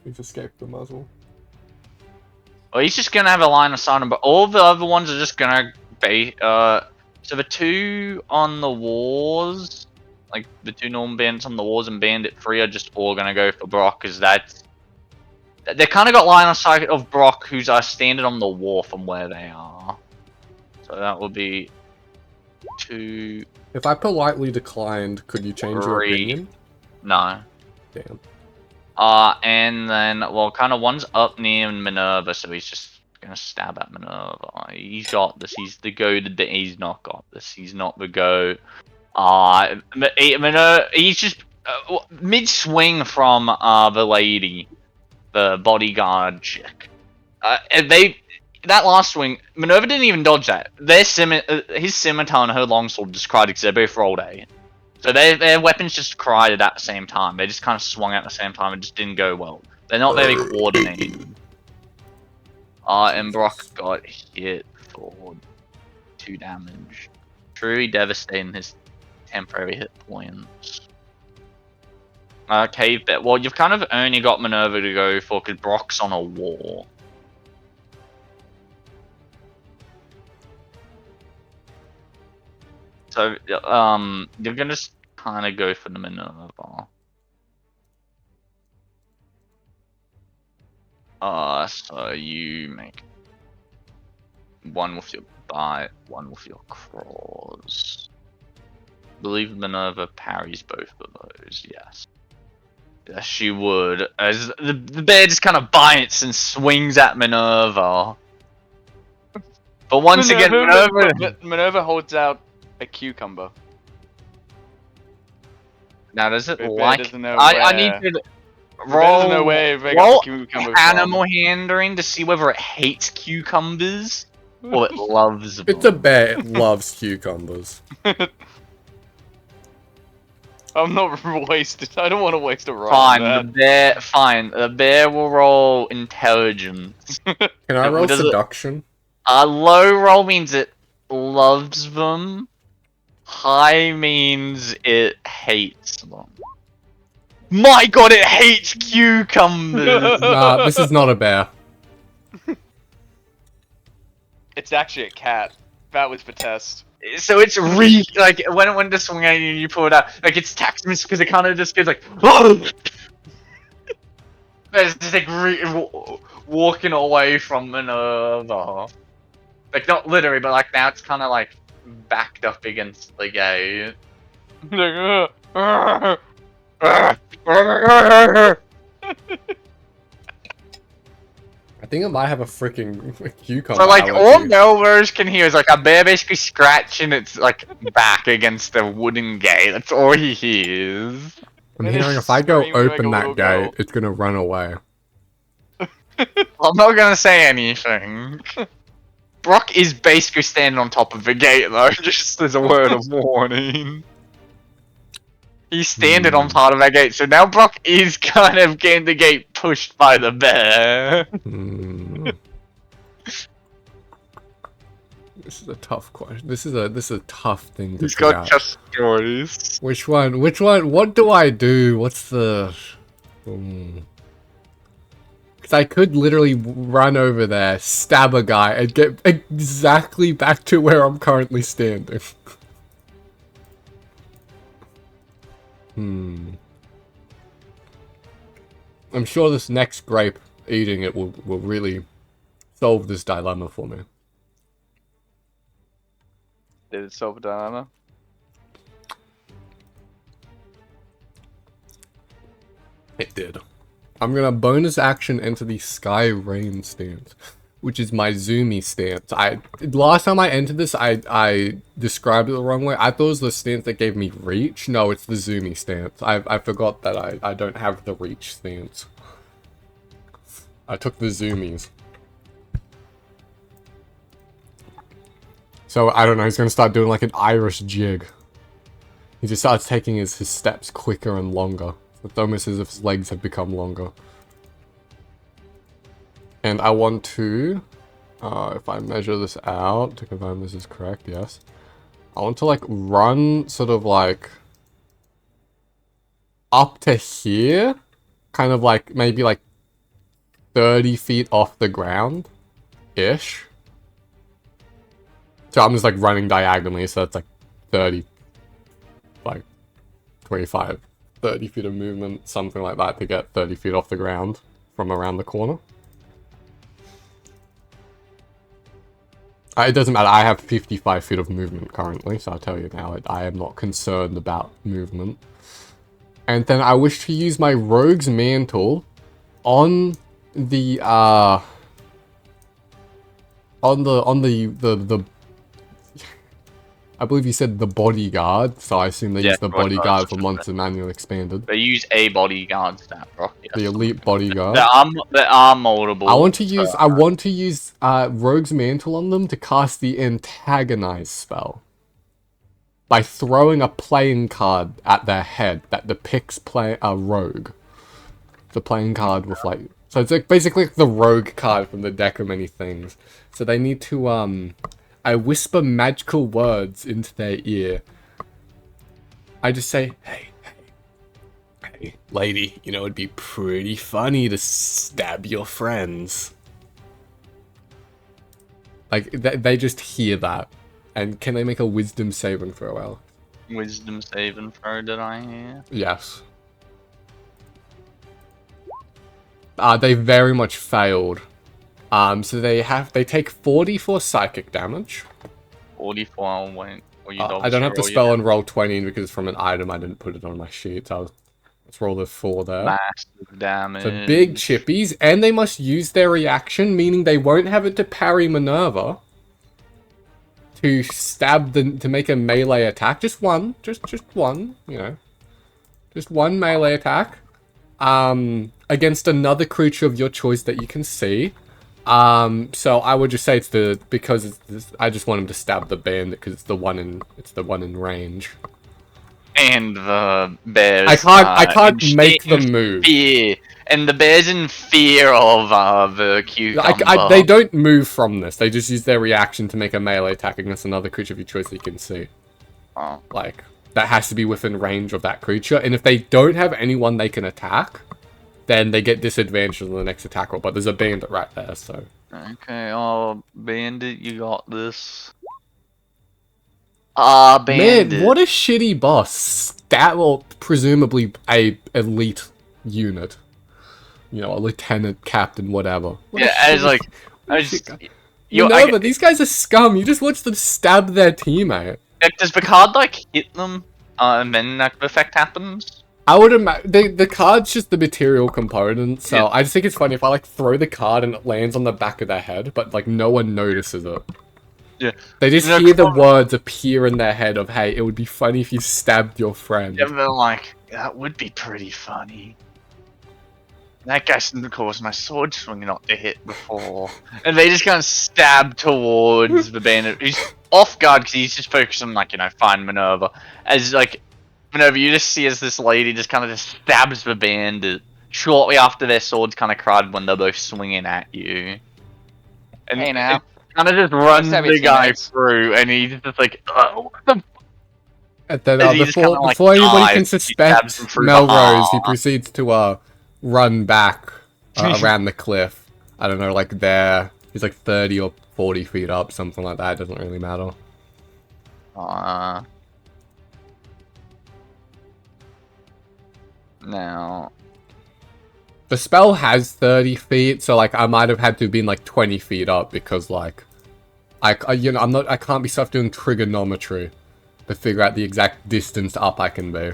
He's escaped the muzzle. Well, he's just gonna have a line of sight on, but all the other ones are just gonna be. So the 2 on the wars, like the 2 normal bandits on the wars and Bandit 3 are just all gonna go for Brock, because they kind of got line of sight of Brock, who's standing on the wall from where they are. So that would be 2. If I politely declined, could you change your 3. opinion? No. Damn. And then, well, kind of one's up near Minerva, so he's just gonna stab at Minerva. He's got this. He's the goat. He's not got this. He's not the goat. Minerva. He's just mid swing from the lady, the bodyguard chick. And that last swing, Minerva didn't even dodge that. His scimitar and her longsword just cried because they both rolled A. So their weapons just cried at the same time. They just kind of swung at the same time and just didn't go well. They're not very coordinated. And Brock got hit for 2 damage. Truly devastating his temporary hit points. Okay, well, you've kind of only got Minerva to go for because Brock's on a wall. So, you're gonna just kind of go for the Minerva. So you make 1 with your bite, 1 with your claws. I believe Minerva parries both of those, yes. Yes, she would. As the bear just kind of bites and swings at Minerva. But once again, Minerva holds out a cucumber. Now, does it The bear like... doesn't know I where. need to The bear doesn't know where they got the cucumber animal from. handling to see whether it hates cucumbers or it loves them. It's a bear. It loves cucumbers. I'm not wasted. I don't want to waste a roll. Fine, on the bear. Fine, the bear will roll intelligence. Can I roll Does it- seduction? A low roll means it loves them. High means it hates them. My god, it hates cucumbers! Nah, this is not a bear. It's actually a cat. That was the test. So it's like when it went to swing at you, you pull it out. Like it's tax miss because it kind of just goes like, whoa! It's just like walking away from Minerva. Like not literally, but like now it's kind of like backed up against the gate. I think it might have a freaking cucumber. So like all allergy. Melrose can hear is like a bear basically scratching its like back against a wooden gate. That's all he hears. I'm It hearing is if I go screaming like open a that little gate, girl. it's gonna run away. I'm not gonna say anything. Brock is basically standing on top of the gate though, just as a word of warning. He's standing on part of that gate, so now Brock is kind of getting the gate pushed by the bear. Hmm. This is a tough question. This is a tough thing to He's figure got out. just stories. Which one? Which one? What do I do? What's the? Because I could literally run over there, stab a guy, and get exactly back to where I'm currently standing. I'm sure this next grape, eating it, will really solve this dilemma for me. Did it solve a dilemma? It did. I'm gonna bonus action into the Sky Rain stance, which is my zoomy stance. Last time I entered this, I described it the wrong way. I thought it was the stance that gave me reach. No, it's the zoomy stance. I forgot that I don't have the reach stance. I took the zoomies. So I don't know. He's gonna start doing like an Irish jig. He just starts taking his steps quicker and longer. It's almost as if his legs have become longer. And I want to, if I measure this out to confirm this is correct, yes. I want to like run sort of like up to here, kind of like maybe like 30 feet off the ground-ish. So I'm just like running diagonally, so that's like 30, like 25. 30 feet of movement, something like that, to get 30 feet off the ground from around the corner. It doesn't matter, I have 55 feet of movement currently, so I'll tell you now, I am not concerned about movement. And then I wish to use my Rogue's Mantle on the on the I believe you said the bodyguard, so I assume they Yeah, use the bodyguard, bodyguard for just Monster Manual Expanded. They use a bodyguard stat, bro. Yes. The elite bodyguard. There are multiple. I want to use Rogue's Mantle on them to cast the Antagonize spell. By throwing a playing card at their head that depicts a rogue. The playing card with like... So it's like basically like the rogue card from the deck of many things. So they need to, I whisper magical words into their ear. I just say, hey, lady, you know, it'd be pretty funny to stab your friends. Like, they just hear that. And can they make a wisdom saving throw, Alex? Wisdom saving throw, did I hear? Yes. They very much failed. So they take 44 psychic damage. 44 went. I don't have to spell and roll 20 because it's from an item. I didn't put it on my sheet. So let's roll the 4 there. Massive damage. So big chippies, and they must use their reaction, meaning they won't have it to parry Minerva. To stab to make a melee attack. Just one. Just one, you know. Just one melee attack. Against another creature of your choice that you can see. So I would just say I just want him to stab the bandit because it's the one in range. And the bears. I can't make them move. Fear. And the bear's in fear of the cucumber. They don't move from this. They just use their reaction to make a melee attack against another creature of your choice that you can see. Oh. Like, that has to be within range of that creature. And if they don't have anyone they can attack, then they get disadvantage on the next attack roll. But there's a bandit right there, so... Okay, bandit, you got this. Bandit. Man, what a shitty boss. Presumably a elite unit. You know, a lieutenant, captain, whatever. Minerva, these guys are scum. You just watch them stab their teammate. Does the card, like, hit them, and then that effect happens? I would imagine the card's just the material component, so yeah. I just think it's funny if I like throw the card and it lands on the back of their head, but like no one notices it. Yeah. They just hear the words appear in their head of, hey, it would be funny if you stabbed your friend. Yeah, they're like, that would be pretty funny. That guy shouldn't have caused my sword swinging not to hit before. And they just kind of stab towards the bandit. He's off guard because he's just focused on, like, you know, find Minerva. As, like, Minerva, you just see as this lady just kind of just stabs the bandit shortly after their swords kind of cried when they're both swinging at you. And hey now. Kind of just runs the guy through, and he's just like, oh, what the and then, before anybody can suspect Melrose, he proceeds to, run back around the cliff. I don't know, like there. He's like 30 or 40 feet up, something like that. It doesn't really matter. Now. The spell has 30 feet, so like I might have had to have been like 20 feet up because like I can't be stuff doing trigonometry to figure out the exact distance up I can be.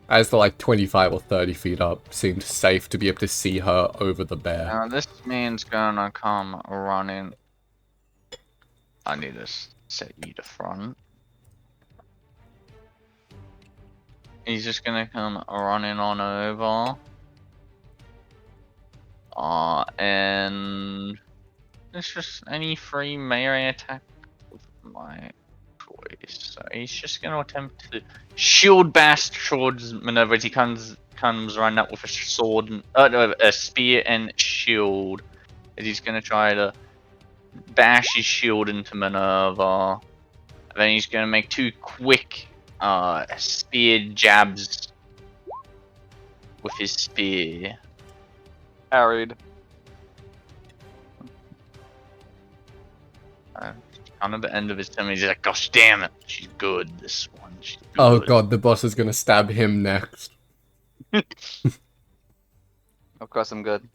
As to like 25 or 30 feet up seemed safe to be able to see her over the bear. Now this man's gonna come running. I need to set you to front. He's just gonna come running on over. And it's just any free melee attack with my choice. So he's just gonna attempt to shield bash towards Minerva as he comes running up with a sword and a spear and shield. As he's gonna try to bash his shield into Minerva. And then he's gonna make 2 quick spear jabs with his spear. Parried. On the end of his turn, he's like, gosh damn it, she's good, this one. She's good. Oh god, the boss is gonna stab him next. Of course I'm good.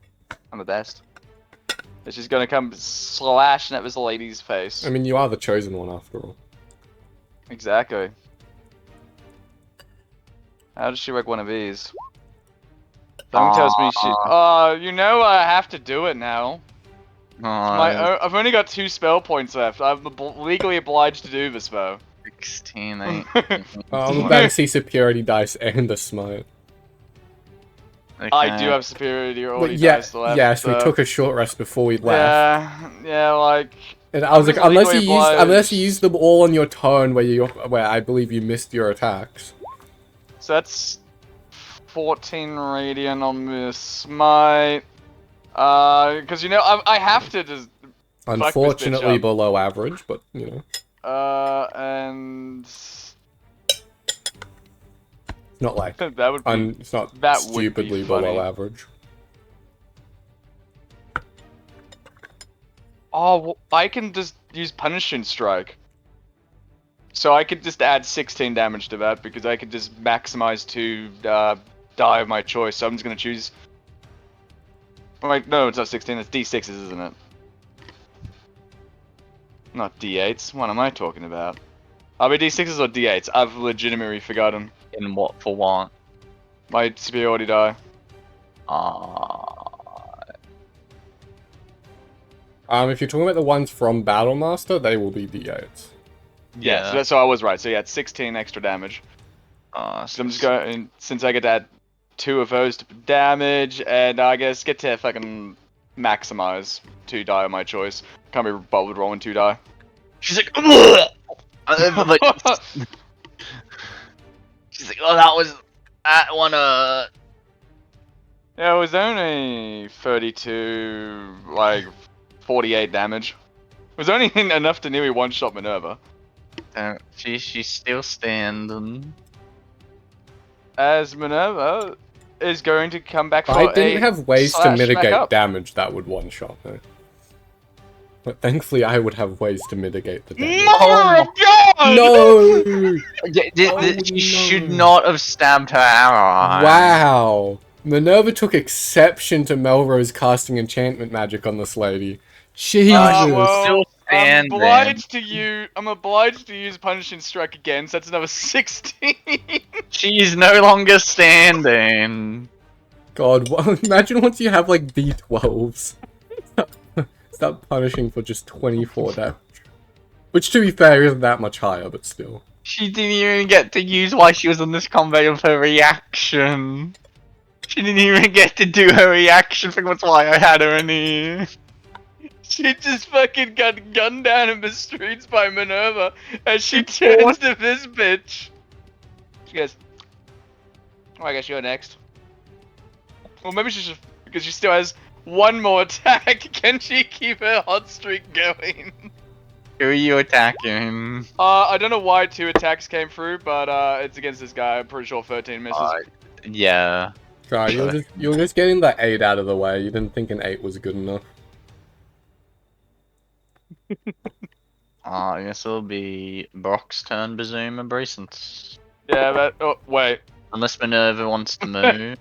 I'm the best. And she's gonna come slashing at this lady's face. I mean, you are the chosen one after all. Exactly. How does she work one of these? Something tells me she... you know I have to do it now. I've only got 2 spell points left. I'm legally obliged to do this, though. 16, 8. I'm about to see superiority dice and a smite. I do have superiority Yeah, dice left. yes, we took a short rest before we left. Yeah, like. And I was like, just unless legally you used them all on your turn where I believe you missed your attacks. So that's 14 radiant on this smite. Because I have to just. fuck this bitch Unfortunately up. below average, but you know. And Not like that would be. it's not that would be stupidly funny. below average. Oh, well, I can just use punishing strike. So I could just add 16 damage to that because I could just maximize to die of my choice. So I'm just gonna choose. Wait, no, it's not 16. It's D6s, isn't it? Not D8s. What am I talking about? Are they D6s or D8s? I've legitimately forgotten. In what for what? My superiority die. If you're talking about the ones from Battlemaster, they will be D8s. Yeah. So I was right. So yeah, it's 16 extra damage. So I'm just going, since I get to add 2 of those to damage, and I guess get to fucking maximize 2 die of my choice. Can't be bothered rolling 2 die. She's like, ugh! She's like, oh, that one, Yeah, it was only 32, like 48 damage. It was only enough to nearly one-shot Minerva. she's still standing. As Minerva is going to come back for I didn't have ways to slash back mitigate up. damage that would one-shot her. But thankfully I would have ways to mitigate the damage. Oh god! No! She should not have stabbed her ally. Wow! Minerva took exception to Melrose casting enchantment magic on this lady. Jesus! Still I'm standing. obliged to use punishing strike again, so that's another 16. She's no longer standing. God, imagine once you have like D12s. Start punishing for just 24 damage. Which, to be fair, isn't that much higher, but still. She didn't even get to use why she was on this combat of her reaction. She didn't even get to do her reaction thing, that's why I had her in here. She just fucking got gunned down in the streets by Minerva as she turns to this bitch. She goes, oh, I guess you're next. Well, maybe she's just, because she still has one more attack. Can she keep her hot streak going? Who are you attacking? I don't know why 2 attacks came through, but it's against this guy. I'm pretty sure 13 misses. Yeah. Try, you're just getting that 8 out of the way. You didn't think an 8 was good enough. I guess it'll be Brock's turn, presumably, since... Yeah, but... Oh, wait. Unless Minerva wants to move.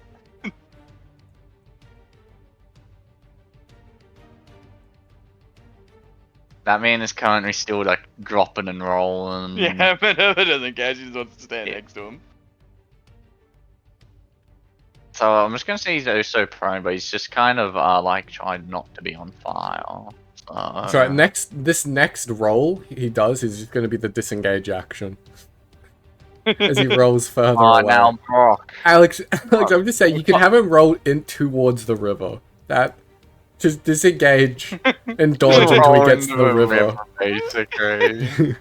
That man is currently still, like, dropping and rolling. Yeah, Minerva doesn't care. She just wants to stand next to him. So I'm just gonna say he's also prone, but he's just kind of, like, trying not to be on fire. That's right, this next roll he does is just going to be the disengage action. As he rolls further away. Now Brock. Alex, I'm just saying, you can have him roll in towards the river. Just disengage and dodge until he gets to the river. Basically.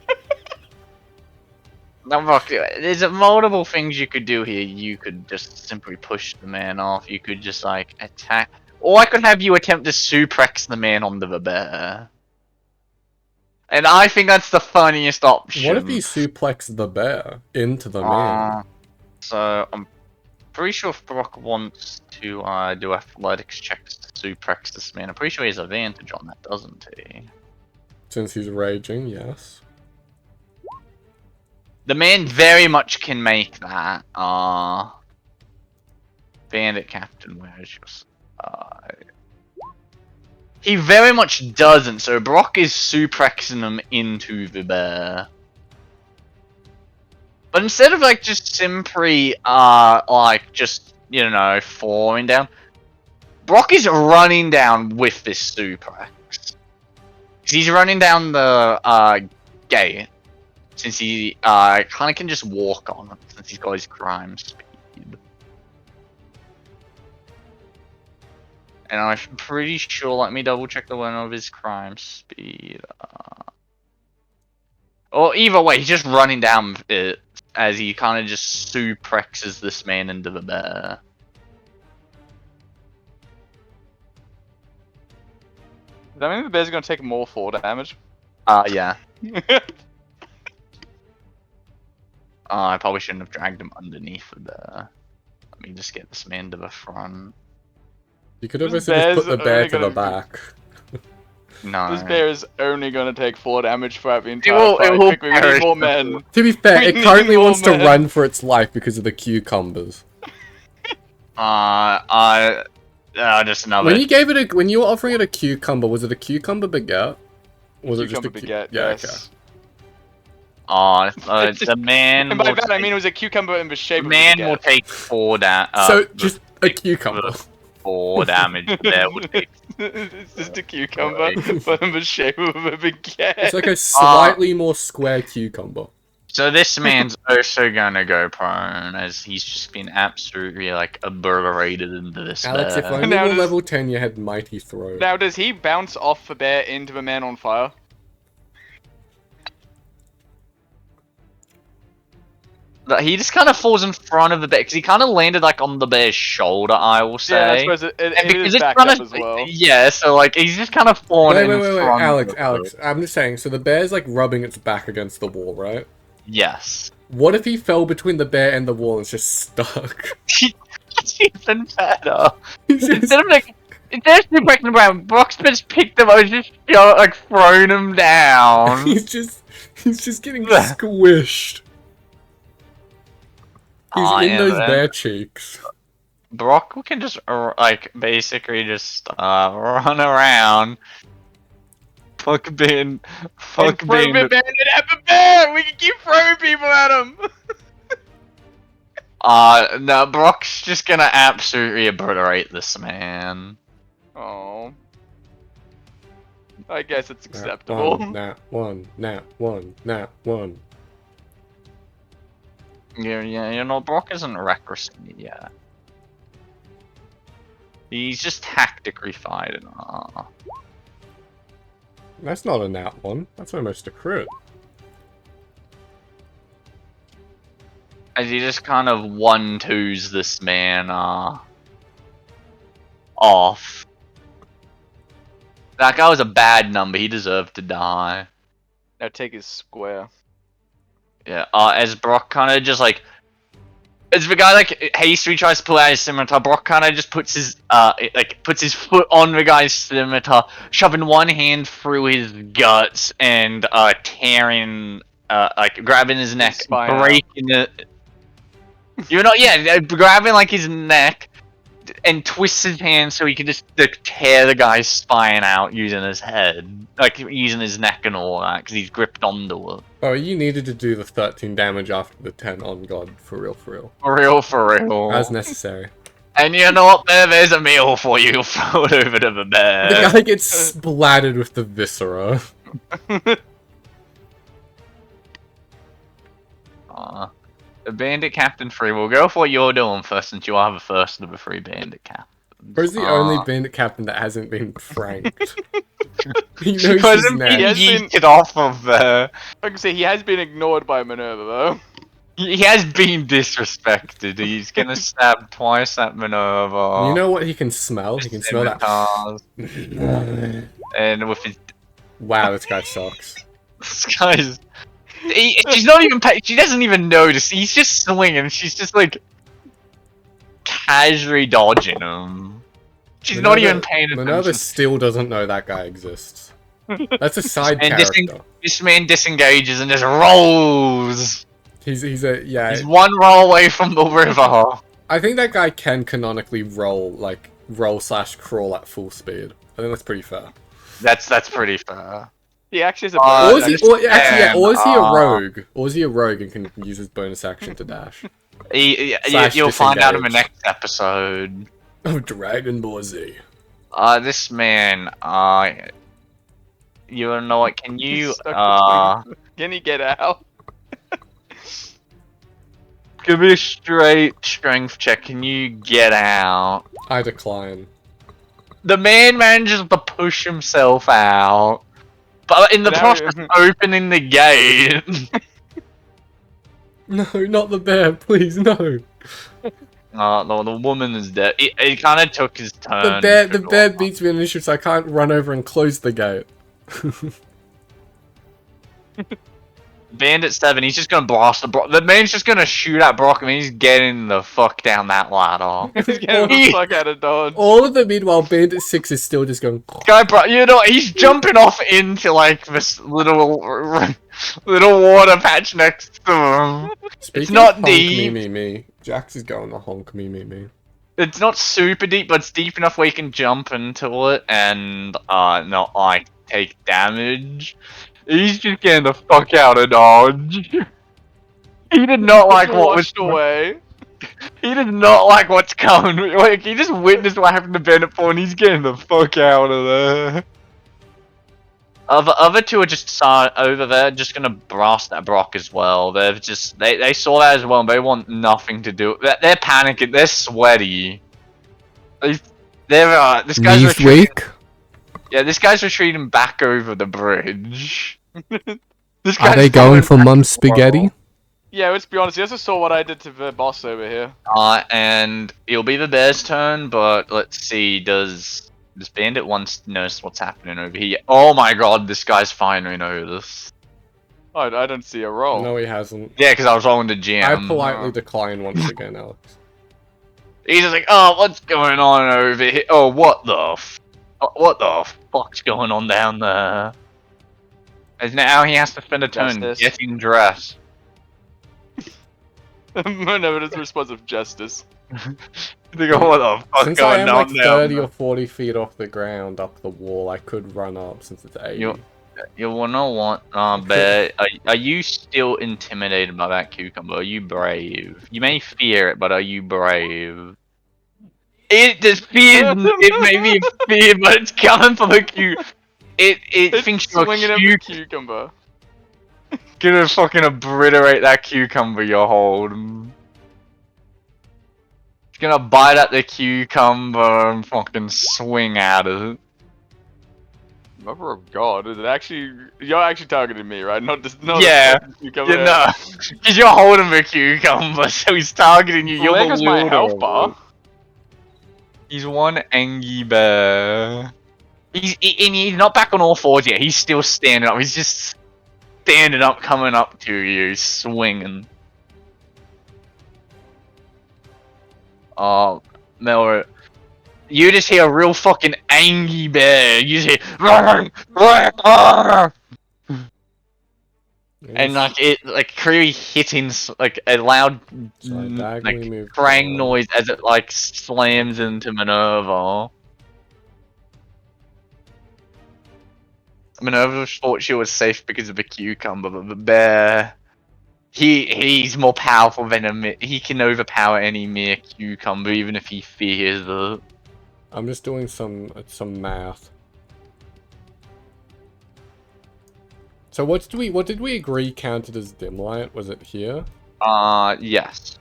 Now Brock, there's multiple things you could do here. You could just simply push the man off. You could just, like, attack. Or I could have you attempt to suplex the man onto the bear. And I think that's the funniest option. What if you suplex the bear into the man? So, I'm pretty sure if Brock wants to do athletics checks to suplex this man, I'm pretty sure he has advantage on that, doesn't he? Since he's raging, yes. The man very much can make that. Bandit Captain, where is your... He very much doesn't, so Brock is suplexing him into the bear. But instead of, like, just simply, like, just, you know, falling down, Brock is running down with this suplex. He's running down the gate. Since he kind of can just walk on it, since he's got his crime speed. And I'm pretty sure, let me double check the one of his crime speed. Or either way, he's just running down it as he kind of just suplexes this man into the bear. Does that mean the bear's gonna take more fall damage? Yeah. I probably shouldn't have dragged him underneath the bear. Let me just get this man to the front. You could have This just put the bear's bear only to the gonna- back. No. This bear is only gonna take 4 damage throughout the entire will- it fight. will Quick, we need perish. more men. To be fair, We it need currently more wants to men. run for its life because of the cucumbers. Just another. When you gave it when you were offering it a cucumber, was it a cucumber baguette? Was it just a Cucumber baguette, Yeah, yes. The man. And by will that I take- mean it was a cucumber in the shape the of man a will baguette. take 4 damage. So just a cucumber. 4 damage. The bear will take. It's just a cucumber, but in the shape of a baguette. It's like a slightly more square cucumber. So this man's also gonna go prone, as he's just been absolutely like obliterated into this Alex, if bear. only Now were does- level 10, you had mighty throw. Now, does he bounce off the bear into the man on fire? He just kind of falls in front of the bear because he kind of landed like on the bear's shoulder. I will say. Yeah, I suppose it And hit his back kinda- up as well. Yeah, so like he's just kind of falling Wait, in wait, wait, wait, front. Alex, of Alex. I'm just saying, so the bear's like rubbing its back against the wall, right? Yes. What if he fell between the bear and the wall and it's just stuck? It's even better. He's just- Instead of breaking the ground, Brock's just picked him up and just like thrown him down. he's just getting squished. He's in yeah, those man. bear cheeks. Brock can just like basically just run around. Fuck being And throw the bandit at the bear! We can keep throwing people at him! No, Brock's just gonna absolutely obliterate this man. Oh. I guess it's acceptable. Nat one. Yeah, you know, Brock isn't recklessing yet. He's just tactically fighting. That's not a nat one. That's almost a crit. As he just kind of 1-2s this man off. That guy was a bad number. He deserved to die. Now take his square. Yeah. As Brock kind of just like, as the guy like hastily tries to pull out his scimitar, Brock kind of just puts his puts his foot on the guy's scimitar, shoving one hand through his guts and tearing, like grabbing his neck, spine out. breaking it. You know, yeah, grabbing like his neck and twists his hand so he can just tear the guy's spine out using his head, like using his neck and all that, because he's gripped onto it. Oh, you needed to do the 13 damage after the 10 on God, for real, for real. For real. As necessary. And you know what, there's a meal for you. Throw it over to the The bear. guy gets splattered with the viscera. The Bandit Captain 3, we'll go for what you're doing first, since you are the first of the 3 Bandit Captains. Where's the only bandit captain that hasn't been franked? He knows his Wasn't name. He has been- yeeted off of there. I can say he has been ignored by Minerva though. He has been disrespected. He's gonna stab twice at Minerva. You know what he can smell? He can smell that. Scimitars. And with his... Wow, this guy sucks. This guy's... she's not even she doesn't even notice. He's just swinging. She's just like... casually dodging him. She's not even paying attention. Minerva still doesn't know that guy exists. That's a side And character. this man disengages and just rolls. He's He's 1 roll away from the river. I think that guy can canonically roll / crawl at full speed. I think that's pretty fair. That's pretty fair. He actually has a Or bonus is he, action. or is he a rogue? Or is he a rogue and can use his bonus action to dash? You'll find out in the disengage. next episode. Oh, Dragon Ball Z. This man, You wanna know what? Can you Stuck between- Can he get out? give me a straight strength check? Can you get out? I decline. The man manages to push himself out, but in the Now- process of opening the gate. No, not the bear, please, no. No, the woman is dead. It kind of took his turn. The bear beats me in initiative, so I can't run over and close the gate. Bandit 7, he's just gonna blast the Brock. The man's just gonna shoot at Brock and he's getting the fuck down that ladder. He's getting the fuck out of Dodge. All of the meanwhile, Bandit 6 is still just going. Guy, bro, you know, he's jumping off into like this little water patch next to him. Speaking not of honk deep. me. Jax is going to honk me. It's not super deep, but it's deep enough where you can jump into it and not like take damage. He's just getting the fuck out of Dodge. He did not like what was away. He did not like what's coming. Like, he just witnessed what happened to Bandit 4 and he's getting the fuck out of there. Other two are just over there, just gonna blast that Brock as well. They've just they saw that as well, and they want nothing to do. They're panicking. They're sweaty. They're this guy's Knees weak. Yeah, this guy's retreating back over the bridge. This Are they going for Mum's spaghetti? Yeah, let's be honest. You also saw what I did to the boss over here. And it'll be the bear's turn, but let's see. Does Bandit once knows what's happening over here? Oh my god, this guy's finally noticed. Oh, I don't see a roll. No, he hasn't. Yeah, because I was rolling the GM. I politely decline once again, Alex. He's just like, oh, what's going on over here? Oh, what the fuck's going on down there? And now he has to spend a turn Justice. getting dressed. Whenever it's responsive justice. They go, what the fuck Since I going am on like down 30 there? or 40 feet off the ground, up the wall, I could run up since it's 80. You wanna want, Bear, are you still intimidated by that cucumber? Are you brave? You may fear it, but are you brave? It may be fear, but it's coming for the It thinks you're swinging every cucumber. Gonna fucking obliterate that cucumber you hold. It's gonna bite at the cucumber and fucking swing at it. Mother of God, is it actually? You're actually targeting me, right? Not just Yeah. Cucumber. You know, because you're holding the cucumber, so he's targeting you. Well, there You're goes my health bar. He's one angry bear. He's not back on all fours yet. He's still standing up. He's just standing up, coming up to you, swinging. Oh, Melro. You just hear a real fucking angry bear. You just hear, "Rrr, rrr, rrr." And like it, like clearly hitting like a loud, So I diagonally move clang forward. noise as it like slams into Minerva. Minerva thought she was safe because of a cucumber, but the bear, he's more powerful than he can overpower any mere cucumber, even if he fears it. I'm just doing some math. So what did we agree counted as dim light? Was it here? Yes.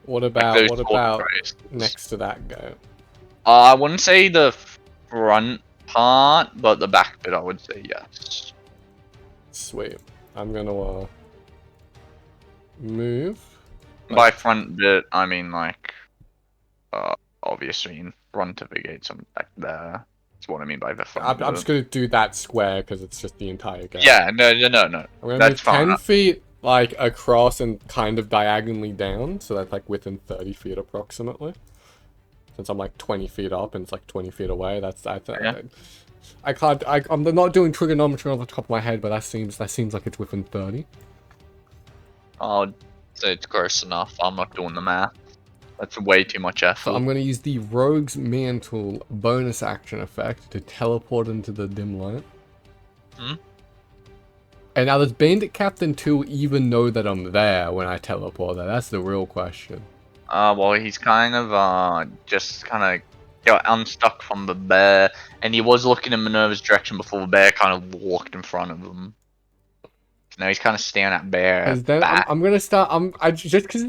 What Like about those what four about trays. next to that goat? I wouldn't say the front part, but the back bit I would say yes. Sweet. I'm gonna move. By front bit, I mean like, obviously in front of the gate, something back there. That's what I mean by the front. I'm just gonna do that square because it's just the entire gate. Yeah, no. I'm gonna That's move fine. 10 feet like across and kind of diagonally down, so that's like within 30 feet approximately. Since I'm like 20 feet up and it's like 20 feet away, Yeah. I'm not doing trigonometry on the top of my head, but that seems like it's within 30. I'll say it's gross enough. I'm not doing the math. That's way too much effort. So I'm gonna use the Rogue's Mantle bonus action effect to teleport into the dim light. Hmm? And now does Bandit Captain 2 even know that I'm there when I teleport there? That's the real question. Well, he's kind of, just kind of got unstuck from the bear, and he was looking in Minerva's direction before the bear kind of walked in front of him. Now he's kind of staring at bear. Because then I'm gonna start. I just because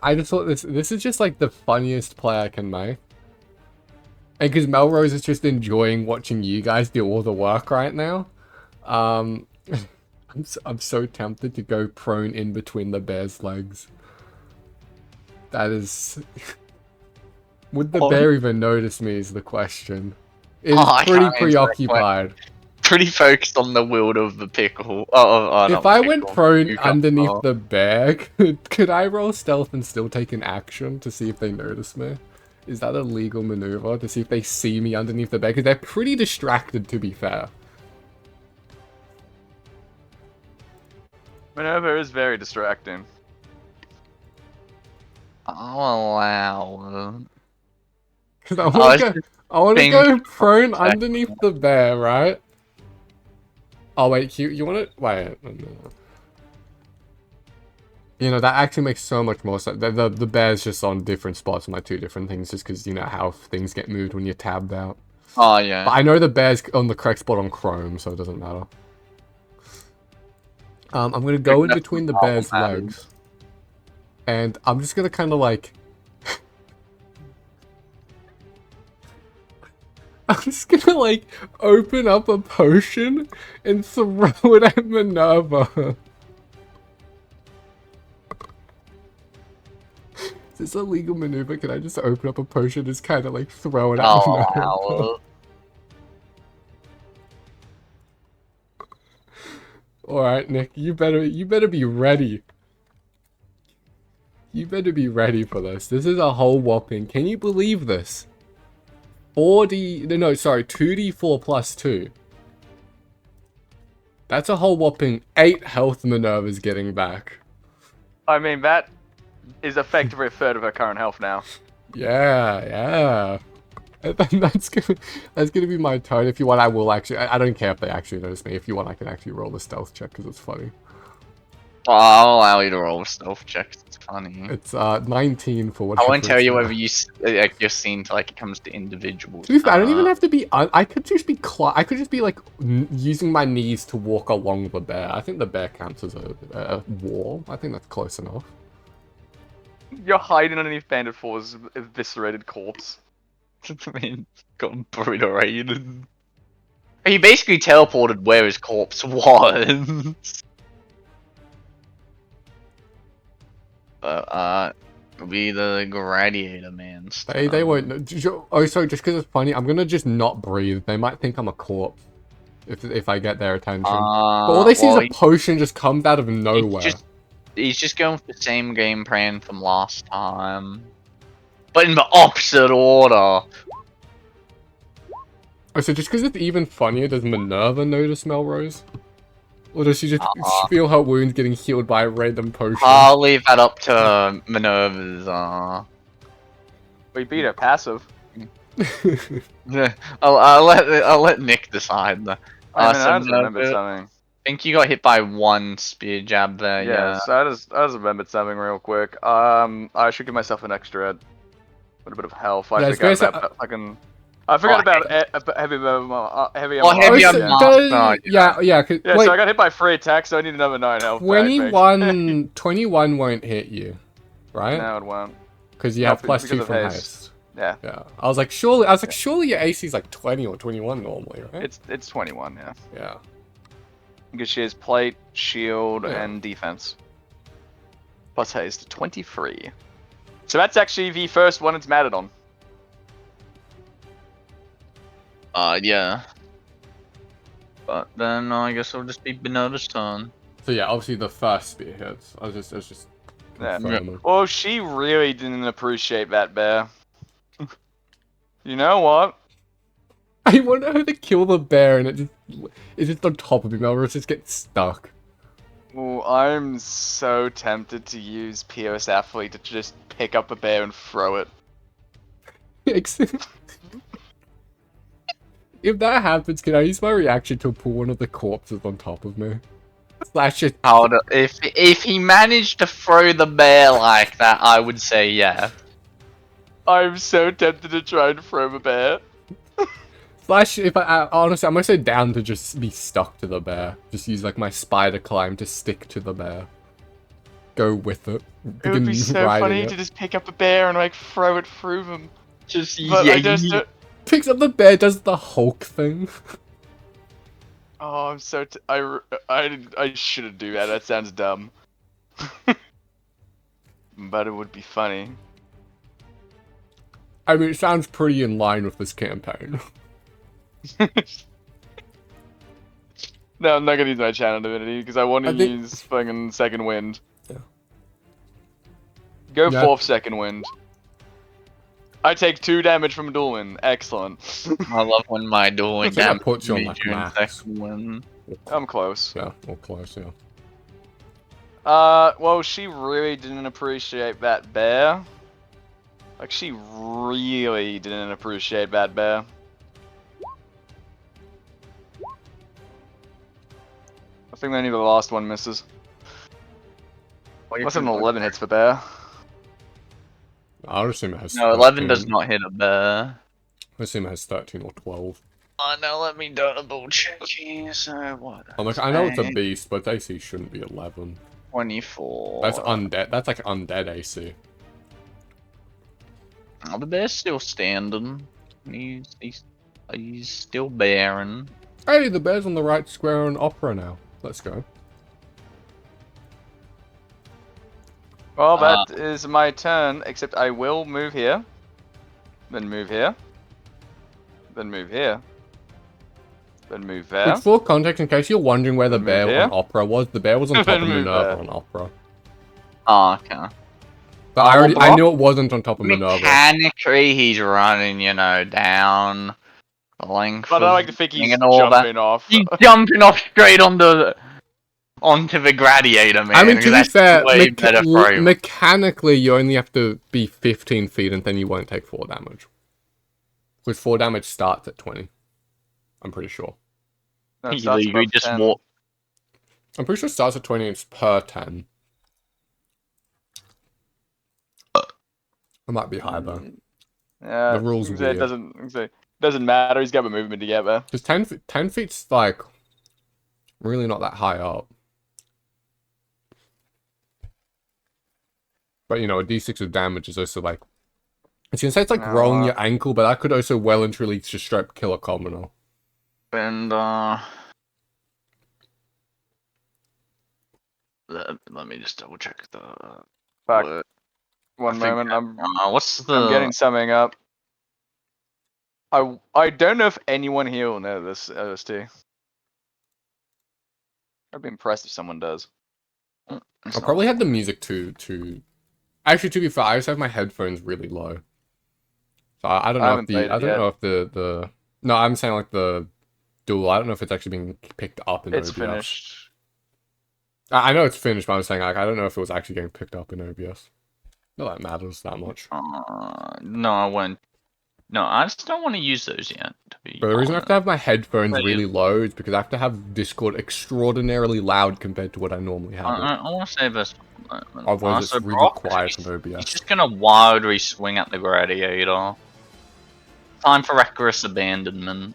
I just thought this is just like the funniest play I can make. And because Melrose is just enjoying watching you guys do all the work right now, I'm so tempted to go prone in between the bear's legs. That is. Would the bear even notice me is the question. It's pretty preoccupied. Pretty focused on the wield of the pickle. If I went prone underneath the bear, could I roll stealth and still take an action to see if they notice me? Is that a legal maneuver to see if they see me underneath the bear? Because they're pretty distracted, to be fair. Minerva is very distracting. I'll allow. Because I want to go prone underneath the bear, right? Oh wait, you want to wait? You know that actually makes so much more sense. The bear's just on different spots on my two different things, just because you know how things get moved when you're tabbed out. Oh yeah. But I know the bear's on the correct spot on Chrome, so it doesn't matter. I'm gonna go in between the bear's legs, and I'm just gonna kind of like. I'm just gonna like open up a potion and throw it at Minerva. Is this a legal maneuver? Can I just open up a potion and just kind of like throw it at Minerva? Alright, Nick, you better be ready. You better be ready for this. This is a whole whopping. Can you believe this? 2d4 plus 2. That's a whole whopping 8 health Minerva's getting back. I mean, that is effectively a third of her current health now. Yeah. That's gonna be my turn. If you want, I will actually. I don't care if they actually notice me. If you want, I can actually roll the stealth check because it's funny. I'll allow you to roll a stealth check. It's funny. It's 19 for what. I won't tell you whether you're seen to like it comes to individuals. I don't even have to be. I could just be. I could just be like using my knees to walk along the bear. I think the bear counts as a wall. I think that's close enough. You're hiding underneath Bandit 4's eviscerated corpse. I mean, got obliterated. He basically teleported where his corpse was. Be the gladiator man. They won't. Oh, sorry. Just because it's funny, I'm gonna just not breathe. They might think I'm a corpse if I get their attention. But all they see is a potion just comes out of nowhere. He's just going for the same game plan from last time, but in the opposite order. Oh, so just because it's even funnier, does Minerva notice Melrose? Or does she just feel her wounds getting healed by a random potion? I'll leave that up to Minerva's, We beat her passive. I'll let Nick decide. I just remembered something. I think you got hit by one spear jab there. Yeah. So I just remembered something real quick. I should give myself an extra a bit of health. I forgot about heavy Yeah. So I got hit by 3 attacks, so I need another 9 health. 21 won't hit you, right? No, it won't. Because you have +2 from haste. Yeah. I was like, surely your AC is like 20 or 21 normally, right? It's 21, yeah. Yeah. Because she has plate, shield, and defense. Plus haste, 23. So that's actually the first one it's mattered on. Yeah. But then I guess it'll just be Minerva's turn. So yeah, obviously the first spear hits. I was just confirming. Well, she really didn't appreciate that bear. You know what? I wonder how to kill the bear and it's just on top of him, or it just gets stuck. Well, I'm so tempted to use POS Athlete to just pick up a bear and throw it. If that happens, can I use my reaction to pull one of the corpses on top of me? Slash it. If he managed to throw the bear like that, I would say yeah. I'm so tempted to try and throw a bear. Slash, if honestly, I'm gonna say down to just be stuck to the bear. Just use like my spider climb to stick to the bear. Go with it. It would be so riding funny it. to just pick up a bear and like throw it through them. Just But yeah, I just Picks up the bear, does the Hulk thing. Oh, I'm so I shouldn't do that. That sounds dumb. But it would be funny. I mean, it sounds pretty in line with this campaign. No, I'm not gonna use my channel divinity because I want to I think- use fucking second wind. Yeah. Go Yeah. fourth second wind. I take 2 damage from Duelin. Excellent. I love when my dueling I think that damage puts you on, me like, during max. second win. I'm close. Yeah, or close, yeah. Well, she really didn't appreciate that bear. Like, she really didn't appreciate that bear. I think only the last one misses. Unless an 11 hits for bear. I would assume it has No, 11 does 13. not hit a bear. I assume it has 13 or 12. Oh no, let me double check here. So what? I'm like, I know it's a beast, but AC shouldn't be 11. 24. That's undead. That's like undead AC. Oh, the bear's still standing. He's still bearing. Hey, the bear's on the right square on Opera now. Let's go. Well, that is my turn, except I will move here. Then move here. Then move here. Then move there. With full context, in case you're wondering where the Move bear here. on Opera was, the bear was on top Then of move Minerva there. on Opera. Oh, okay. But I knew it wasn't on top of Minerva. Mechanically, he's running, you know, down the length. But I of like to think thing he's and all that. jumping off. He's jumping off straight onto the gladiator, man. I mean, to be That's fair, way better for him. mechanically, you only have to be 15 feet and then you won't take 4 damage. Because 4 damage starts at 20. I'm pretty sure. No, it He starts literally above just 10. walked. I'm pretty sure it starts at 20 and it's per 10. I might be high though. Yeah, The rules are it weird. doesn't matter. He's got a movement to get there. Because 10 feet's like really not that high up. But you know, a d6 of damage is also like, I was gonna say it's like rolling your ankle, but that could also well and truly just straight up kill a commoner. And let me just double check the. Fuck. what- One I think moment. what's the? I'm getting something up. I don't know if anyone here will know this OST. I'd be impressed if someone does. I'll probably have the music to. Actually, to be fair, I just have my headphones really low. So I don't know haven't if played it I don't yet. know if the no, I'm saying like the duel. I don't know if it's actually being picked up in It's OBS. finished. I know it's finished, but I was saying like I don't know if it was actually getting picked up in OBS. Not that matters that much. No, I won't. No, I just don't want to use those yet. To be But the reason I have to have my headphones Right. really low is because I have to have Discord extraordinarily loud compared to what I normally have. I want to save this. For a moment. Otherwise, it's So really Brock, quiet he's- on He's OBS. just gonna wildly swing at the gladiator. Time for reckless abandonment.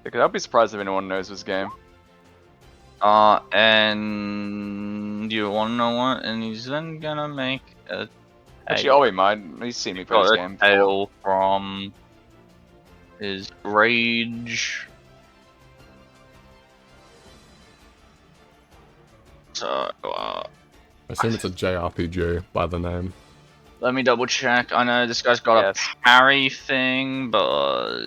Because I'd be surprised if anyone knows this game. And you wanna know what? And he's then gonna make a. Actually, oh, he might. He's seen me play got this a game. tail from his rage. So, I assume it's a JRPG by the name. let me double check. I know this guy's got Yes. a parry thing, but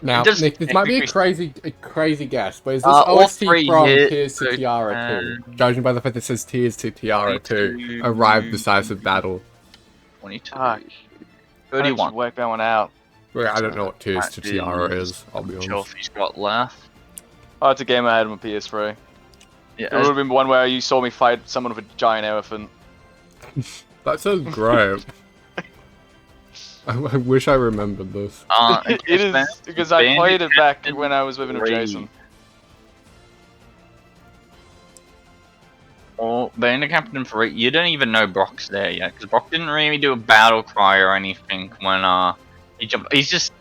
Now, Just Nick, this might be a technically- crazy guess, but is this all OST three from hit, Tears to so, Tiara 2? Judging by the fact that it says Tears to Tiara 2, arrived decisive battle. 22. Fuck. 31. Work that one out. Well, I don't know what Tears to Tiara is, I'll be Sure honest. if he's got left. Oh, it's a game I had on my PS3. Yeah, It would have been one where you saw me fight someone with a giant elephant. That sounds great. I wish I remembered this. It is because I played it back when I was living with Great. Jason. Or Bandit Captain 3, you don't even know Brock's there yet, because Brock didn't really do a battle cry or anything when he jumped. He's just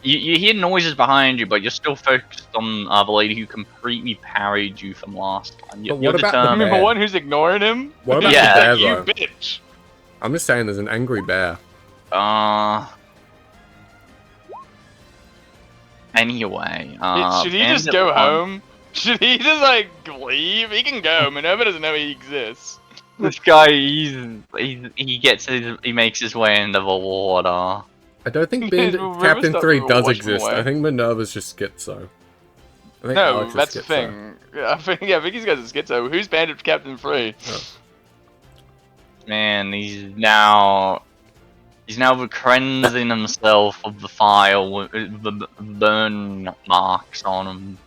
you hear noises behind you, but you're still focused on the lady who completely parried you from last time. But You're what about the I determined. mean, the bear? one who's ignoring him. What about Yeah. the bear, You though? bitch. I'm just saying there's an angry bear. Anyway, Should he just Bandit go won. home? Should he just like leave? He can go. Minerva doesn't know he exists. This guy, he makes his way into the water. I don't think Bandit River Captain stuff 3 will does wash him exist. away. I think Minerva's just schizo. I think No, Alex is that's the schizo. thing. Yeah, I think these guys are schizo. Who's Bandit Captain 3? Man, he's now cleansing himself of the file with the burn marks on him,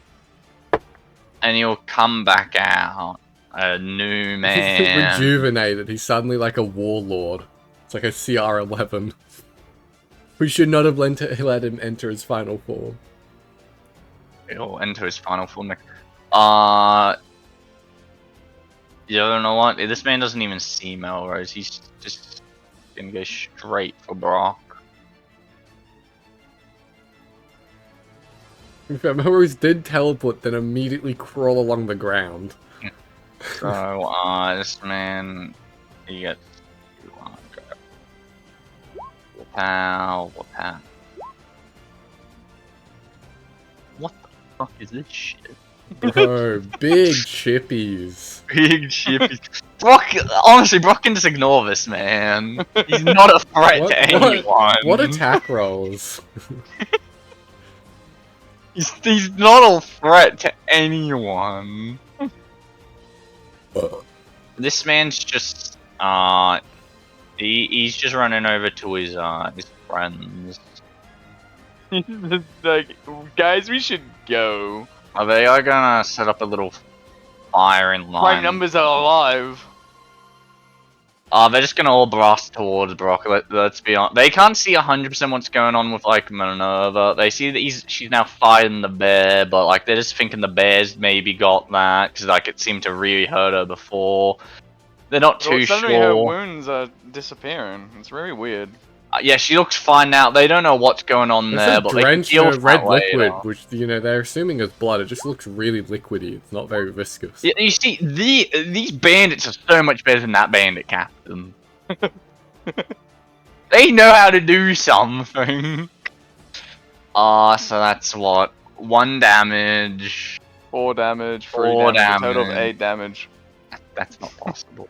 and he'll come back out a new He's man. rejuvenated. He's suddenly like a warlord. It's like a CR11. We should not have let him enter his final form. He'll enter his final form. You don't know what? This man doesn't even see Melrose. He's just gonna go straight for Brock. If Melrose did teleport, then immediately crawl along the ground. So, this man, he gets Pow, pow. What the fuck is this shit? Bro, big chippies. Big chippy. Brock, honestly, Brock can just ignore this man. He's not a threat to anyone. What attack rolls? He's not a threat to anyone. This man's just he's just running over to his friends. Like, guys, we should go. They are gonna set up a little fire in line. My numbers are alive. They're just gonna all blast towards Brock. Let's be honest. They can't see 100% what's going on with like Minerva. They see that she's now fighting the bear, but like they're just thinking the bear's maybe got that because like it seemed to really hurt her before. They're not too Suddenly her sure. wounds are disappearing. It's very weird. Yeah, she looks fine now. They don't know what's going on There's there, a but they can drenched deal in with red that liquid, later. which, you know, they're assuming is blood. It just looks really liquidy. It's not very viscous. Yeah, you see, these bandits are so much better than that bandit captain. They know how to do something. So that's what? 1 damage. 4 damage, 3 4 damage, a total of damage. 8 damage. That's not possible.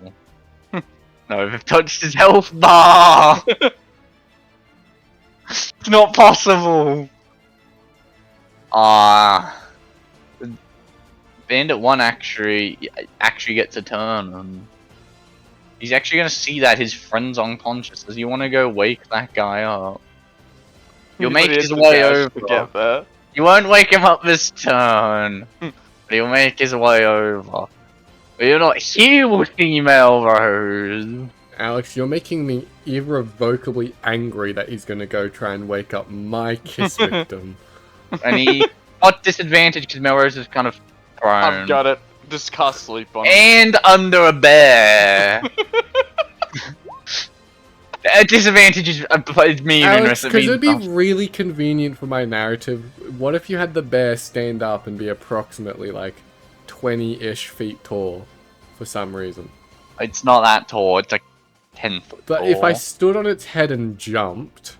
No, they've touched his health bar! It's not possible! Bandit 1 actually gets a turn, and he's actually gonna see that his friend's unconscious. Does he want to go wake that guy up? He'll make his way over. To get there. You won't wake him up this turn, but he'll make his way over. But you're not here with female Rose. Alex, you're making me irrevocably angry that he's gonna go try and wake up my kiss victim. And he got disadvantage because Melrose is kind of prone. I've got it. Just cast sleep on him. And under a bear. A disadvantage is me Alex, even because it'd be really convenient for my narrative. What if you had the bear stand up and be approximately like 20-ish feet tall for some reason? It's not that tall. It's like 10 foot But tall. if I stood on its head and jumped...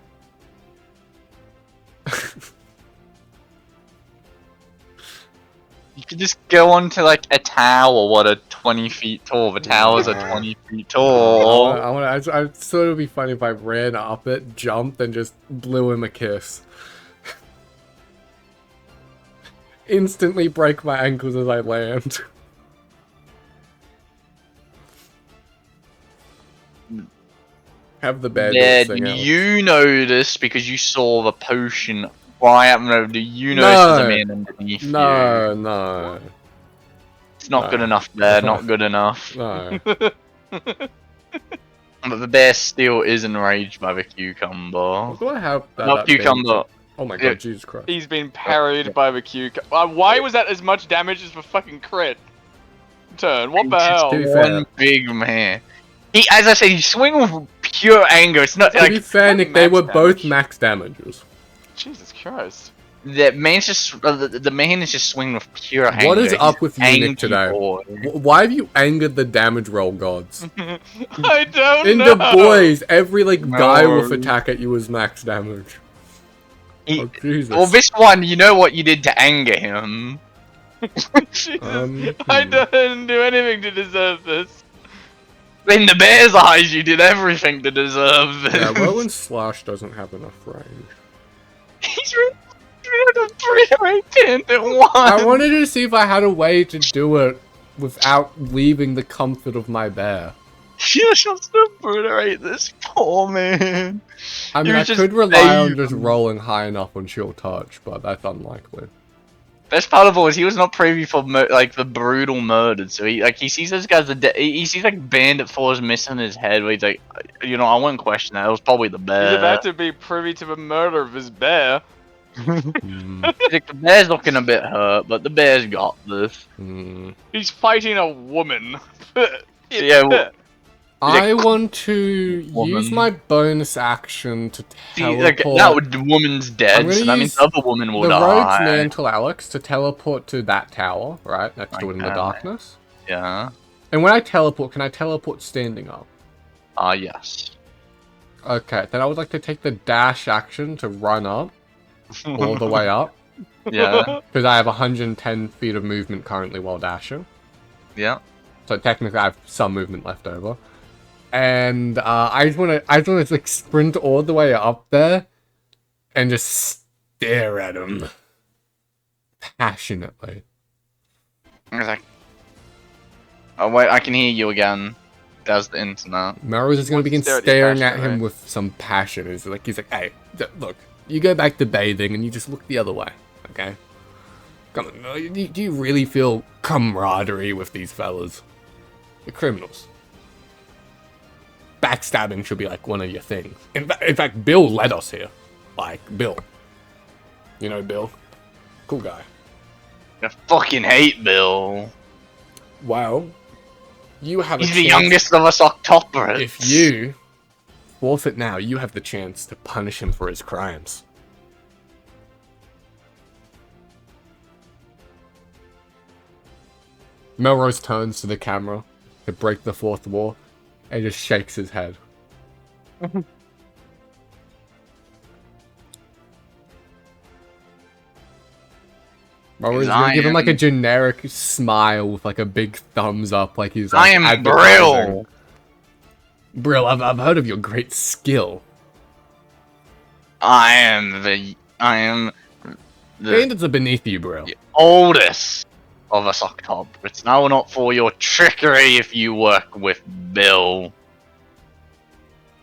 You could just go onto like a tower, what, 20 feet tall. The towers are 20 feet tall. I thought it would be funny if I ran up it, jumped, and just blew him a kiss. Instantly break my ankles as I land. Have the bear Yeah, sing out. you know this because you saw the potion fly up and over. Do you know there's a man underneath you? No. It's not good enough there, not good enough. No. But the bear still is enraged by the cucumber. Do I have that? Not cucumber. Oh my god, Yeah. Jesus Christ. He's been parried by the cucumber. Why was that as much damage as the fucking crit? turn. What the He's hell? To be One fair. big man. He, as I said, he's swinging with pure anger. It's not To be like fair, not Nick, they max were both damage. max damages. Jesus Christ. the man's just the man is just swinging with pure anger. What is He's up with you, Nick, angry today? boy. Why have you angered the damage roll gods? I don't In know. the boys, every guy wolf No. attack at you was max damage. He- Oh Jesus. Well, this one, you know what you did to anger him. Jesus, Um, I didn't do anything to deserve this. In the bear's eyes, you did everything to deserve this. Yeah, Roland Slash doesn't have enough range. He's really bandit one. I wanted to see if I had a way to do it without leaving the comfort of my bear. You're supposed to obliterate this poor man. I mean, You I just could rely on save just him. rolling high enough on Chill Touch, but that's unlikely. Best part of all is he was not privy for the brutal murder. So he sees this guy's he sees Bandit 4's missing his head. Where he's like, you know, I wouldn't question that. It was probably the bear. He's about to be privy to the murder of his bear. Hmm, He's like, the bear's looking a bit hurt, but the bear's got this. hmm. He's fighting a woman. Yeah, well, I want to use Woman. my bonus action to see, teleport that would the woman's I'm dead, gonna so that means use the other woman will the rogue's die. mantle, Alex, to teleport to that tower, right, next to it in the Okay. darkness. Yeah. And when I teleport, can I teleport standing up? Yes. Okay, then I would like to take the dash action to run up, all the way up, Yeah. because I have 110 feet of movement currently while dashing. Yeah. So technically I have some movement left over. And I just wanna sprint all the way up there and just stare at him passionately. It's like, oh wait, I can hear you again. That's the internet. Melrose is gonna begin Stare at you staring at him passionately. with some passion. He's like, hey, look, you go back to bathing and you just look the other way, okay? Come on, do you really feel camaraderie with these fellas? They're criminals. Backstabbing should be one of your things. In fact, Bill led us here. Bill. You know Bill? Cool guy. I fucking hate Bill. Well, you have He's a the chance. youngest of us octoporates. If you forfeit now, you have the chance to punish him for his crimes. Melrose turns to the camera to break the fourth wall and just shakes his head. Melrose is gonna give him a generic smile with a big thumbs up, he's I am advertising. Brill. Brill, I've heard of your great skill. I am the Bandits are beneath you, Brill. oldest of us octoporates. And I will not fall your trickery if you work with Bill.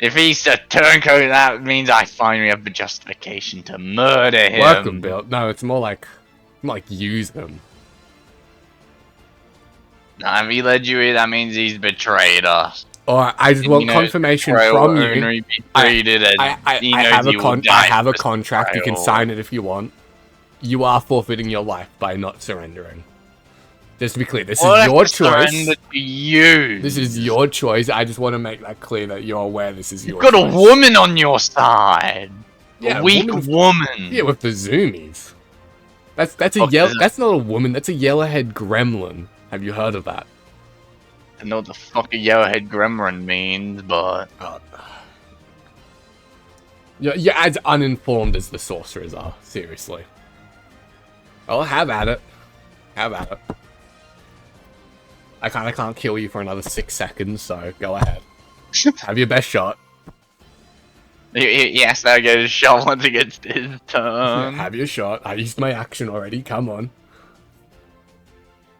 If he's a turncoat, that means I finally have the justification to murder him. Welcome, Bill. No, it's more like use them. Nah, if he led you here, that means he's betrayed us. Or I just want You know, confirmation Betrayal from will you. only be treated as he I knows have he will I die have a for contract. You can betrayal. sign it if you want. You are forfeiting your life by not surrendering. Just to be clear, this Well, is your I surrender choice. to you. This is your choice. I just want to make that clear that you're aware this is your You've got choice. a woman on your side. Yeah, a weak woman. Yeah, with the zoomies. That's a Fuck yellow. that. That's not a woman. That's a yellowhead gremlin. Have you heard of that? I know what the fuck a yellowhead gremlin means, but You're as uninformed as the sorcerers are. Seriously. Oh, have at it. Have at it. I can't kill you for another 6 seconds, so go ahead. Have your best shot. yes, now get a shot once it gets his turn. Have your shot. I used my action already. Come on.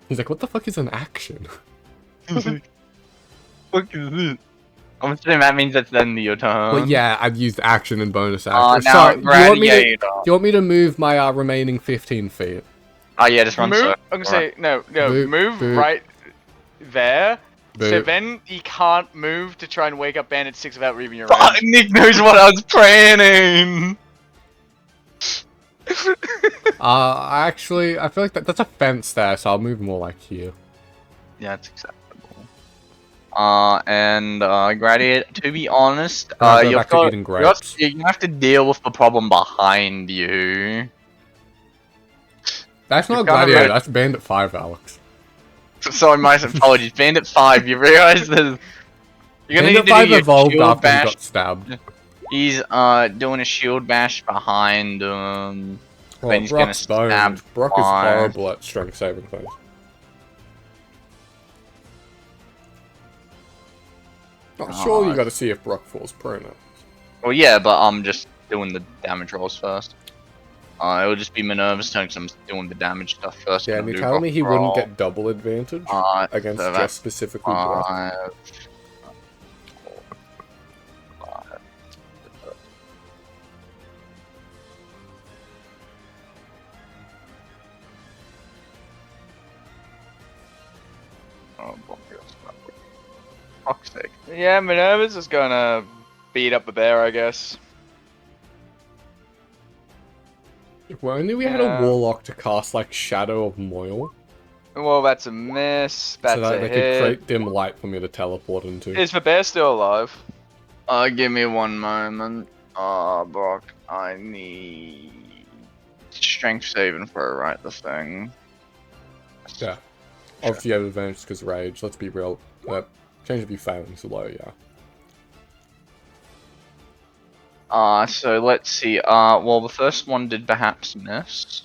He's like, what the fuck is an action? Fuck is this? I'm assuming that means that's the end of your turn. Well, yeah, I've used action and bonus Oh, action. now Sorry, do Gladiator. you want me to move my remaining 15 feet? Oh yeah, just run Move. circle. I'm gonna say no. Boop, Move boop. right there. So Boop. then he can't move to try and wake up Bandit 6 without leaving your Fuck, range. Nick knows what I was planning. Actually, I feel like that's a fence there, so I'll move more here. Yeah, it's acceptable. And Gladiator, to be honest, Can I go back to eating grapes? you have to deal with the problem behind you. That's You've not got a Gladiator, red- that's Bandit 5, Alex. Sorry, my apologies. Bandit 5, you realize that you're gonna Bandit need to do 5 your evolved shield after he bash. got stabbed. He's doing a shield bash behind Oh, then he's gonna Brock's stab boned. Brock is twice. horrible at strength saving throws. Not sure you gotta see if Brock falls prone now. Well, yeah, but I'm just doing the damage rolls first. It would just be Minerva's turn because I'm doing the damage stuff first. Yeah, and you're telling me he wouldn't get double advantage against so just specifically Brock? 5, 5. Fuck's sake. Yeah, Minerva's just gonna beat up the bear, I guess. If only we had a Warlock to cast, like, Shadow of Moil. Well, that's a miss. That's so that a they hit. could create dim light for me to teleport into. Is the bear still alive? Give me one moment. Brock, I need strength saving for right the thing. Yeah. Obviously you have advantage because rage, let's be real. Change of you failing so low, yeah. So let's see. Well, the first one did perhaps miss.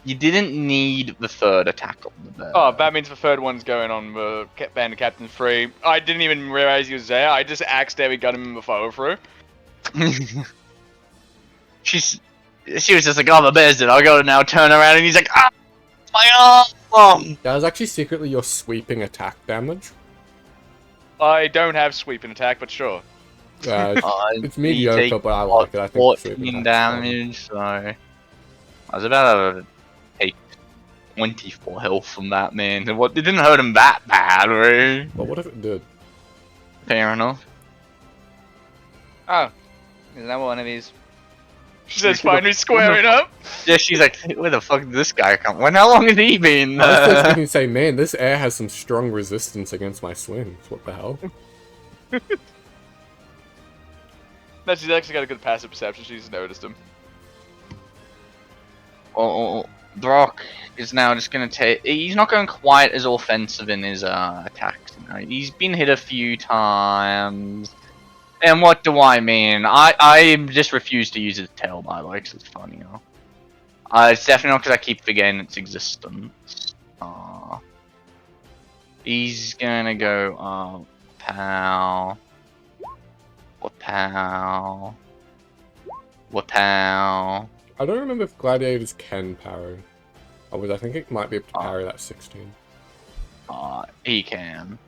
You didn't need the third attack on the bear. Oh, that means the third one's going on the Bandit Captain 3. I didn't even realize he was there. I just accidentally got him in the follow through. She was just like, oh, the bear's dead. I gotta now turn around, and he's like, ah, my arm! That was actually secretly your sweeping attack damage. I don't have sweeping attack, but sure. It's mediocre, but I like it. I think 14 damage, so I was about to take 24 health from that man. It didn't hurt him that bad, right? But what if it did? Fair enough. Oh, is that one of these? She says finally squaring up. Yeah, she's like, where the fuck did this guy come? How long has he been? I was just thinking, say, man, this air has some strong resistance against my swings. What the hell? No, she's actually got a good passive perception. She's noticed him. Well, Brock is now just gonna take. He's not going quite as offensive in his attacks. You know? He's been hit a few times. And what do I mean? I just refuse to use his tail, by the way, because it's funny. You know? It's definitely not because I keep forgetting its existence. He's gonna go, pow. Pow. Pow. I don't remember if gladiators can parry. I think it might be able to parry that 16. He can.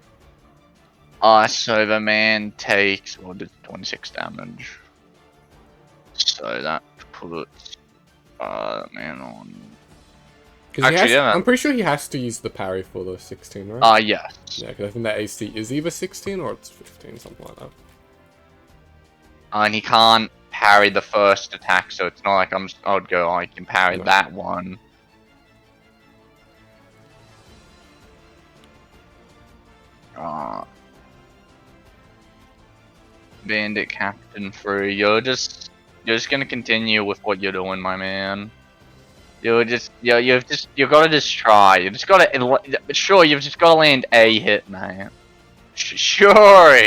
So the man takes, well, did 26 damage. So that puts, the man on. Actually, I'm pretty sure he has to use the parry for the 16, right? Yes. Yeah, because I think that AC is either 16 or it's 15, something like that. And he can't parry the first attack, so it's not like I would go, I can parry that one. Bandit Captain 3, you're just gonna continue with what you're doing, my man. You've gotta just try. You just gotta, sure, you've just gotta land a hit, man. Sure.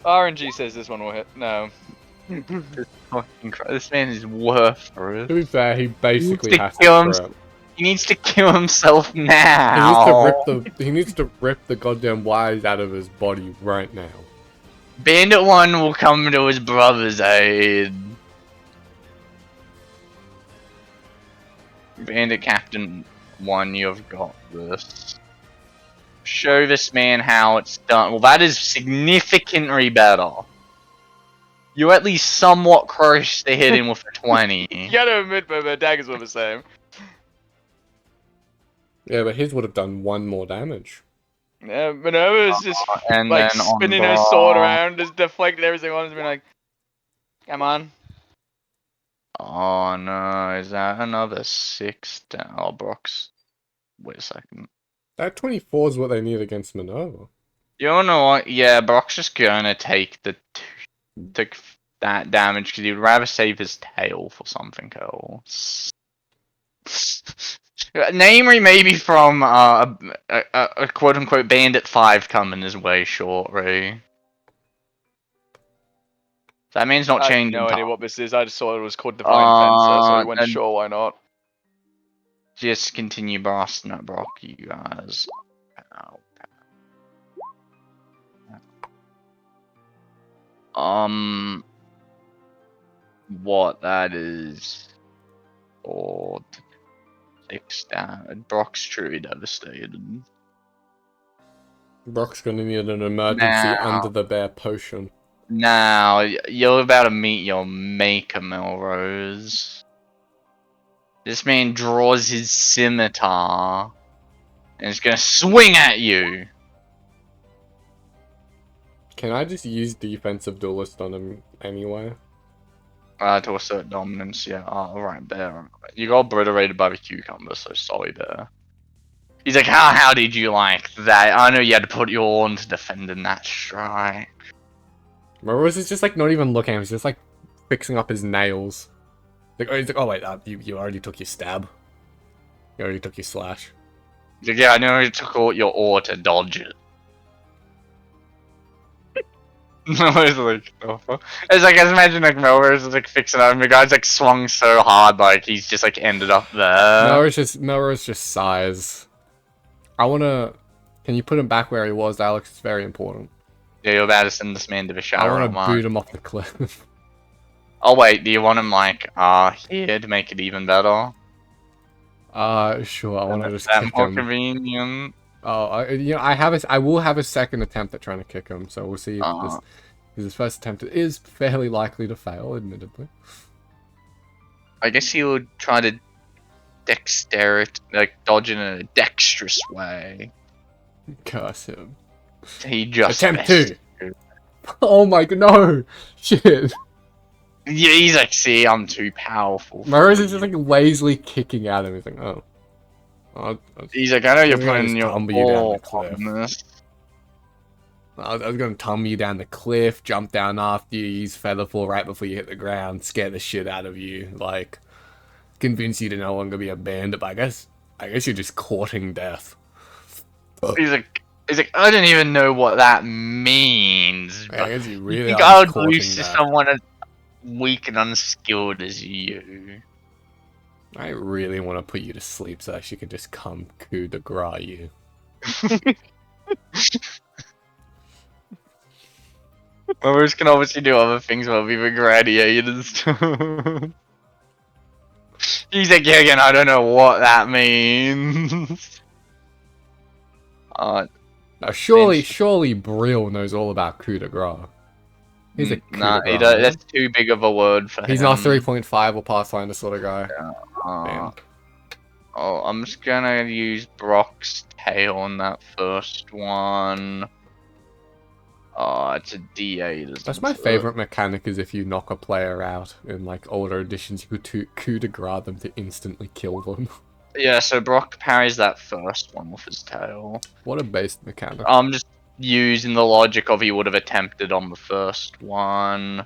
RNG says this one will hit. No. This man is worthless. To be fair, he basically has to scrap. He needs to kill himself now. He needs to rip the goddamn wires out of his body right now. Bandit 1 will come to his brother's aid. Bandit Captain 1, you've got this. Show this man how it's done. Well, that is significantly better. You're at least somewhat close to hitting with a 20. You gotta admit, but the daggers were the same. Yeah, but his would have done 1 more damage. Yeah, Minerva's just and like then spinning her sword around, just deflecting everything on, just being like, come on. Oh no, is that another 6 down? Oh, Brock's. Wait a second. That 24 is what they need against Minerva. You know what? Yeah, Brock's just gonna take that damage because he'd rather save his tail for something else. Namely, maybe from a quote unquote bandit 5 coming his way shortly. That means not I have changing. no idea what this is. I just saw it was called Divine Fencer, so we went and sure, why not? just continue blasting at Brock, you guys. What that is? 4, 6 down. Brock's truly devastated. Brock's gonna need an emergency Now. under the bear potion. Now, you're about to meet your maker, Melrose. This man draws his scimitar and is gonna swing at you. Can I just use defensive duelist on him anyway? To assert dominance, yeah. Oh, alright, bear. You got obliterated by the cucumber, so sorry, bear. He's like, how did you like that? I know you had to put your all into defending that strike. Morose is just like not even looking, he's just like fixing up his nails. Like, oh, he's like, oh wait, you already took your stab. You already took your slash. He's like, yeah, I know you took all your ore to dodge it. Melrose like, oh, fuck. It's like, I just imagine like Melrose is like fixing up and the guy's like swung so hard like he's just like ended up there. Melrose just sighs. Can you put him back where he was, Alex? It's very important. Yeah, you're about to send this man to the shadow. I want to boot him off the cliff. Oh wait, do you want him like here to make it even better? Sure. I want to just that kick more him. convenient. Oh, I will have a second attempt at trying to kick him, so we'll see if his first attempt is fairly likely to fail, admittedly. I guess he would try to dodge in a dexterous way. Curse him. He just attempt 2. Oh my god, no! Shit. Yeah, he's like, see, I'm too powerful. Morose is just like lazily kicking at him. He's like, oh. He's like, I know you're putting your tumble you down the all cliff. on this. I was gonna tumble you down the cliff, jump down after you, use Featherfall right before you hit the ground, scare the shit out of you, like convince you to no longer be a bandit. But I guess you're just courting death. He's like, I don't even know what that means. I guess you really think are I just would lose to death. someone as weak and unskilled as you. I really want to put you to sleep so that she can just come coup de grace you. Morose can obviously do other things while we were gladiators. He's like, yeah, again, I don't know what that means. Now, surely Brill knows all about coup de grace. He's a coup nah, de grace. That's too big of a word for him. He's not 3.5 or Pathfinder sort of guy. Oh, I'm just gonna use Brock's tail on that first one. Oh, it's a D8. That's my favorite mechanic, is if you knock a player out in like older editions, you could coup de grace them to instantly kill them. Yeah, so Brock parries that first one with his tail. What a based mechanic. I'm just using the logic of he would have attempted on the first one.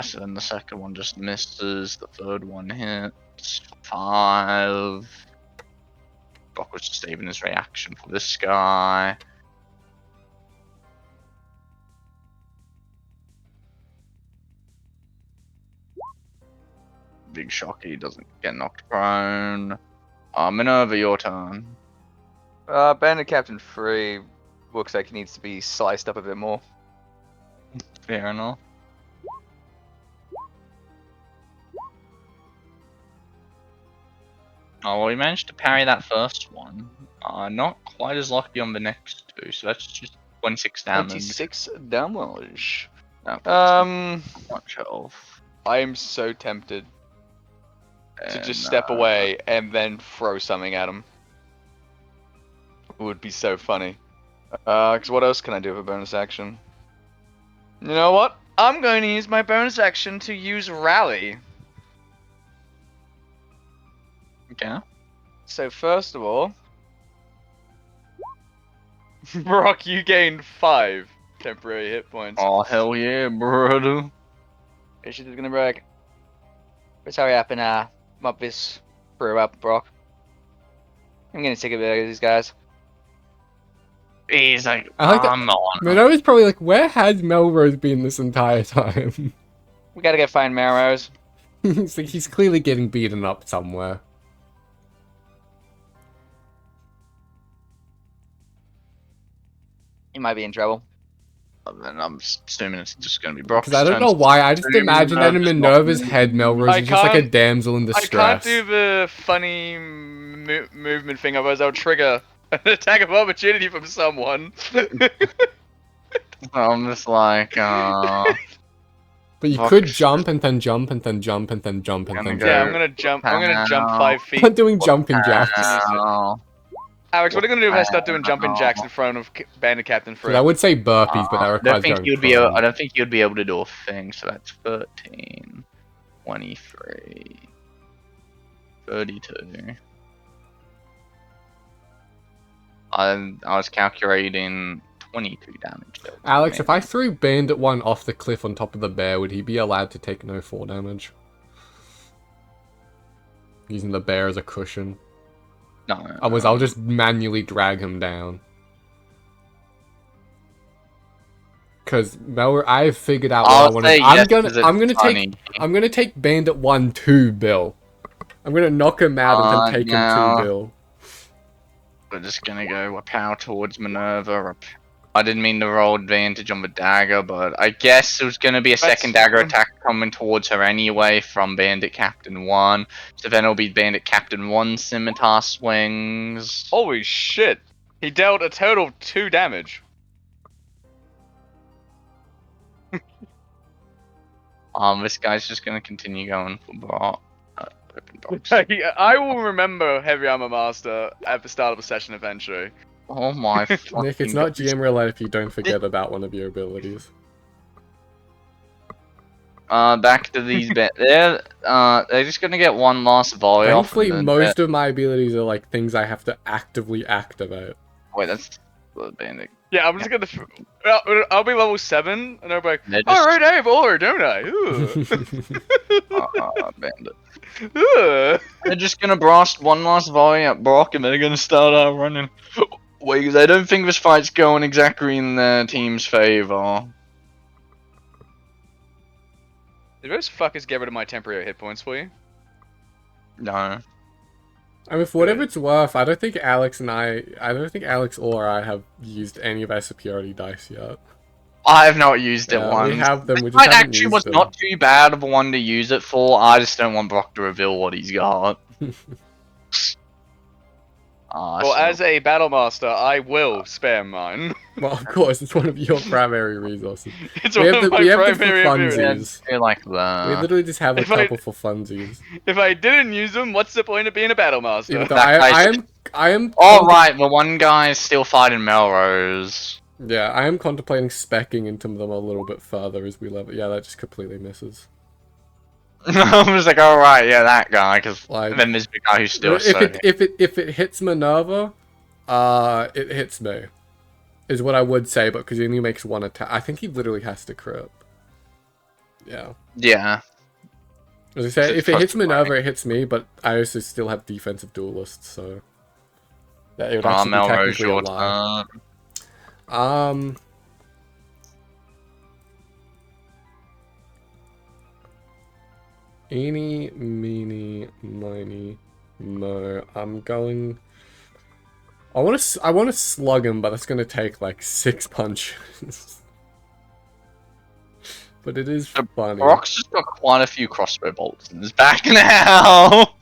So then the second one just misses, the third one hits. 5. Brock was just saving his reaction for this guy. Big shock, he doesn't get knocked prone. Minerva, your turn. Bandit Captain 3 looks like he needs to be sliced up a bit more. Fair enough. Oh, well, we managed to parry that first one. Not quite as lucky on the next two, so that's just 26 damage. 26 damage. No, much health. I am so tempted to just step away and then throw something at him. It would be so funny. Because what else can I do with a bonus action? You know what? I'm going to use my bonus action to use Rally. Okay. So first of all, Brock, you gained 5 temporary hit points. Oh, hell yeah, brother. She's gonna break. Let's hurry up and mop this brew up, Brock. I'm getting sick of these guys. He's like, I like that. I'm on. Manova's probably like, where has Melrose been this entire time? We gotta go find Melrose. It's like he's clearly getting beaten up somewhere. He might be in trouble. And I'm assuming it's just gonna be Brock's Because I don't turn. know why, I just imagine that in Just Minerva's not- head, Melrose I is just like a can't- damsel in I distress. can't do the funny movement thing, otherwise I'll trigger an attack of opportunity from someone. I'm just like, But you Fuck. could jump and then jump and then jump and then jump and Gonna then go- Yeah, jump. I'm gonna jump. I'm gonna Ow. jump 5 feet. I'm doing jumping jacks. Ow. Alex, what are you gonna do if I start doing jumping jacks in front of Bandit Captain But Fred? I would say burpees, but that I requires don't think going you'd be able. prone. I don't think you'd be able to do a thing. So that's 13, 23, 32. I was calculating 22 damage. Though. Alex, if I threw Bandit 1 off the cliff on top of the bear, would he be allowed to take no 4 damage? Using the bear as a cushion. No. I'll just manually drag him down. Cause I've figured out what I I'll want say to. yes, 'cause it's funny. I'm gonna take Bandit 1 to Bill. I'm gonna knock him out and then take him no. to Bill. We're just gonna go a power towards Minerva. I didn't mean to roll advantage on the dagger, but I guess there was gonna be a second dagger attack coming towards her anyway from Bandit Captain 1. So then it'll be Bandit Captain 1 scimitar swings. Holy shit! He dealt a total of 2 damage. This guy's just gonna continue going for Brock. Open box. I will remember Heavy Armor Master at the start of a session eventually. Oh my Nick, it's fucking not God. GM roulette if you don't forget about one of your abilities. Back to these they're just gonna get one last volley off. Thankfully, and then most of my abilities are like things I have to actively activate. wait, that's the bandit. Yeah, I'm just gonna. I'll be level 7, and I'll be like, They're just- alright, I have ore, don't I? Ooh. Bandit. Ooh. They're just gonna blast one last volley at Brock, and they're gonna start out running. Wait, because I don't think this fight's going exactly in their team's favor. Did those fuckers get rid of my temporary hit points for you? No. I mean, for whatever it's worth, I don't think Alex or I have used any of our superiority dice yet. I have not used it Yeah, once. we have them, we This just fight haven't actually used was them. not too bad of a one to use it for. I just don't want Brock to reveal what he's got. Well, as a battle master, I will spare mine. Well, of course, it's one of your primary resources. It's We one have of the- my we have the primary for abilities. funsies. I feel like We that. literally just have a If I- couple for funsies. If I didn't use them, what's the point of being a battle master? Even though That guy's- I am. Oh right, the one guy is still fighting Melrose. Yeah, I am contemplating specking into them a little bit further as we level. Yeah, that just completely misses. I was like, all right, yeah, that guy. Because Like, then there's the guy who's still. if it hits Minerva, it hits me, is what I would say. But because he only makes one attack, I think he literally has to crit. Yeah. Yeah. As I say, if it hits Frustrating. Minerva, it hits me, but I also still have defensive duelists, so yeah, it would actually be Melrose, technically a your lie. turn. Eeny, meeny, miny, mo. I'm going. I want to slug him, but it's going to take like 6 punches. But it is funny. Brock's just got quite a few crossbow bolts in his back now.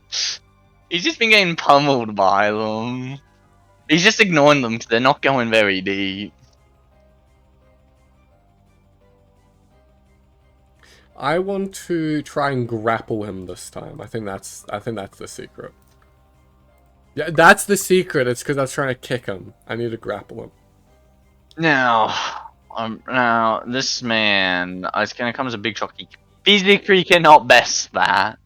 He's just been getting pummeled by them. He's just ignoring them because they're not going very deep. I want to try and grapple him this time. I think that's the secret. Yeah, that's the secret. It's because I was trying to kick him. I need to grapple him. Now this man, it's gonna come as a big shock. He physically cannot best that.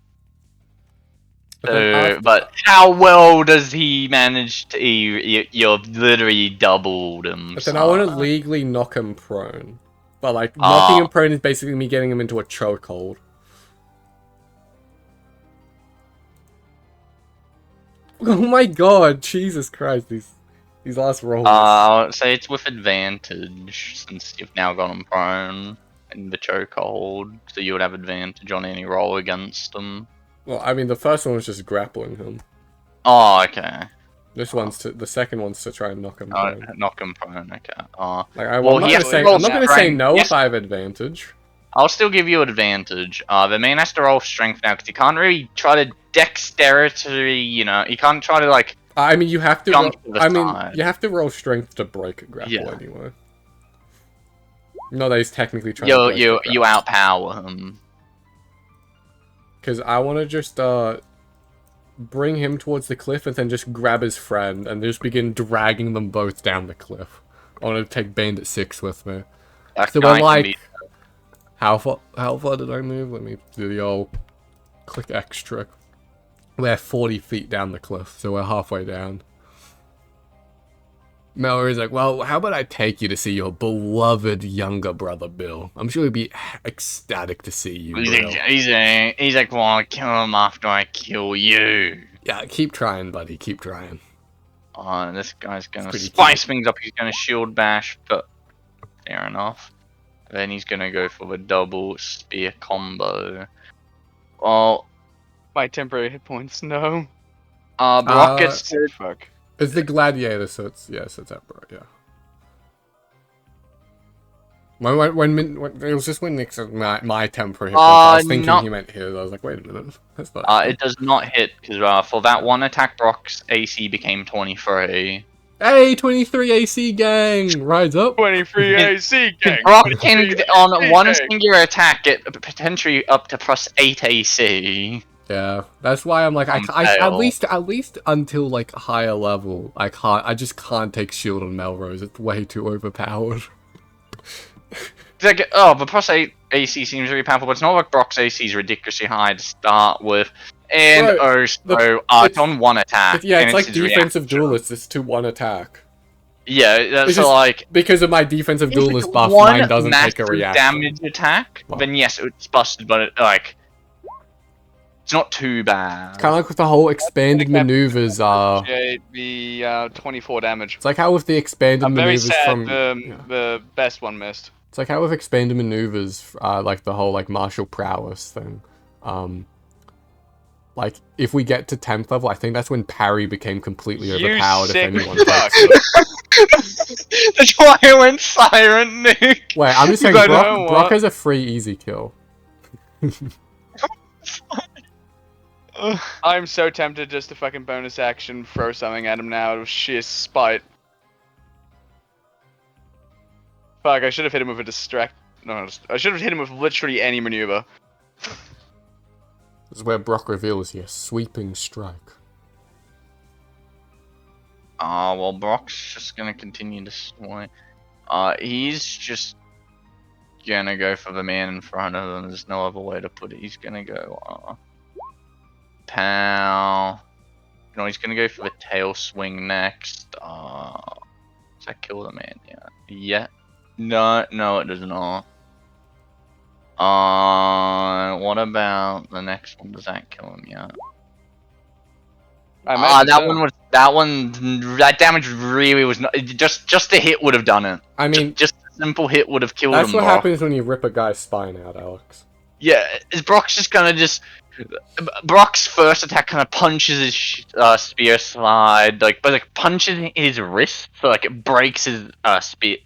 But then after, But how well does he manage to? You've literally doubled him. but then I want to legally knock him prone. But like Ah. knocking him prone is basically me getting him into a chokehold. Oh my god, Jesus Christ, these last rolls. I'll say it's with advantage since you've now got him prone in the chokehold, so you would have advantage on any roll against him. Well, I mean, the first one was just grappling him. Oh, okay. The second one's to try and knock him prone. Knock him prone. Okay. Like, well, I'm not gonna say, no if I have advantage. I'll still give you advantage. The man has to roll strength now because he can't really try to dexterity. You know, he can't try to like. I mean, you have to. You have to roll strength to break a grapple anyway. No, that he's technically trying. You outpower him. Because I want to just bring him towards the cliff and then just grab his friend and just begin dragging them both down the cliff. I want to take Bandit 6 with me. So we're like, how far did I move? Let me do the old click extra. We're 40 feet down the cliff, so we're halfway down. Mallory's like, well, how about I take you to see your beloved younger brother, Bill? I'm sure he'd be ecstatic to see you, Bill. He's like, well, I'll kill him after I kill you. Yeah, keep trying, buddy, keep trying. This guy's gonna spice things up. He's gonna shield bash, but fair enough. Then he's gonna go for the double spear combo. Well, my temporary hit points, no. Brock gets fuck. It's the gladiator, so it's Emperor, yeah. When it was just when Nick said my temporary hit points, I was thinking he meant his. I was like, wait a minute, that's not. It does not hit because for that one attack, Brock's AC became 23. Hey, 23 AC gang, rise up. 23 AC gang. Brock can on one singular attack get potentially up to +8 AC. Yeah, that's why I'm like, at least until like higher level, I just can't take shield on Melrose. It's way too overpowered. It's like, but +8 AC seems really powerful, but it's not like Brock's AC is ridiculously high to start with. And it's on one attack. It's like defensive duelist, it's to one attack. Yeah, that's like... Because of my defensive duelist buff, mine doesn't take a reaction. Damage attack, then yes, it's busted, but it's not too bad. Kind of like with the whole expanded maneuvers. The 24 damage. It's like how with the expanded maneuvers from the best one missed. It's like how with expanded maneuvers, like the whole like martial prowess thing. Like if we get to 10th level, I think that's when parry became completely overpowered. If anyone takes it. That's why I went silent, Nick. Wait, I'm just saying, Brock has a free easy kill. I'm so tempted just to fucking bonus action throw something at him now out of sheer spite. Fuck, I should have hit him with a distract. No, I should have hit him with literally any maneuver. This is where Brock reveals his sweeping strike. Well, Brock's just gonna continue to swipe. He's just gonna go for the man in front of him. There's no other way to put it. He's gonna go, pow. No, he's gonna go for the tail swing next. Does that kill the man? Yeah. No, it does not. What about the next one? Does that kill him? Yeah. That damage really was not. Just a hit would have done it. I mean, just a simple hit would have killed him. That's what happens when you rip a guy's spine out, Alex. Yeah, Brock's just gonna Brock's first attack kind of punches his spear slide, but punches his wrist, so it breaks his spear,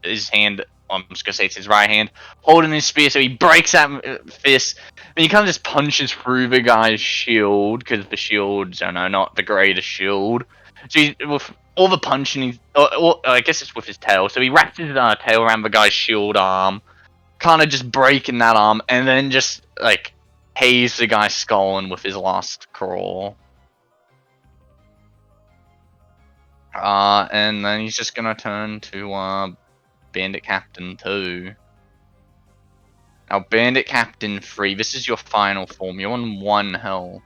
his hand. I'm just gonna say it's his right hand, holding his spear, so he breaks that fist. Then he kind of just punches through the guy's shield, because the shield's, not the greatest shield. So he's, with all the punching, I guess it's with his tail, so he wraps his tail around the guy's shield arm, kind of just breaking that arm, and then just, haze the guy's skull in with his last crawl. And then he's just gonna turn to, Bandit Captain 2. Now, Bandit Captain 3, this is your final form. You're on 1 health.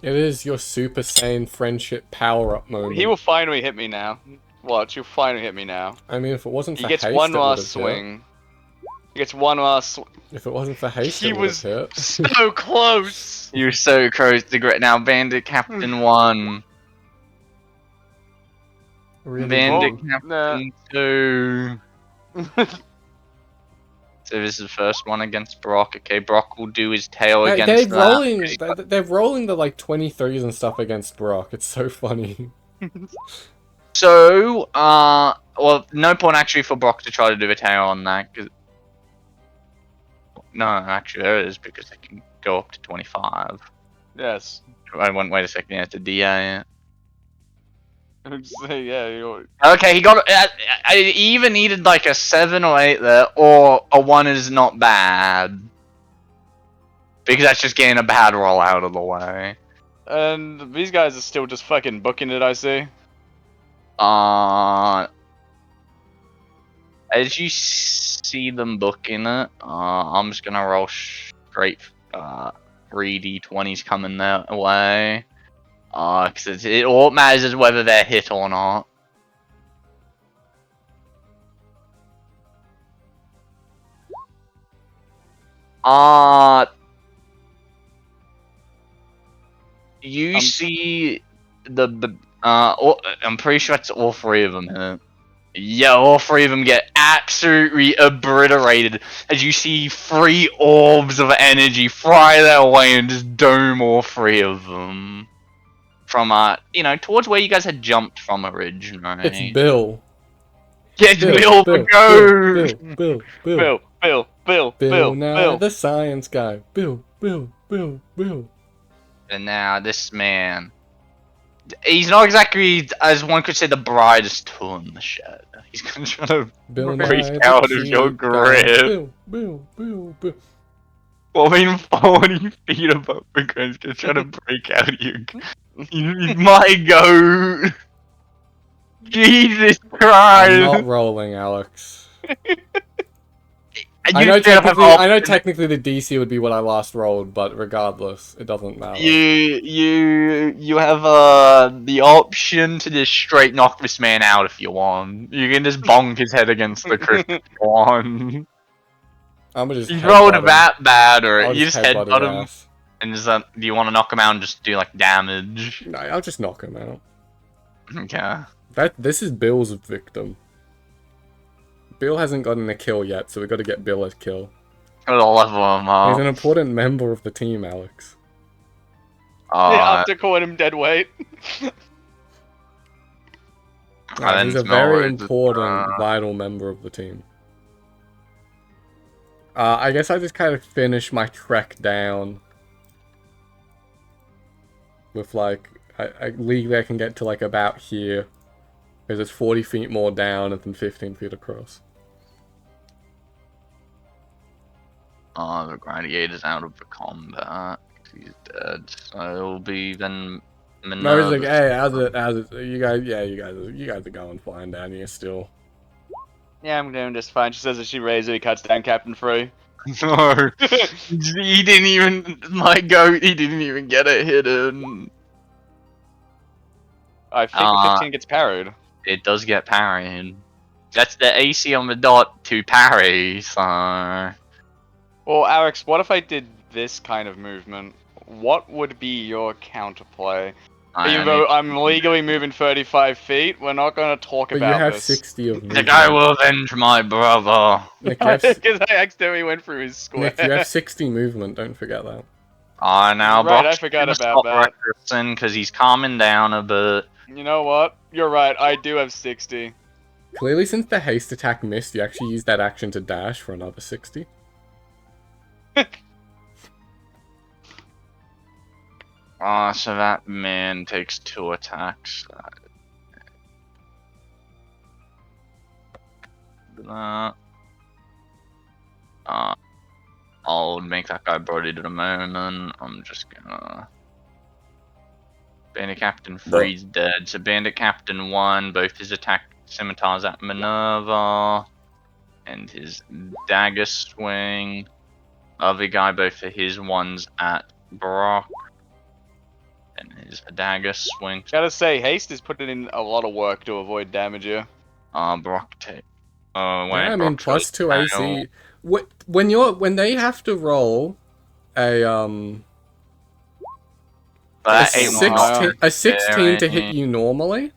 It is your Super Saiyan friendship power-up moment. He will finally hit me now. Watch, he'll finally hit me now. I mean, if it wasn't He for gets haste, one it would last have swing. He gets one last swing. hit. If it wasn't for haste, He it would was have hit. so close! You're so close to great. Now, Bandit Captain 1. Really Bandit good. Captain 2. So this is the first one against Brock. Okay, Brock will do his tail They're against rolling. that. They're rolling the like 23s and stuff against Brock. It's so funny. So, well, no point actually for Brock to try to do a tail on that. Cause... No, actually there is, because they can go up to 25. Yes. Wait a second, yeah, it's a DA. So, yeah, you're... Okay, he got. I even needed like a 7 or 8 there, or a 1 is not bad. Because that's just getting a bad roll out of the way. And these guys are still just fucking booking it, I see. As you see them booking it, I'm just gonna roll straight 3d20s coming their way. Cause all it matters is whether they're hit or not. You see I'm pretty sure it's all 3 of them here. Yeah, all 3 of them get absolutely obliterated as you see 3 orbs of energy fly their way and just dome all 3 of them. From, towards where you guys had jumped from originally. It's Bill. Get Bill, go! Bill, Nye, the science guy. Bill. And now this man, he's not exactly, as one could say, the brightest tool in the shed. He's gonna try to Bill break Nye, out the of your cute guy. grip. Bill. 40 feet above the ground, he's gonna try to break out of your grip. My goat! Jesus I'm Christ! not rolling, Alex. And I you know still have technically the DC would be what I last rolled, but regardless, it doesn't matter. You have the option to just straight knock this man out if you want. You can just bonk his head against the crystal if you want. I'm gonna just He's rolled headbutt him. that bad, or I'll you just headbutt headbutt his him. ass. And just, do you want to knock him out and just do like damage? No, I'll just knock him out. Okay. This is Bill's victim. Bill hasn't gotten a kill yet, so we got to get Bill a kill. Gotta level him up. He's an important member of the team, Alex. Yeah, after calling him dead weight. He's a very important, vital member of the team. I guess I just kind of finish my trek down with like legally I can get to like about here because it's 40 feet more down and then 15 feet across. The gladiator's out of the combat. He's dead. So it'll be then. No, he's like, hey, how's it? You guys are going fine down here still. Yeah, I'm doing just fine. She says that she raised it, he cuts down Captain Free. No, he didn't even. My goat, he didn't even get it hidden. I think the 15 gets parried. It does get parried. That's the AC on the dot to parry, so. Well, Alex, what if I did this kind of movement? What would be your counterplay? Even though I'm legally moving 35 feet, we're not going to talk about this. But you have 60 of movement. The guy will avenge my brother. Nick, Because I accidentally went through his square. Nick, you have 60 movement, don't forget that. Now Right, Brock's I forgot gonna about stop that. because he's calming down a bit. You know what? You're right, I do have 60. Clearly, since the haste attack missed, you actually used that action to dash for another 60. So that man takes 2 attacks. I'll make that guy bloodied in a moment. I'm just gonna... Bandit Captain 3's dead. So Bandit Captain 1, both his attack scimitars at Minerva. And his dagger swing. Other guy, both of his ones at Brock. And his dagger swing. Gotta say, haste is putting in a lot of work to avoid damage here. Brock take. Oh, wait, Yeah, I mean, Brock's plus 2 really AC. When they have to roll a That A ain't 16 hard. a 16 to hit Very- you normally.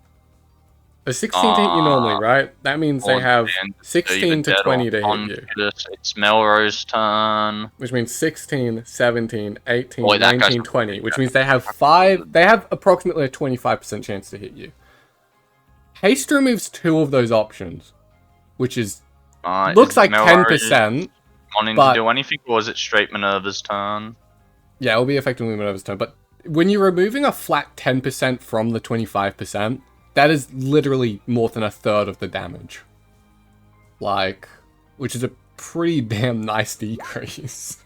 A 16 to hit you normally, right? That means they Or have then 16 to dead 20 or to hit you. unconscious. It's Melrose turn. Which means 16, 17, 18, Boy, that guy's 19, 20. Which means they have approximately a 25% chance to hit you. Haste removes 2 of those options. Which is looks Is like Melrose 10%. wanting but- to do anything, or is it straight Minerva's turn? Yeah, it'll be effectively Minerva's turn. But when you're removing a flat 10% from the 25%, that is literally more than a third of the damage. Like, which is a pretty damn nice decrease.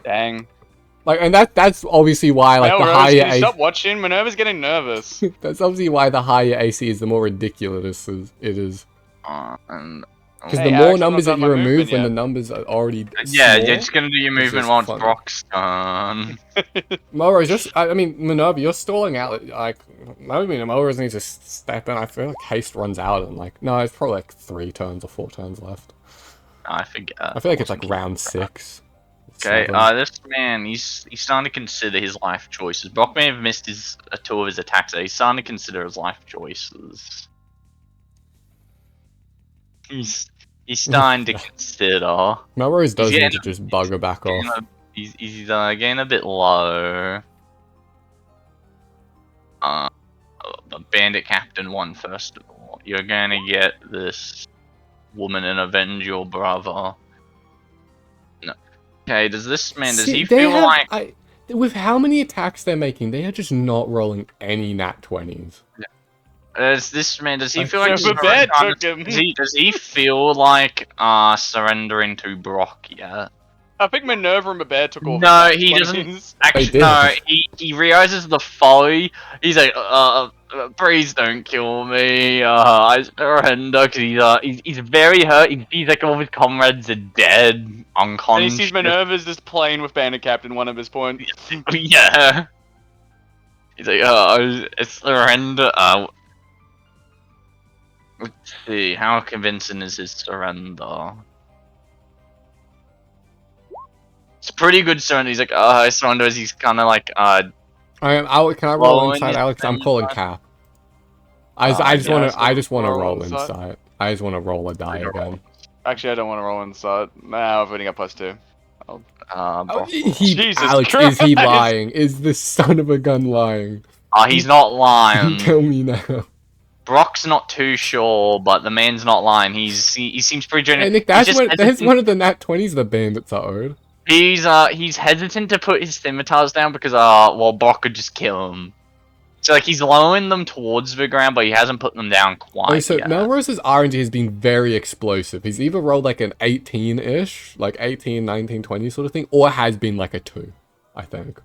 Dang. Like, and that's obviously why, like, the Melrose, higher can you AC... stop watching? Minerva's getting nervous. That's obviously why the higher AC is, the more ridiculous it is. And Because Hey, the more Alex, I'm not numbers done that you my remove movement when yet. the numbers are already yeah, small, you're just gonna do your it's movement just once funny. Brock's turn. Melrose, I mean, Minerva, you're stalling out. Like, I mean, Melrose needs to step in. I feel like haste runs out in, like, no, it's probably like 3 turns or 4 turns left. I forget. I feel like it's like round 6. Okay, 7. this man, he's starting to consider his life choices. Brock may have missed 2 of his attacks, so he's starting to consider his life choices. He's starting to consider. Melrose does he's need getting- to just bugger back off. He's getting a bit low. The bandit captain one first of all. You're gonna get this woman and avenge your brother. No. Okay, does this man, does See, he they feel have- like... with how many attacks they're making, they are just not rolling any nat 20s. Does this man, does he feel like... Never bad took him. Does he feel like surrendering to Brock yet? I think Minerva and Babette took all No, the he nat doesn't. 20s. Actually, did. no, he realizes the folly. He's like, please don't kill me. I surrender, because he's very hurt. He's like, all of his comrades are dead, And he unconscious. sees Minerva's just playing with Bandit Captain, one of his points. Yeah. He's like, I surrender. Let's see, how convincing is his surrender? It's a pretty good surrender. He's like, I surrender. As he's kind of like, Can I roll Blowing inside, his Alex? I'm thing calling inside. cap. I just yeah, want so to. I just want to roll roll inside. inside. I just want to roll a die again. Actually, I don't want to roll inside. Nah, I've only got +2. Brock. Jesus Alex, is he Christ! lying? Is this son of a gun lying? He's not lying. Tell me now. Brock's not too sure, but the man's not lying. He seems pretty Hey, genuine. Nick, He's just that's hesitant- one of the nat 20s the bandits are owed. He's hesitant to put his scimitars down because well, Brock could just kill him. So like he's lowering them towards the ground, but he hasn't put them down quite Oh, so yet. Melrose's RNG has been very explosive. He's either rolled like an 18-ish, like 18, 19, 20 sort of thing, or has been like a 2, I think.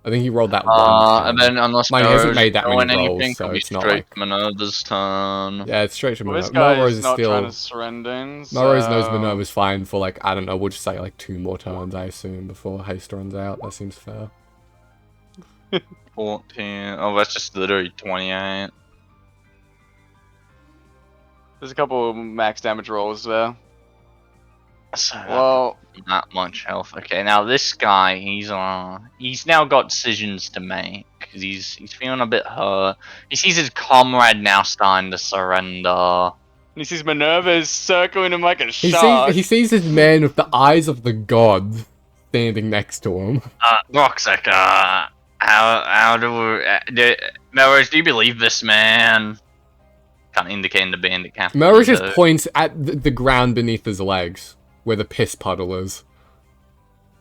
I think he rolled that one. And then unless Mine hasn't Melrose made that doing many rolls, anything, so it'll be it's not straight like... Minerva's turn. Yeah, it's straight to Well, this Minerva. guy Melrose is is not still... trying to surrender. Melrose knows Minerva's fine for like, I don't know, we'll just say like 2 more turns, I assume, before haste runs out. That seems fair. 14. Oh, that's just literally 28. There's a couple of max damage rolls there. So Well, that much health. Okay, now this guy, he's now got decisions to make because he's feeling a bit hurt. He sees his comrade now starting to surrender. and he sees Minerva's circling him like a He shark. sees his man with the eyes of the god standing next to him. Brock's like, how Melrose, do you believe this man? Kind of indicating the bandit captain. Melrose just points at the ground beneath his legs, where the piss puddle is.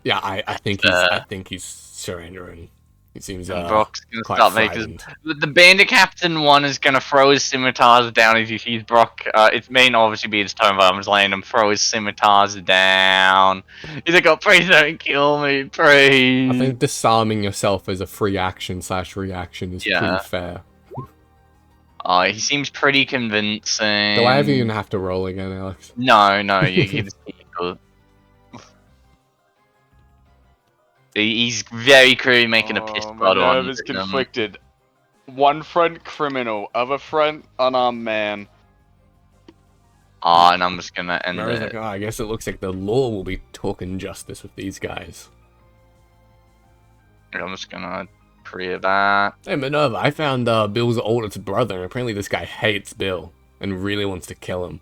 Yeah, I think he's surrendering. He seems Brock's gonna quite start making. frightened. The bandit captain one is gonna throw his scimitars down as he sees Brock. It may not obviously be his turn, but I'm just letting him throw his scimitars down. He's like, oh, please don't kill me, please. I think disarming yourself as a free action / reaction is Yeah. pretty fair. He seems pretty convincing. Do I even have to roll again, Alex? No, you can just keep it. He's very clearly making a piss blood on Minerva's conflicted. One front criminal, other front unarmed man. and I'm just gonna end Minerva's it. like, oh, I guess it looks like the law will be talking justice with these guys. I'm just gonna clear that. Hey Minerva, I found Bill's oldest brother, and apparently this guy hates Bill and really wants to kill him.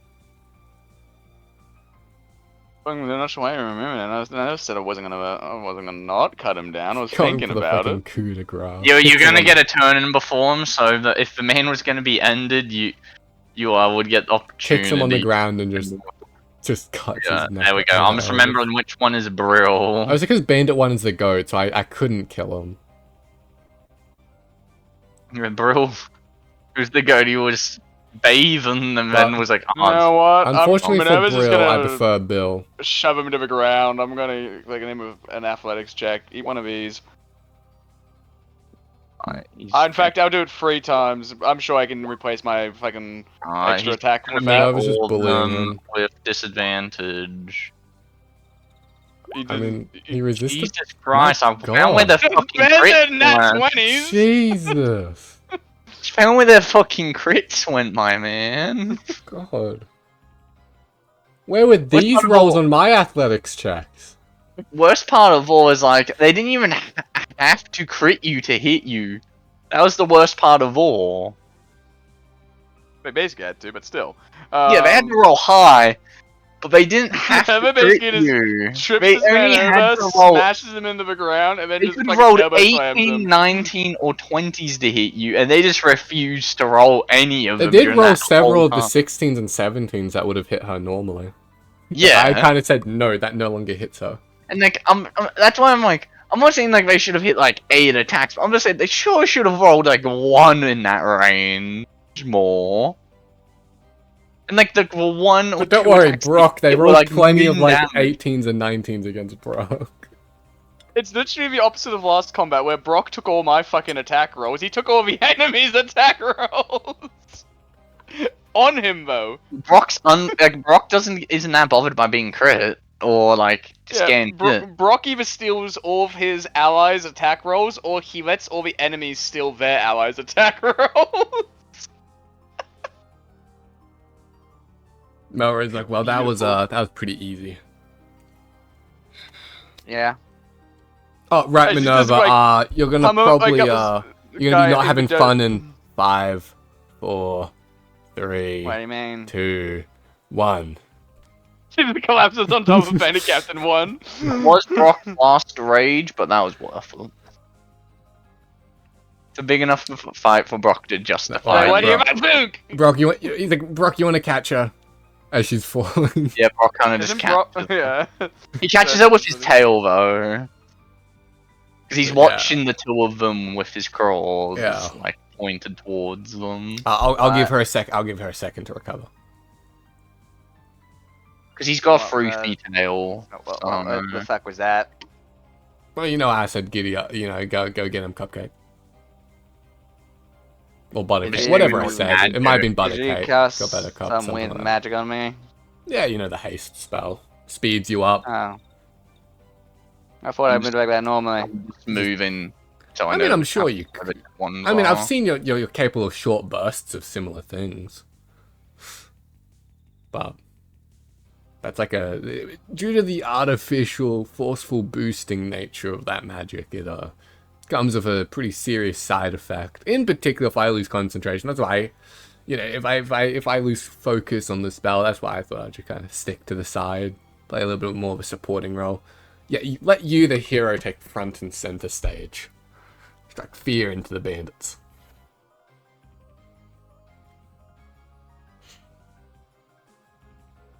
I'm not sure why I remember that. I said I wasn't gonna not cut him down. I was Going thinking for the about fucking it. coup de grace. You're Kicks him gonna on get the- a turn in before him, so that if the man was gonna be ended, you would get the opportunity. Kicks him on the ground and just cuts Yeah, his neck. there we go. I'm just remembering which one is Brill. I was because Bandit one is the goat, so I couldn't kill him. Brill, who's the goat? He was bathing and then was like, You know what? Unfortunately for Minerva's just Brill, I gonna prefer Bill. shove him into the ground. I'm gonna like him with an athletics check. Eat one of these. In fact, I'll do it 3 times. I'm sure I can replace my fucking extra attack with I that. was just all of bullying them him. with disadvantage. I mean, he resisted. Jesus Christ! I God. found where the fucking crits Nat went. 20s. Jesus. Found where the fucking crits went, my man. God. Where were these not rolls all- on my athletics checks? Worst part of all is like they didn't even have to crit you to hit you. That was the worst part of all. They basically had to, but still. Yeah, they had to roll high, but they didn't have Yeah, to they crit basically just you. Trips They his only man had over, to roll. smashes him into the ground, and then They just could fucking roll turbo slams 18, him. 19, or 20s to hit you, and they just refused to roll any of They them. did during roll that several whole of the time. 16s and 17s that would have hit her normally. Yeah, I kind of said no, that no longer hits her. and like that's why I'm like, I'm not saying like they should have hit like 8 attacks, but I'm just saying they sure should have rolled like 1 in that range more. And like the 1 or But don't 2 worry, attacks Brock, they hit were, rolled like, plenty of min like damage. 18s and 19s against Brock. It's literally the opposite of last combat, where Brock took all my fucking attack rolls. He took all the enemy's attack rolls. On him, though. Brock's Brock isn't that bothered by being crit or like just getting hit. Brock either steals all of his allies' attack rolls, or he lets all the enemies steal their allies' attack rolls. Melrose like, well, that was pretty easy. Yeah. Oh, right, Hey, she Minerva, just, like, you're gonna come up, probably, like, you're gonna be not having fun in 5, 4, 3, What do you mean? 2, 1. She just collapses on top of Bandit Captain 1. Was Brock's last rage, but that was worth it. It's a big enough fight for Brock to justify. Alright, What do you Brock. think? Brock, he's like, Brock, you want to catch her as she's falling? Yeah, Brock kind of just Isn't catches Brock? her. Yeah. He catches her with his tail though, because he's Yeah. watching the 2 of them with his claws, Yeah. like pointed towards them. I'll give her a sec. I'll give her a second to recover. Because he's got a Oh, 3 man. feet tail. What no. the fuck was that? Well, you know, I said giddy up. You know, go get him cupcake. Or buttercake, Did whatever you I said. magic? It might have been Did you buttercake. cast Got better cup. some something weird like that. magic on me? Yeah, you know the haste spell speeds you up. Oh. I thought I'd be like that normally. Just moving. So I I mean, know I'm sure you how could. the ones I mean, I've are. seen you're capable of short bursts of similar things, but that's like due to the artificial, forceful boosting nature of that magic, it comes with a pretty serious side effect. In particular, if I lose concentration, that's why, you know, if I lose focus on the spell, that's why I thought I'd just kind of stick to the side, play a little bit more of a supporting role. Yeah, let you, the hero, take front and center stage. Strike fear into the bandits.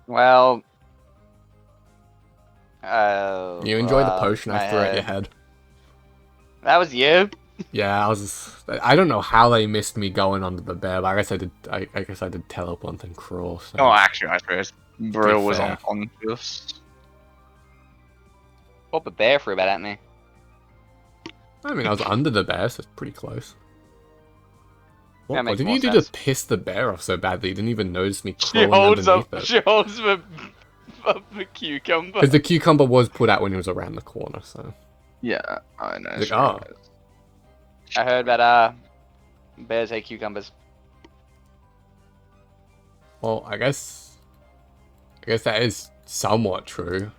Well. You enjoy the potion I threw at your head. That was you? Yeah, I don't know how they missed me going under the bear, but I guess I did teleport and crawl. So. Oh, actually, I suppose Brill was fair. unconscious. What the bear threw about at me? I mean, I was under the bear, so it's pretty close. That What makes did more you do sense. to piss the bear off so badly? You didn't even notice me She crawling holds underneath up. it. She holds the cucumber. Because the cucumber was put out when he was around the corner, so... Yeah, I know. He's like, oh. I heard that bears hate cucumbers. Well, I guess that is somewhat true.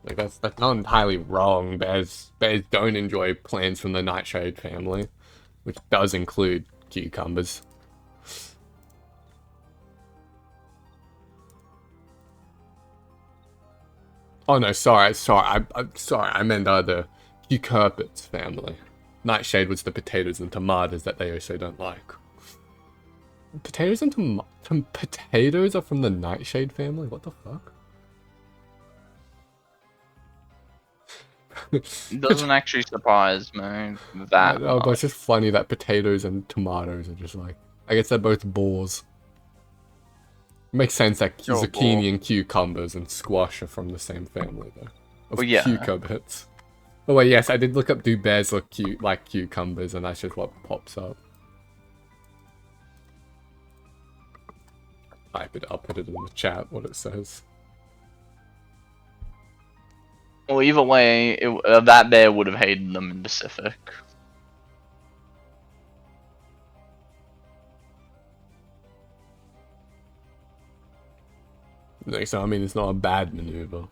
Like that's not entirely wrong. Bears don't enjoy plants from the nightshade family, which does include cucumbers. Oh no, sorry. I'm sorry. I meant the cucurbits family. Nightshade was the potatoes and tomatoes that they also don't like. Potatoes and potatoes are from the nightshade family? What the fuck? It doesn't actually surprise me that No, but much. it's just funny that potatoes and tomatoes are just like... I guess they're both boars. It makes sense that You're a zucchini boar. and cucumbers and squash are from the same family, though. Of Well, yeah. cucurbits. Oh wait, yes, I did look up do bears look cute like cucumbers, and that's just what pops up. I'll put it in the chat, what it says. Well, either way, that bear would have hated them in Pacific. Like, so, I mean, it's not a bad maneuver.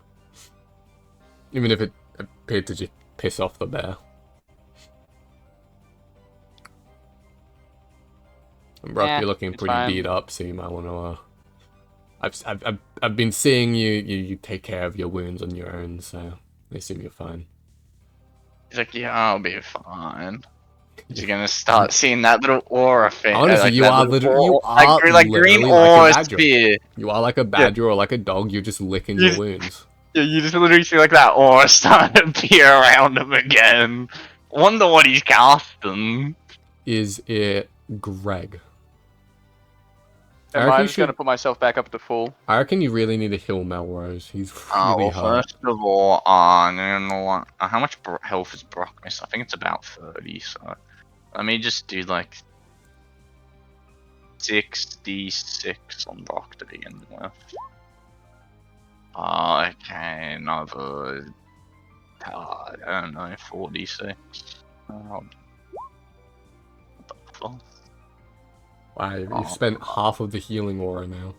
Even if it appeared to just piss off the bear. And Brock, Yeah, you're looking it's pretty fine. beat up, so you might want to, I've been seeing you take care of your wounds on your own, so I assume you're fine. He's like, yeah, I'll be fine. You're gonna start seeing that little aura thing. Honestly, like you that are little literally, you aura- are like green literally like a aura badger. sphere. You are like a badger or like a dog, you're just licking your wounds. Yeah, you just literally see like that aura start to appear around him again. Wonder what he's casting. Is it Greg? Am I just gonna put myself back up to full? I reckon you really need to heal Melrose. He's Oh, really well, hurt. first of all, how much health is Brock miss? I think it's about 30, so let me just do like 66 on Brock to begin with. Okay, another, I don't know, 46. What the fuck? Wow, you've Oh. spent half of the healing aura now.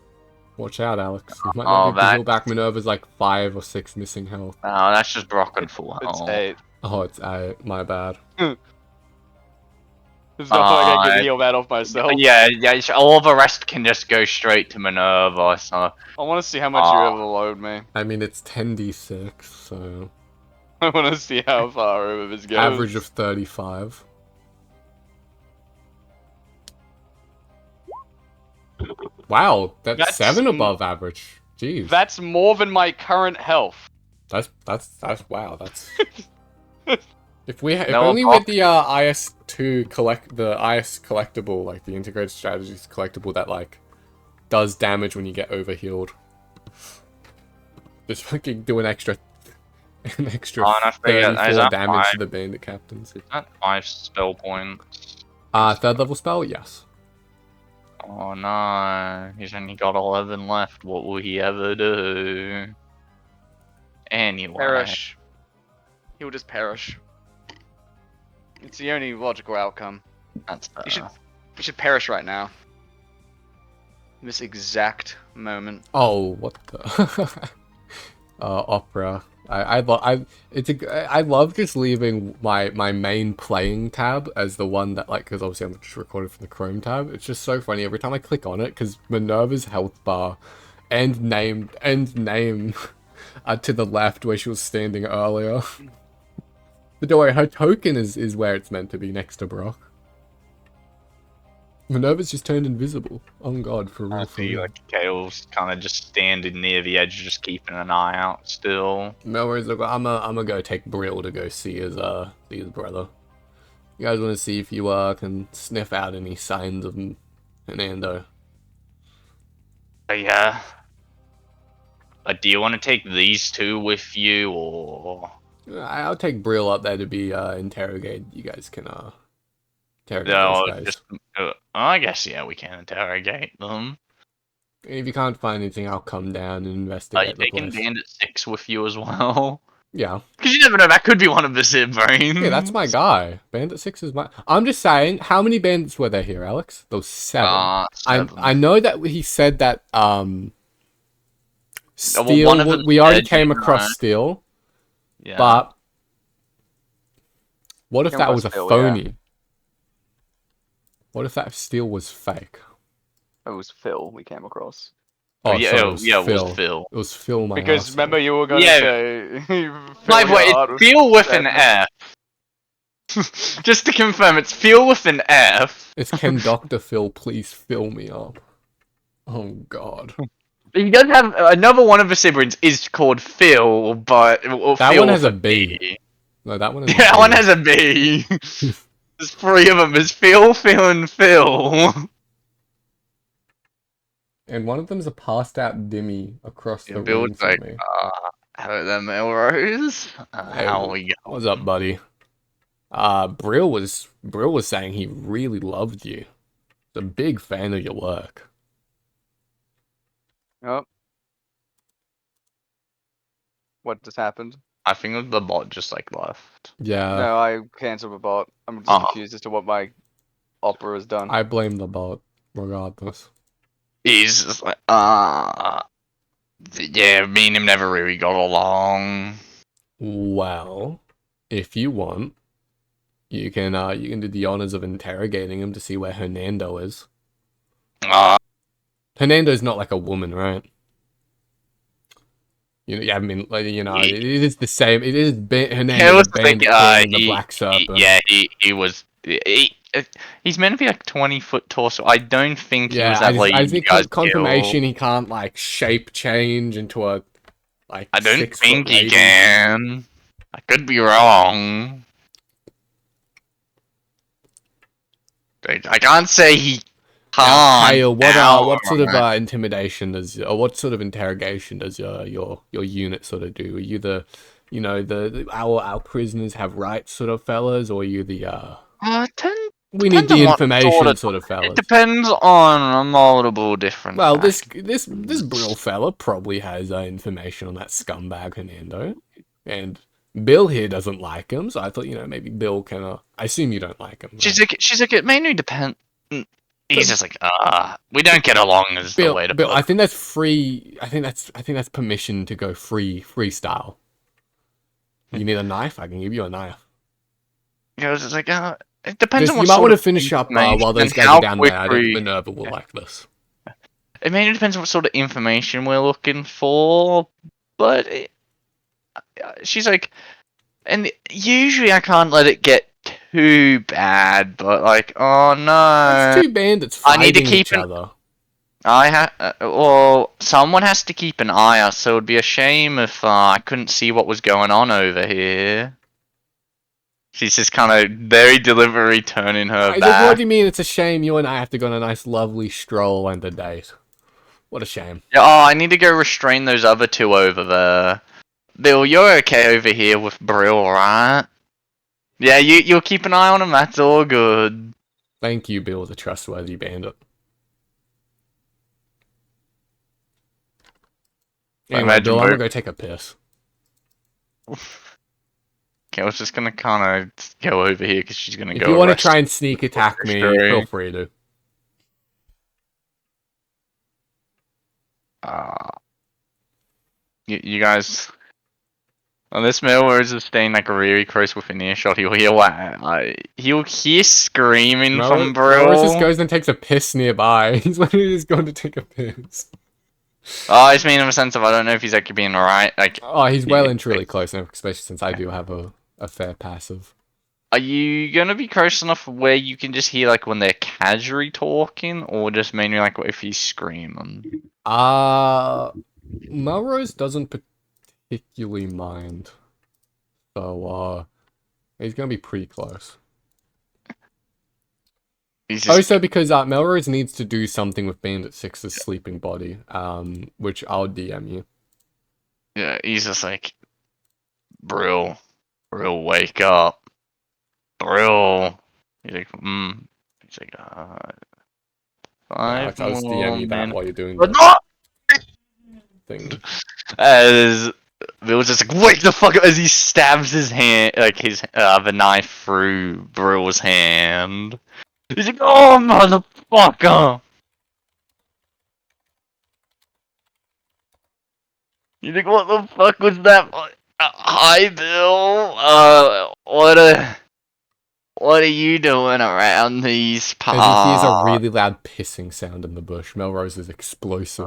Watch out, Alex. You might Oh, not be able to that- heal back Minerva's like 5 or 6 missing health. No, that's just Brock and full It's health. 8. Oh, it's 8. My bad. There's no way I can heal that off myself. Yeah, all the rest can just go straight to Minerva, so... I want to see how much you overload me. I mean, it's 10d6, so... I want to see how far over this goes. Average of 35. Wow, that's 7 above average. Jeez. That's more than my current health. That's wow, that's... If we if No, only with the IS2 the IS collectible, like the integrated strategies collectible that like does damage when you get overhealed. Just fucking do an extra 34 damage to the bandit captains. Is that 5 spell points? 3rd level spell, yes. Oh no, he's only got 11 left. What will he ever do? Anyway. Perish. He will just perish. It's the only logical outcome. That's better. You should perish right now. In this exact moment. Oh, what the? Opera. I love just leaving my main playing tab as the one that like, because obviously I'm just recording from the Chrome tab. It's just so funny every time I click on it because Minerva's health bar and name are to the left where she was standing earlier. But don't worry, her token is where it's meant to be, next to Brock. Minerva's just turned invisible. Oh god, for real. I see like Kale's kind of just standing near the edge, just keeping an eye out still. No worries, look, I'm gonna go take Brill to go see his brother. You guys want to see if you can sniff out any signs of Hernando? Yeah. Do you want to take these two with you, or? I'll take Brill up there to be interrogated. You guys can interrogate No, those guys. just. I guess yeah, we can interrogate them. If you can't find anything, I'll come down and Are you investigate the taking place. Bandit 6 with you as well? Yeah. Because you never know, that could be one of the Sid brains. Yeah, that's my guy. Bandit 6 is my... I'm just saying, how many bandits were there here, Alex? There was 7. 7. I know that he said that, Steel... one of them we already said, came you across know. Steel, Yeah. but... What if Came that was a across Steel, phony? What if that Steel was fake? It was Phil we came across. Oh, yeah, sorry, it was it Phil. was Phil. It was Phil, my Because arsehole. remember you were gonna Yeah. say Like, your wait, heart it's was Phil with an sadness. F. Just to confirm, it's Phil with an F. It's can Dr. Phil please fill me up? Oh, God. He does have another one of the siblings is called Phil, but That Phil one has with a B. No, that one has Yeah, a B. one has a B. There's 3 of them. There's Phil, Phil, and Phil. And one of them's a passed out Dimmy across the Bill's room from like, me. hello there, Melrose. Hey, How we go? what's up, buddy? Brill was saying he really loved you. He's a big fan of your work. Oh. What just happened? I think the bot just like left. Yeah, No, I cancelled the bot. I'm just Uh-huh. confused as to what my opera has done. I blame the bot, regardless. He's just like, yeah, me and him never really got along. Well, if you want, you can do the honors of interrogating him to see where Hernando is. Hernando's not like a woman, right? You haven't been, like, you know, Yeah. it is the same. It is Hernando, Yeah, it was the Bandit King, and the Black Serpent. he was. He's meant to be like 20-foot tall, so I don't think he was I that like you think guys confirmation killed. he can't like shape change into a like I don't 6 think foot he lady. can. I could be wrong. I can't say he can't. Now, Kale, what outright. sort of intimidation does, or what sort of interrogation does your unit sort of do? Are you the, you know, our prisoners have rights sort of fellas, or are you the we need depends on the what information sort of fellas? It depends on multiple different. Well, factors. this Brill fella probably has information on that scumbag Hernando, and Bill here doesn't like him, so I thought, you know, maybe Bill can. I assume you don't like him. Right? She's like it mainly depend. He's just like we don't get along as Bill, the way to Bill, put it. I think that's free. I think that's permission to go freestyle. You need a knife? I can give you a knife. You know, it's just like it depends on what You might sort want to of finish up information while those and guys how are down there. I don't think quickly- Minerva will like this. It mainly depends on what sort of information we're looking for, but she's like, and usually I can't let it get too bad, but like, oh no, It's 2 bandits I need to fighting keep each an- other. well, someone has to keep an eye out, so it'd be a shame if I couldn't see what was going on over here. She's just kind of very deliberately turning her What back. do you mean? It's a shame you and I have to go on a nice, lovely stroll and a date. What a shame. Yeah, oh, I need to go restrain those other 2 over there. Bill, you're okay over here with Brill, right? Yeah, you'll keep an eye on him. That's all good. Thank you, Bill, the trustworthy bandit. Anyway, Imagine Bill, I'm both- gonna go take a piss. Okay, I was just gonna kind of go over here because she's gonna If go. you want to arrest- try and sneak attack me, Sure. feel free to. You guys. On this Melrose is staying like really close within earshot. He'll hear screaming from Brill. Morris just goes and takes a piss nearby. He's literally just going to take a piss. Oh, I just mean in the sense of I don't know if he's actually being alright. Like, Oh, he's well and truly close now, especially since I do have a fair passive. are you gonna be close enough where you can just hear like when they're casually talking, or just mainly like if he's screaming? Melrose doesn't particularly mind. So, he's gonna be pretty close. He's just, Also, because Melrose needs to do something with Bandit 6's sleeping body, which I'll DM you. yeah, he's just like, Brill, wake up, Brill. He's like, He's like, Alex, I was DMing you that while you're doing But the not thing. as Bill's just like, wake the fuck up as he stabs his hand, like the knife through Brill's hand. He's like, oh motherfucker! You think what the fuck was that? Hi Bill. What are you doing around these parts? As he hears a really loud pissing sound in the bush, Melrose is explosive.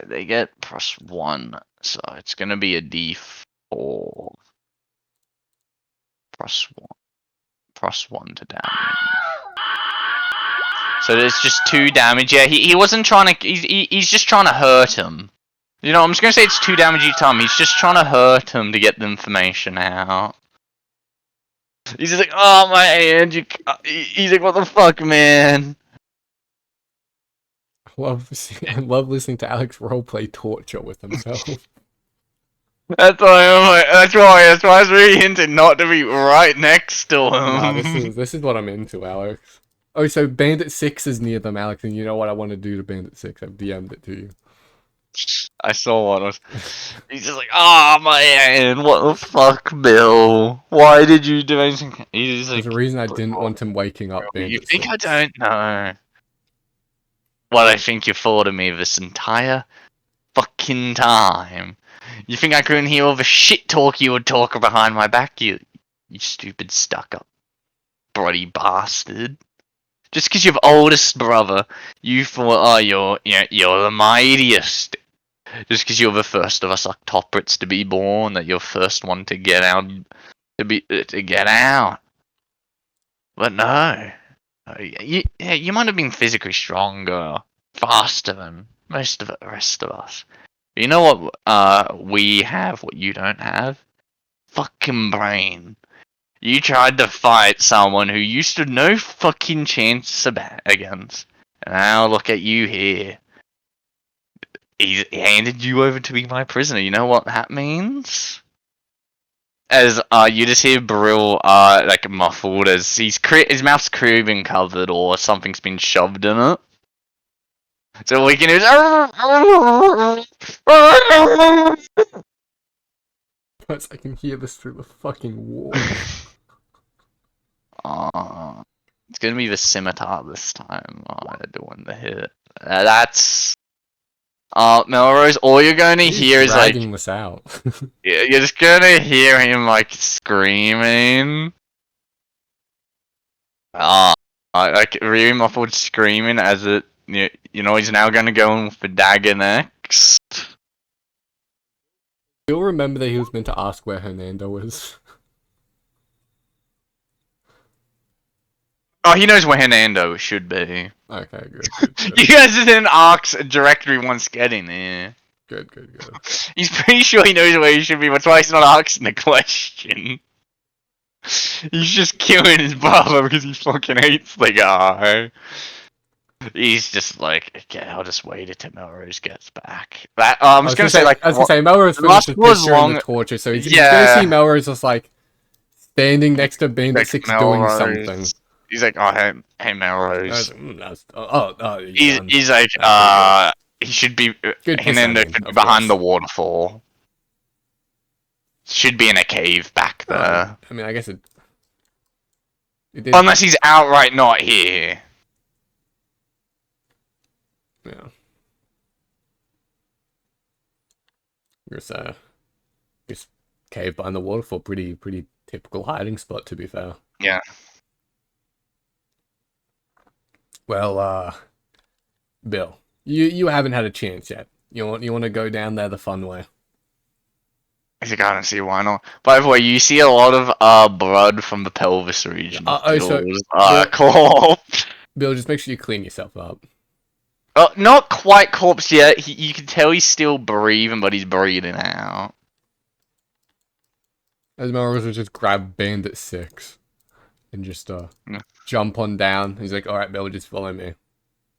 They get +1, so it's gonna be a D4. +1 to damage. So there's just 2 damage. Yeah, he wasn't trying to. He's just trying to hurt him. You know, I'm just gonna say it's 2 damage each time. He's just trying to hurt him to get the information out. He's just like, oh my hand. He's like, what the fuck, man? I love listening to Alex roleplay torture with himself. That's why I was really hinting not to be right next to him. Nah, this is what I'm into, Alex. Oh, so Bandit 6 is near them, Alex, and you know what I want to do to Bandit 6? I've DM'd it to you. I saw one. He's just like, oh man, what the fuck, Bill? Why did you do anything? He's like, There's a reason I didn't want him waking up Bandit you think 6. I don't know what I think you thought of me this entire fucking time? You think I couldn't hear all the shit talk you would talk behind my back, you stupid stuck-up bloody bastard? Just because you're the oldest brother, you thought, oh, you're the mightiest. Just because you're the first of us octoporates to be born, that you're the first one to get out, to get out. But no, you might have been physically stronger, faster than most of the rest of us. But you know what? We have what you don't have. Fucking brain. You tried to fight someone who you stood no fucking chance against. And now look at you here. He handed you over to be my prisoner. You know what that means? As you just hear Brill like muffled as his mouth's clearly been covered or something's been shoved in it. So we can do I can hear this through the fucking wall. It's gonna be the scimitar this time. Doing the hit. That's Melrose. All you're gonna hear is like dragging this out. you're just gonna hear him like screaming. Like really muffled screaming as it. You know he's now gonna go in with the dagger next. You'll remember that he was meant to ask where Hernando is. Oh, he knows where Hernando should be. Okay, good. You guys didn't ask a directory once getting there. Good. He's pretty sure he knows where he should be, that's why he's not asking the question. He's just killing his brother because he fucking hates the guy. He's just like, okay, I'll just wait until Melrose gets back. I was gonna say, Melrose finished the picture in the torture, so he's gonna see Melrose just like standing next to Bandit 6 doing something. He's like, oh, hey Melrose. He's like, he should be behind the waterfall. Should be in a cave back there. I mean, I guess it did. Unless he's outright not here. Yeah. This cave behind the waterfall, pretty typical hiding spot, to be fair. Yeah. Well, Bill, you haven't had a chance yet. You want to go down there the fun way? I think I don't see why not. By the way, you see a lot of blood from the pelvis region. Corpse. Bill, just make sure you clean yourself up. Not quite corpse yet. You can tell he's still breathing, but he's breathing out. As Melrose would just grab Bandit 6 and just jump on down. He's like, alright, Bill, just follow me.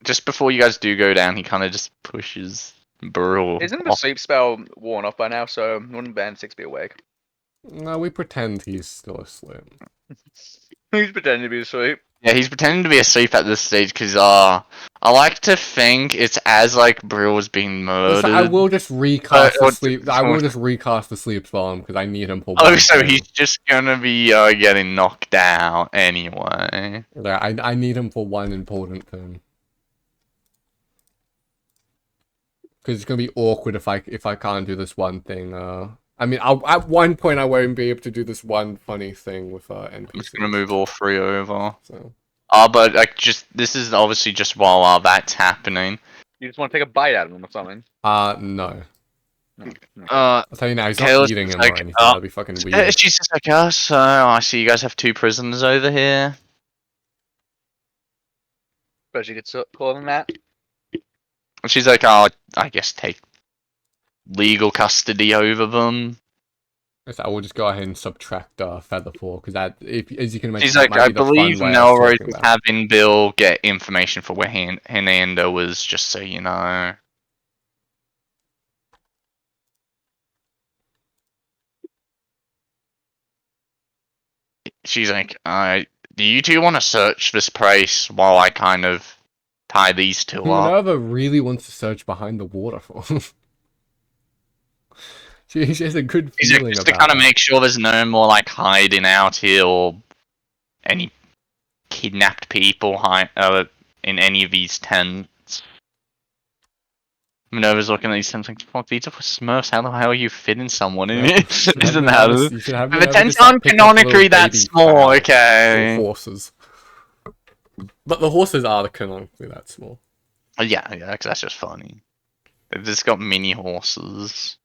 Just before you guys do go down, he kind of just pushes Burl. Isn't the sleep spell worn off by now, so wouldn't Band 6 be awake? No, we pretend he's still asleep. He's pretending to be asleep. Yeah, he's pretending to be asleep at this stage because I like to think it's as like Brill was being murdered. I will just recast the or- sleep. I will just recast the sleep spell because I need him for Oh, one so thing. he's just gonna be getting knocked out anyway. Yeah, I need him for one important thing. Because it's gonna be awkward if I can't do this one thing. I mean, at one point I won't be able to do this one funny thing with I'm just NPCs. gonna move all three over. So. But like, this is obviously just while that's happening. You just want to take a bite out of him or something. No. No. I'll tell you now, he's not Kayla's eating him like, or anything. That'd be fucking weird. She's just like, oh, so I see you guys have 2 prisoners over here. Suppose you could call him that. She's like, oh, I guess take legal custody over them. So I will just go ahead and subtract Feather 4 because that, as you can imagine, She's that like, might I be the fun believe way of Melrose talking is about it. having Bill get information for where Hernando was, just so you know. She's like, do you two want to search this place while I kind of tie these two up? Minerva really wants to search behind the waterfall. she has a good She's like, feeling just about to kind of it. make sure there's no more like hiding out here or any kidnapped people in any of these tents. Minerva's looking at these tents like, fuck, these are for Smurfs. How the hell are you fitting someone in it? Isn't that? You should have The Minerva tents just, like, aren't pick up little canonically that baby small, cows okay. or horses. But the horses are canonically that small. Yeah, because that's just funny. They've just got mini horses.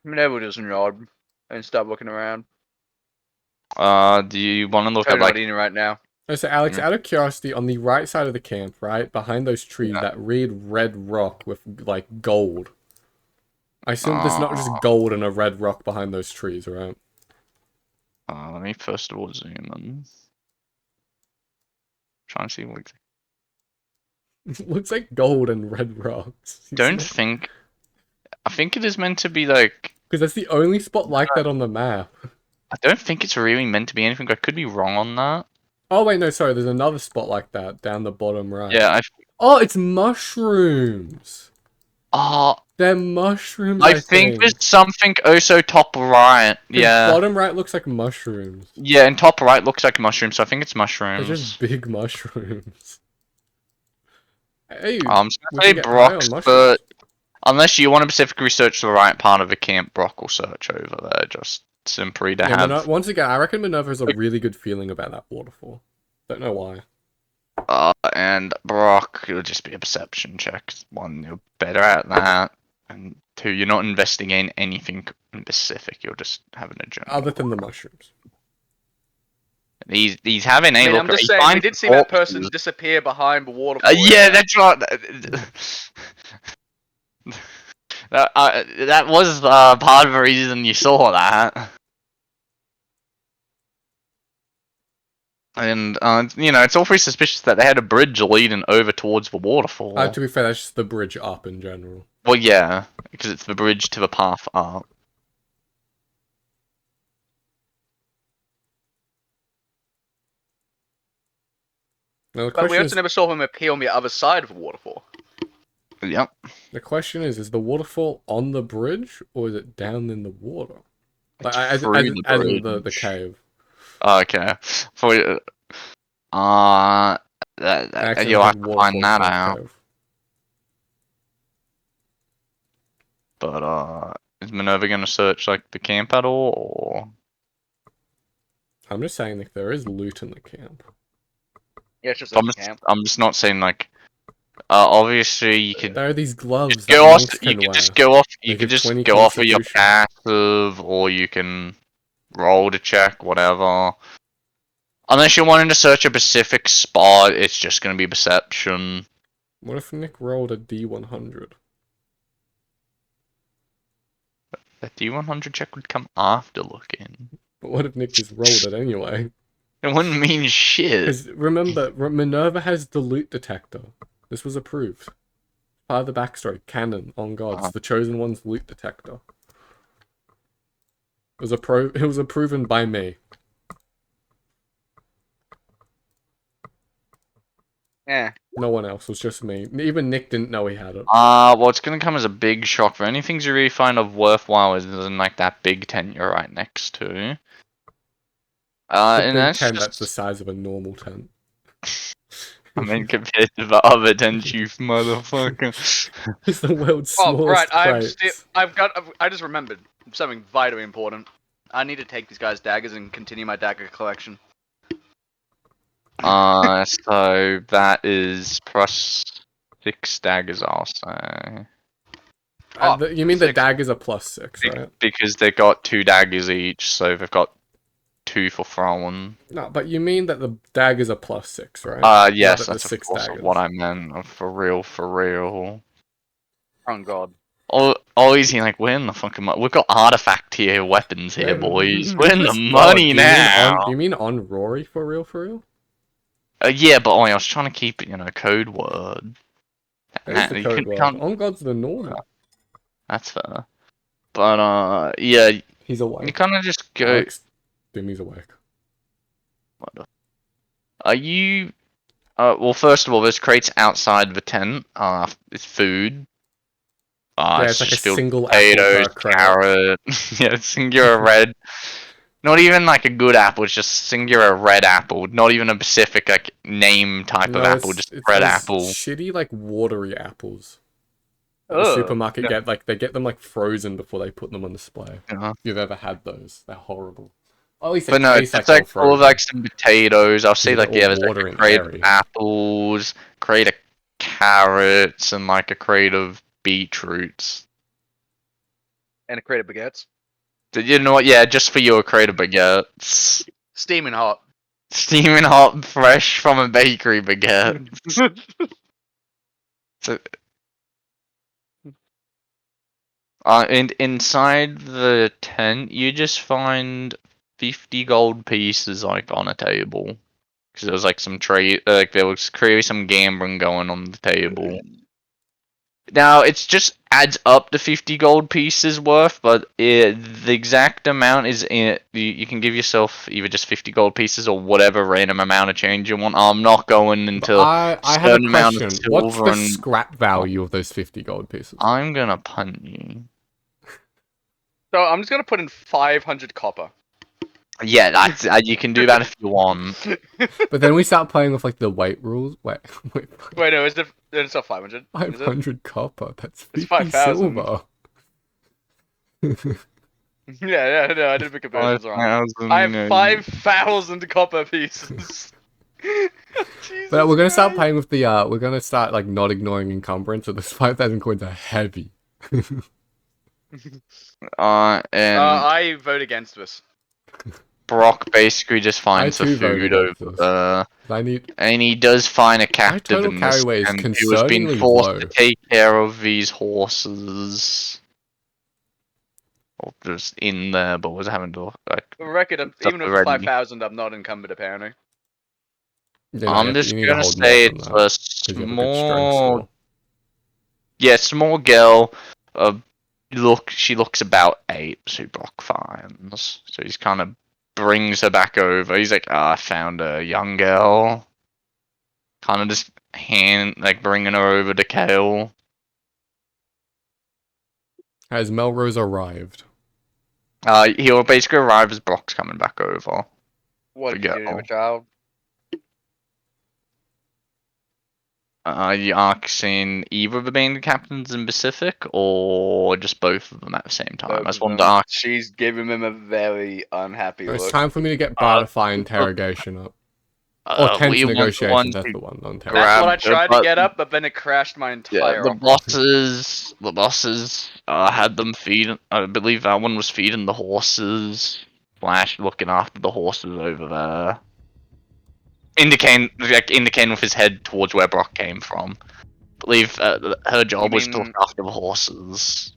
Minerva doesn't nod and start looking around. Do you want to look I'm at not like? eating right now. Oh, so Alex, Yeah. out of curiosity, on the right side of the camp, right behind those trees, Yeah. that red rock with like gold. I assume there's not just gold and a red rock behind those trees, right? Let me first of all zoom in. Trying to see what. Looks like gold and red rocks. Don't think. I think it is meant to be like. Because that's the only spot like that on the map. I don't think it's really meant to be anything. I could be wrong on that. Oh wait, no, sorry. There's another spot like that down the bottom right. Yeah, Oh, it's mushrooms. They're mushrooms. I think there's something also top right. Yeah. Bottom right looks like mushrooms. Yeah, and top right looks like mushrooms, so I think it's They're mushrooms. just big mushrooms. Hey, I'm we gonna say can get high Brock's, on mushrooms. but unless you want to specifically search the right part of the camp, Brock will search over there. Just simply to have. Once again, I reckon Minerva has a really good feeling about that waterfall. Don't know why. And Brock, it'll just be a perception check. 1, you're better at that, and 2, you're not investigating anything specific. You're just having a general. Other than the mushrooms. He's having a I mean, look. I'm just he saying, we finds did see that corpses. person disappear behind the waterfall. Yeah, that's right. That was part of the reason you saw that. And, it's awfully suspicious that they had a bridge leading over towards the waterfall. To be fair, that's just the bridge up in general. Well, yeah, because it's the bridge to the path up. Now, the But we question also never saw him appear on the other side of the waterfall. Yep. the question is the waterfall on the bridge or is it down in the water? Like, as in the bridge. cave. Okay. You'll have to find that out. Cave. But, is Minerva gonna search, like, the camp at all, or...? I'm just saying, like, there is loot in the camp. Yeah, it's just I'm just not saying, like... obviously, you could... There are these gloves Just that go off, monks you can could wear. just go off, They you could give just 20 go off of your constitution. passive, or you can roll to check, whatever. Unless you're wanting to search a specific spot, it's just gonna be perception. What if Nick rolled a D100? The D100 check would come after looking. But what if Nick just rolled it anyway? It wouldn't mean shit. Because remember, Minerva has the loot detector. This was approved. Part of the backstory. Canon, on gods. The Chosen One's loot detector. It was proven by me. Yeah. No one else. It was just me. Even Nick didn't know he had it. Well, it's gonna come as a big shock for any things you really find of worthwhile is in like that big tent you're right next to. The And big that's tent just, that's the size of a normal tent. I mean, compared to the other tent, you motherfucker. It's the world's Oh, smallest right. crate. I just remembered something vitally important. I need to take these guys' daggers and continue my dagger collection. So that is plus 6 daggers, I'll say. You mean the 6. daggers are +6, right? Because they got 2 daggers each, so they've got 2 for throwing. No, but you mean that the daggers are +6, right? Yes, Not that that's the of 6 course daggers. what I meant. For real, for real. Oh god. Always like, we're in the fucking we've got artifact here, weapons here, boys. We're in the Oh, money now. Do you mean on Rory for real, for real? Yeah, but I was trying to keep it, code word. That is the code word. On God's the normal. That's fair. But yeah, He's you awake. kind of just go. Alex, Bimmy's awake. Are you? Well, first of all, there's crates outside the tent. It's food. Yeah, it's like a just filled with single apple potatoes, per crate. carrot. Yeah, singular red. Not even like a good apple. It's just singular red apple. Not even a specific like name type of apple. Just it's red those apple. shitty, like, watery apples. The Oh, supermarket no. they get them like frozen before they put them on display. Uh-huh. If you've ever had those, they're horrible. At least But no, taste it's like like full of like some potatoes. I'll say Yeah, like they're all there's like water a and crate airy. of apples, crate of carrots, and like a crate of beetroots. And a crate of baguettes. You know what? Yeah, just for you, a crate of baguettes. Steaming hot. Steaming hot, fresh from a bakery baguette. So, and inside the tent, you just find 50 gold pieces like on a table. Because there was like some trade, like there was clearly some gambling going on the table. Now it's just adds up to 50 gold pieces worth, but the exact amount is you can give yourself either just 50 gold pieces or whatever random amount of change you want. I'm not going into I have a certain amount of question. What's silver the and scrap value of those 50 gold pieces? I'm gonna punt you. So I'm just gonna put in 500 copper. Yeah, that's you can do that if you want. But then we start playing with like the weight rules. Wait, Wait, no, it's not 500. Is it? 500 copper. That's 50 It's 5,000. silver. Yeah, no, I did the conversions wrong. 5,000, I have 5,000 copper pieces. Jesus But we're gonna start Christ. playing with the we're gonna start like not ignoring encumbrance. So those 5,000 coins are heavy. And I vote against this. Brock basically just finds the too vote food against over this. there. I need. And he does find a captive total in carry this, weight is and he was being concerningly forced low. to take care of these horses. Or just in there, but was having to like. For the record, even with already. 5,000, I'm not encumbered apparently. Yeah, I'm just you need to gonna hold say more than it's that, a 'cause you have a good strength small. score. Yeah, small girl. She looks about 8. So Brock finds. So he's kind of brings her back over. He's like, I found a young girl. Kind of just bringing her over to Kale. Has Melrose arrived? He'll basically arrive as Brock's coming back over. What did you do to Girl. a child? You asking either of the bandit captains in Pacific, or just both of them at the same time? Both I just of wanted to them. ask. She's giving him a very unhappy It's look. time for me to get Bartify interrogation up. Or tense we want the negotiations, one that's who the one. On That's what I grabbed her, tried to but- get up, but then it crashed my Yeah, entire the operation. bosses had them feed. I believe that one was feeding the horses. Flash looking after the horses over there. Indicating with his head towards where Brock came from. I believe her job was to look mean- after the horses.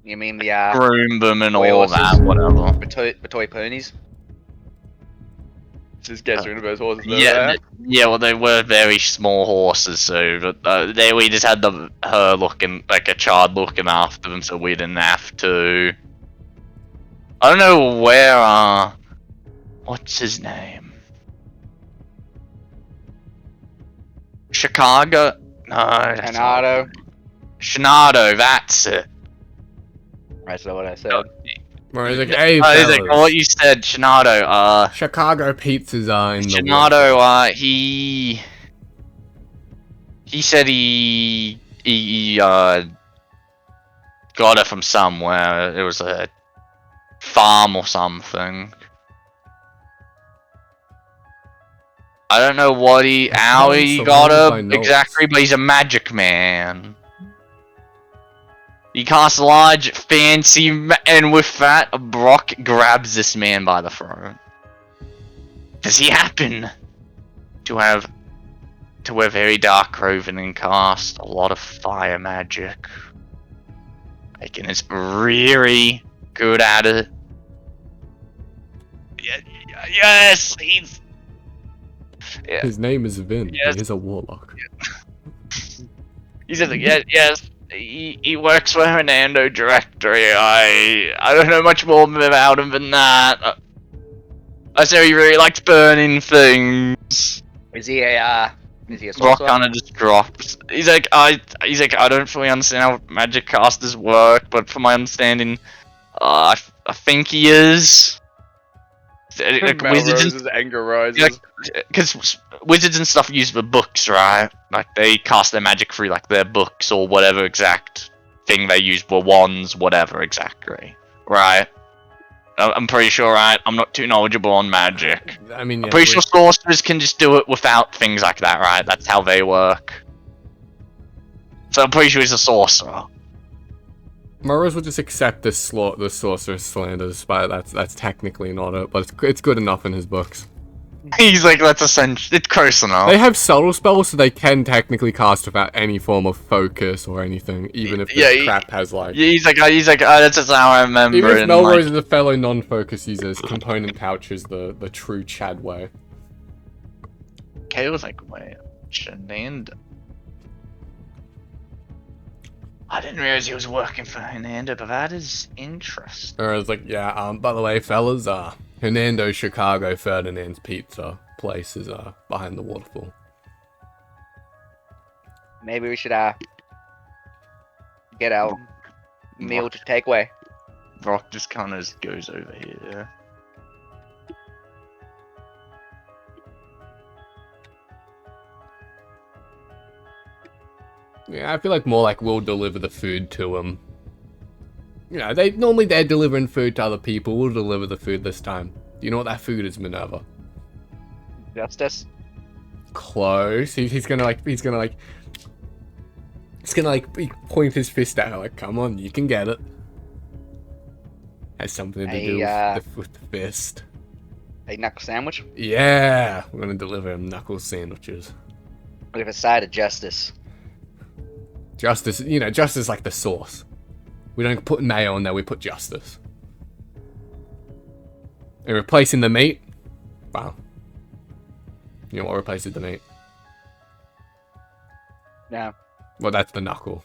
You mean the Groom them and toy all horses? that, whatever. the toy ponies? Just get rid of those horses over Yeah, there. yeah. Well, they were very small horses, so we just had her looking like a child looking after them, so we didn't have to. I don't know where, what's his name? Chicago? No, that's not. Hernando. Hernando, that's it. That's not what I said. Where he's like, hey, He's like, fellas. what you said, Hernando, Chicago pizzas are in the Hernando, water. he said he got it from somewhere. It was a farm or something. I don't know how I'm he got surrounded by it notes. exactly, but he's a magic man. He casts large, fancy, and with that, Brock grabs this man by the throat. Does he happen to wear very dark clothing and cast a lot of fire magic? Aiken is really good at it. Yes, he's. Yeah. His name is Vin. Yes. He is a warlock. He says, yes. He works for Hernando Directory. I don't know much more about him than that. I say he really likes burning things. Is he a Rock sorcerer? kind of just drops. He's like, I don't fully understand how magic casters work, but from my understanding, I think he is. Like, Melrose's anger rises. because wizards and stuff use the books, right? Like they cast their magic through like their books or whatever exact thing they use, for wands, whatever exactly, right? I'm pretty sure, right? I'm not too knowledgeable on magic. I mean, yeah, I'm pretty sure sorcerers can just do it without things like that, right? That's how they work. So I'm pretty sure he's a sorcerer. Morose would just accept the sorcerer's slander, despite that's technically not it, but it's good enough in his books. He's like, that's essential. It's close enough. They have subtle spells, so they can technically cast without any form of focus or anything, even if the crap has like. He's like, that's just how I remember. Even if it, Melrose like, is a fellow non-focus user, his component pouch is the true Chad way. Kay was like, wait, Hernando. I didn't realize he was working for Hernando, but that is interesting. Or I was like, yeah, by the way, fellas, Hernando Chicago Ferdinand's Pizza place is behind the waterfall. Maybe we should get our meal to take away. Rock just kind of goes over here. Yeah, I feel like more like we'll deliver the food to him. You know, they're delivering food to other people. We'll deliver the food this time. Do you know what that food is, Minerva? Justice. Close. He's gonna point his fist at her like, come on, you can get it. Has something to do with the fist. A knuckle sandwich Yeah, we're gonna deliver him knuckle sandwiches. with a side of justice. Justice, justice like the sauce. We don't put mayo in there, we put justice. And replacing the meat? Wow. You know what replaces the meat? No. Well, that's the knuckle.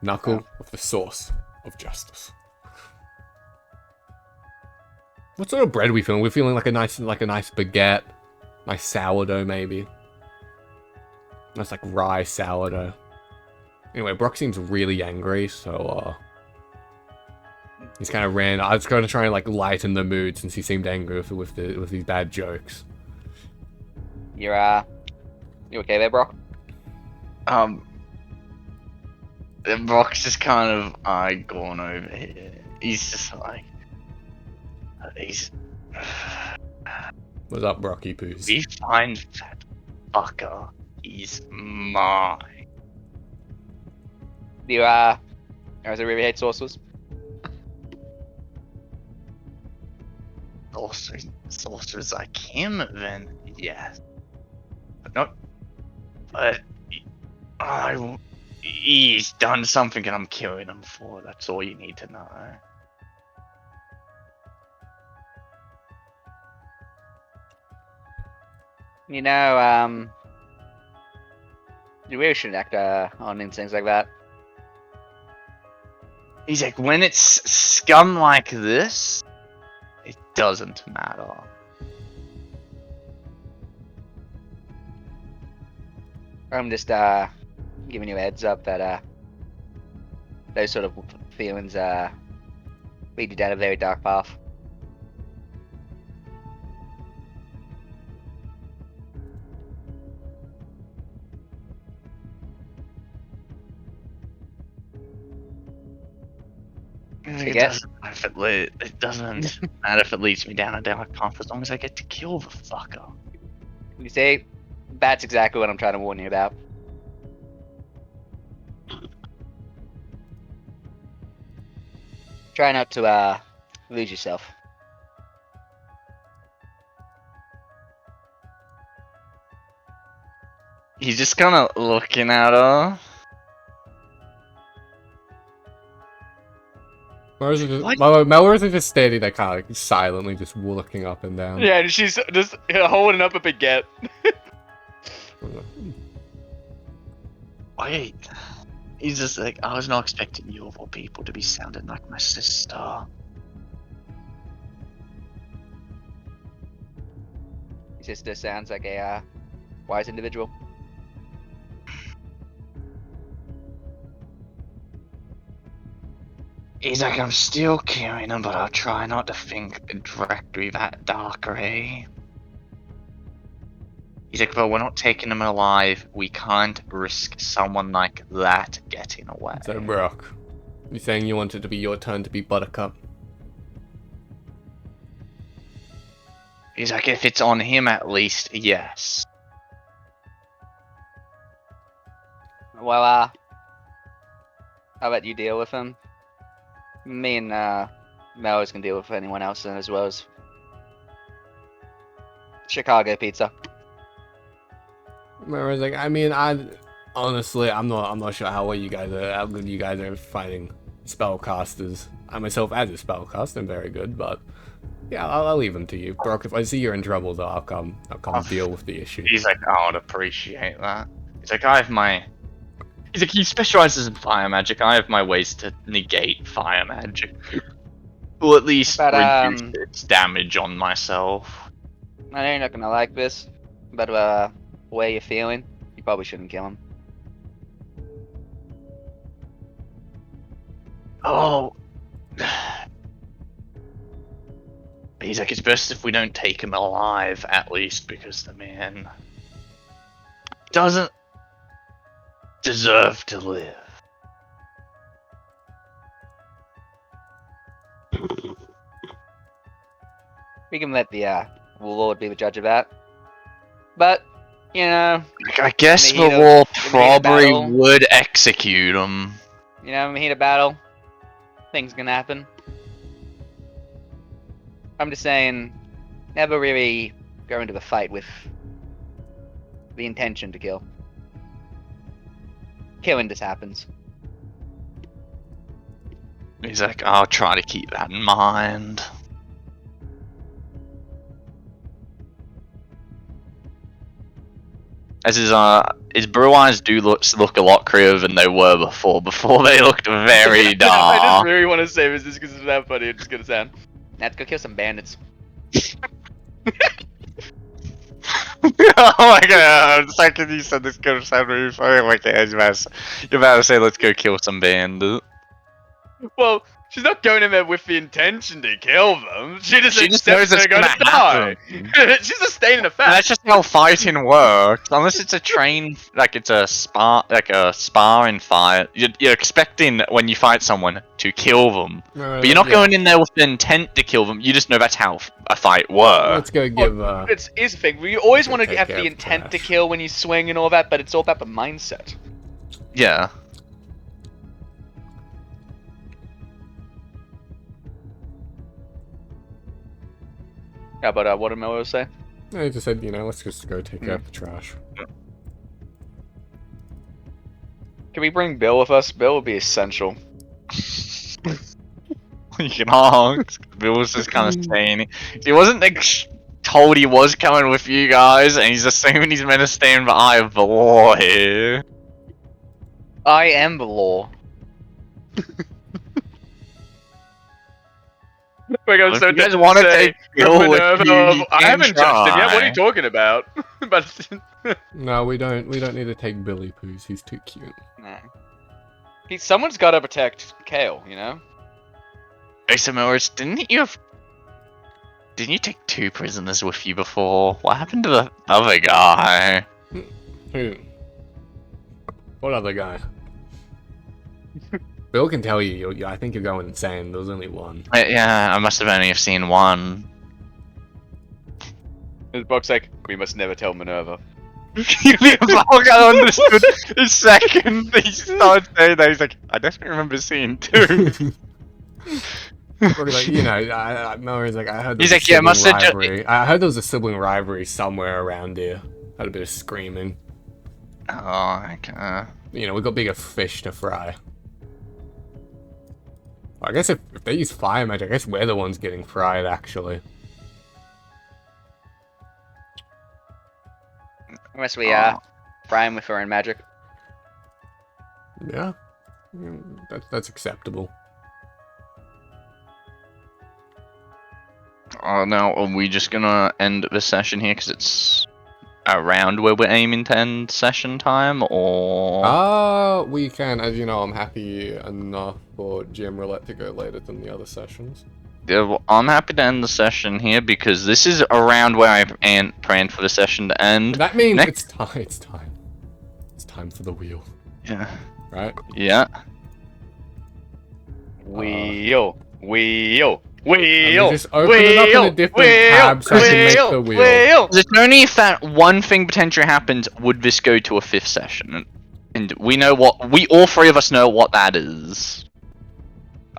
Knuckle with the sauce of justice. What sort of bread are we feeling? We're feeling like a nice baguette. Nice sourdough, maybe. Nice, like, rye sourdough. Anyway, Brock seems really angry, so, he's kind of ran. I was going to try and, like, lighten the mood since he seemed angry with these bad jokes. You okay there, bro? Brock's just kind of going over here. He's just like, What's up, Brocky Poos? we find that fucker. He's mine. Do you guys really hate sorcerers? Sorcerers like him, then yes. But not. But he's done something, and I'm killing him for. That's all you need to know. You know, you really shouldn't act on instincts like that. He's like, when it's scum like this, doesn't matter. I'm just giving you a heads up that those sort of feelings lead you down a very dark path. It get- doesn't matter if it doesn't matter if it leads me down a dark path as long as I get to kill the fucker. You see, that's exactly what I'm trying to warn you about. Try not to lose yourself. He's just kind of looking at her. Melrose is just standing there, kind of like silently, just looking up and down. Yeah, and she's just holding up a baguette. Wait. He's just like, I was not expecting you of all people to be sounding like my sister. Your sister sounds like a wise individual. He's like, I'm still killing him, but I'll try not to think directly that dark, eh? He's like, but we're not taking him alive. We can't risk someone like that getting away. So, Brock, you saying you want it to be your turn to be Buttercup? He's like, if it's on him at least, yes. Well, how about you deal with him? Me and Melrose can deal with anyone else as well as Chicago pizza. Melrose like, I mean, honestly, I'm not sure how good you guys are fighting spellcasters. I myself, as a spellcaster, am very good, but yeah, I'll leave them to you, Brock. If I see you're in trouble, though, I'll come deal with the issue. He's like, I would appreciate that. He's like, I have my... He's like, he specializes in fire magic. I have my ways to negate fire magic. Or at least But, reduce its damage on myself. I know you're not gonna like this, but the way you're feeling, you probably shouldn't kill him. Oh. He's like, it's best if we don't take him alive, at least, because the man doesn't deserve to live. We can let the Lord be the judge of that. But, you know, Like, I guess In the the heat of- law in the heat of probably battle. would execute him. in the heat of battle, things can happen. I'm just saying, never really go into the fight with the intention to kill. Killing just happens. He's like, I'll try to keep that in mind. As his brew eyes do look a lot clearer than they were before. Before they looked very I just dark. really want to say this just because it's that funny. It's gonna sound. Let's go kill some bandits. Oh my god, the second you said this could sound really funny, I'm like, yeah, you're about to say, let's go kill some bandit. Well, she's not going in there with the intention to kill them. She just She just knows accepts it's they're gonna die. happen. She's just stating a And fact. that's just how fighting works. Unless it's a train, like it's a spar in fire. You're expecting when you fight someone to kill them, but you're not going in there with the intent to kill them. You just know that's how a fight works. Let's go give. It's the thing. You always want to take have care the of intent to trash. kill when you swing and all that, but it's all about the mindset. Yeah. How about what did Mello say? I just said, let's just go take care of the trash. Can we bring Bill with us? Bill would be essential. You can ask. Bill was just kind of saying it. He wasn't like told he was coming with you guys, and he's assuming he's meant to stand by the law here. I am the law. Like, I'm If so you guys tempted want to say, take Bill with Minerva you, of, you I can haven't judged him yet. What are try. you talking about? But No, we don't need to take Billy Poos. He's too cute. someone's got to protect Kale, you know. Hey, so Morris, didn't you take 2 prisoners with you before? What happened to the other guy? Who? What other guy? Bill can tell you. I think you're going insane. There was only one. Yeah, I must have only have seen one. His book's like, we must never tell Minerva. I understood the second he started saying that. He's like, I definitely remember seeing 2. Like, you know, Murray's like, I heard. He's There was like, a yeah, sibling must have rivalry. I heard there was a sibling rivalry somewhere around here. Had a bit of screaming. Oh, okay. You know, we got bigger fish to fry. I guess if they use fire magic, I guess we're the ones getting fried, actually. Unless we fry him with our own magic. Yeah. That's acceptable. Oh, now are we just gonna end the session here because it's around where we're aiming to end session time, or? We can. As you know, I'm happy enough for GM Roulette to go later than the other sessions. Yeah, well, I'm happy to end the session here because this is around where I planned for the session to end. That means it's time. It's time. It's time for the wheel. Yeah. Right? Yeah. Wheel. Just open it up in a different tab so I can make the wheel. It's only if that one thing potentially happens would this go to a 5th session, and we all 3 of us know what that is.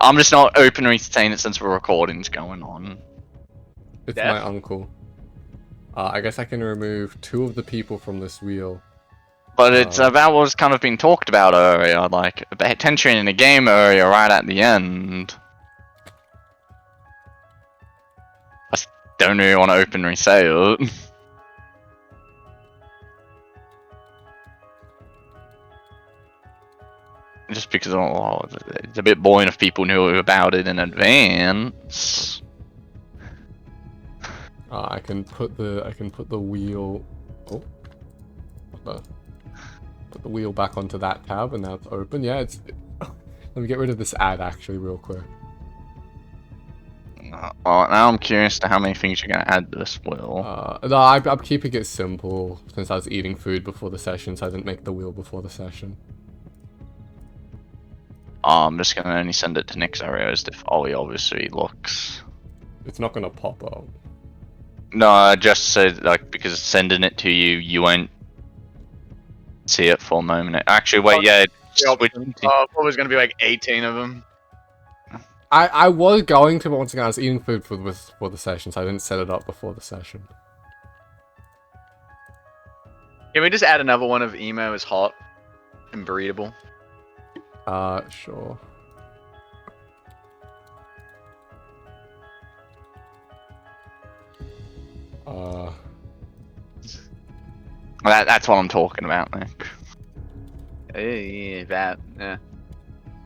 I'm just not openly saying it since the recording's going on. It's Death? my uncle. I guess I can remove 2 of the people from this wheel. But it's about what's kind of been talked about earlier, like attention in the game area right at the end. I don't really want to openly say it. Just because it's a bit boring if people knew about it in advance. I can put the wheel. Oh, put the wheel back onto that tab, and now it's open. Yeah, it's. Let me get rid of this ad actually, real quick. Well, now I'm curious to how many things you're gonna add to this wheel. No, I'm keeping it simple since I was eating food before the session, so I didn't make the wheel before the session. I'm just gonna only send it to Nick's areas if Ollie obviously looks. It's not gonna pop up. No, I just said like because sending it to you, you won't see it for a moment. Actually, wait, yeah. What was gonna be like 18 of them? I was going to, but once again, I was eating food for the session, so I didn't set it up before the session. Can we just add another one of emo is hot and breedable? Sure. That's what I'm talking about, Nick. Hey, that. Yeah.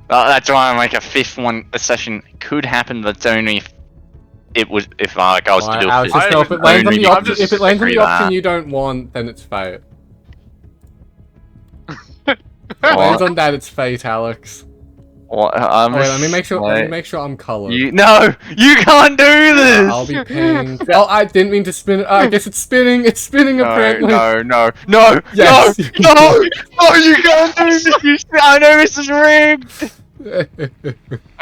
That's why I'm like a 5th one. A session could happen, but it's only if it was if I was to do a 5th. If it lands on the option you don't want, then it's fate. If it lands on that, it's fate, Alex. What? Wait, let me make sure I'm colored. No, you can't do this. I'll be pink. Oh, I didn't mean to spin it. I guess it's spinning. It's spinning apparently. No, Yes. no, you can't do this. I know this is rigged. I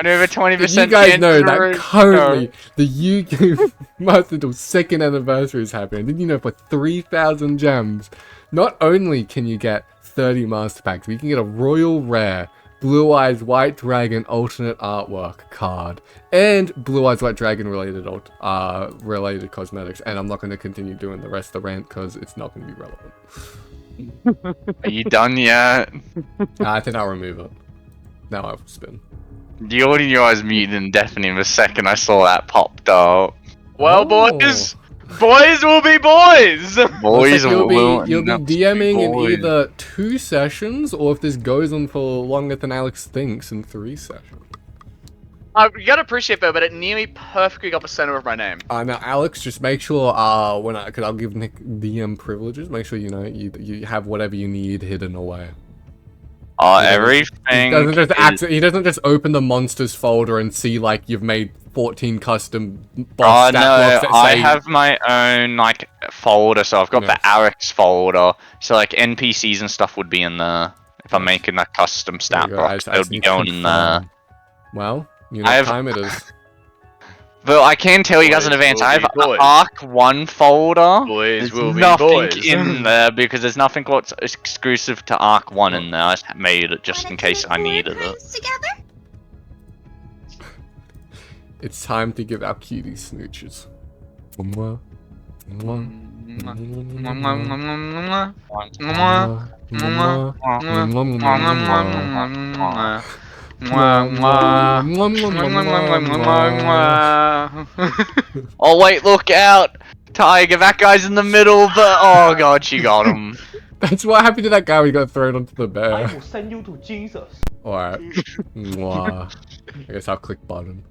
know the 20%. You guys know that currently the UK Master's 2nd anniversary is happening. Did you know for 3,000 gems, not only can you get 30 master packs, but you can get a royal rare Blue Eyes White Dragon alternate artwork card and Blue Eyes White Dragon related cosmetics. And I'm not going to continue doing the rest of the rant because it's not going to be relevant. Are you done yet? I think I'll remove it. Now I'll spin. The audio was muted indefinitely the second I saw that popped up. Well, boys will be boys. Boys you'll be not DMing in boys. either 2 sessions, or if this goes on for longer than Alex thinks, in 3 sessions. You gotta appreciate though, but it nearly perfectly got the center of my name. Now, Alex, just make sure because I'll give Nick DM privileges. Make sure you know you have whatever you need hidden away. Everything. He doesn't just open the monsters folder and see like you've made 14 custom boss stat blocks that I say- have my own like folder, so I've got Yes. the Alex folder. So like NPCs and stuff would be in there. If I'm making that custom stat There you go, block, I they would just be need to going in there. confirm. Well, you know I what have- time it is. But I can tell you guys in Boys advance, will I have be boys. Arc 1 folder. Boys There's will be nothing boys. in there because there's nothing what's exclusive to Arc 1 in there. I just made it just in case I needed it. Together? It's time to give our cuties smooches. Mwah. Mwah. Mwah. Mwah. Oh wait, look out! Tiger, that guy's in the middle, but oh god, she got him. That's what happened to that guy when he got thrown onto the I bear. will send you to Jesus. Alright. Mwah. I guess I'll click button.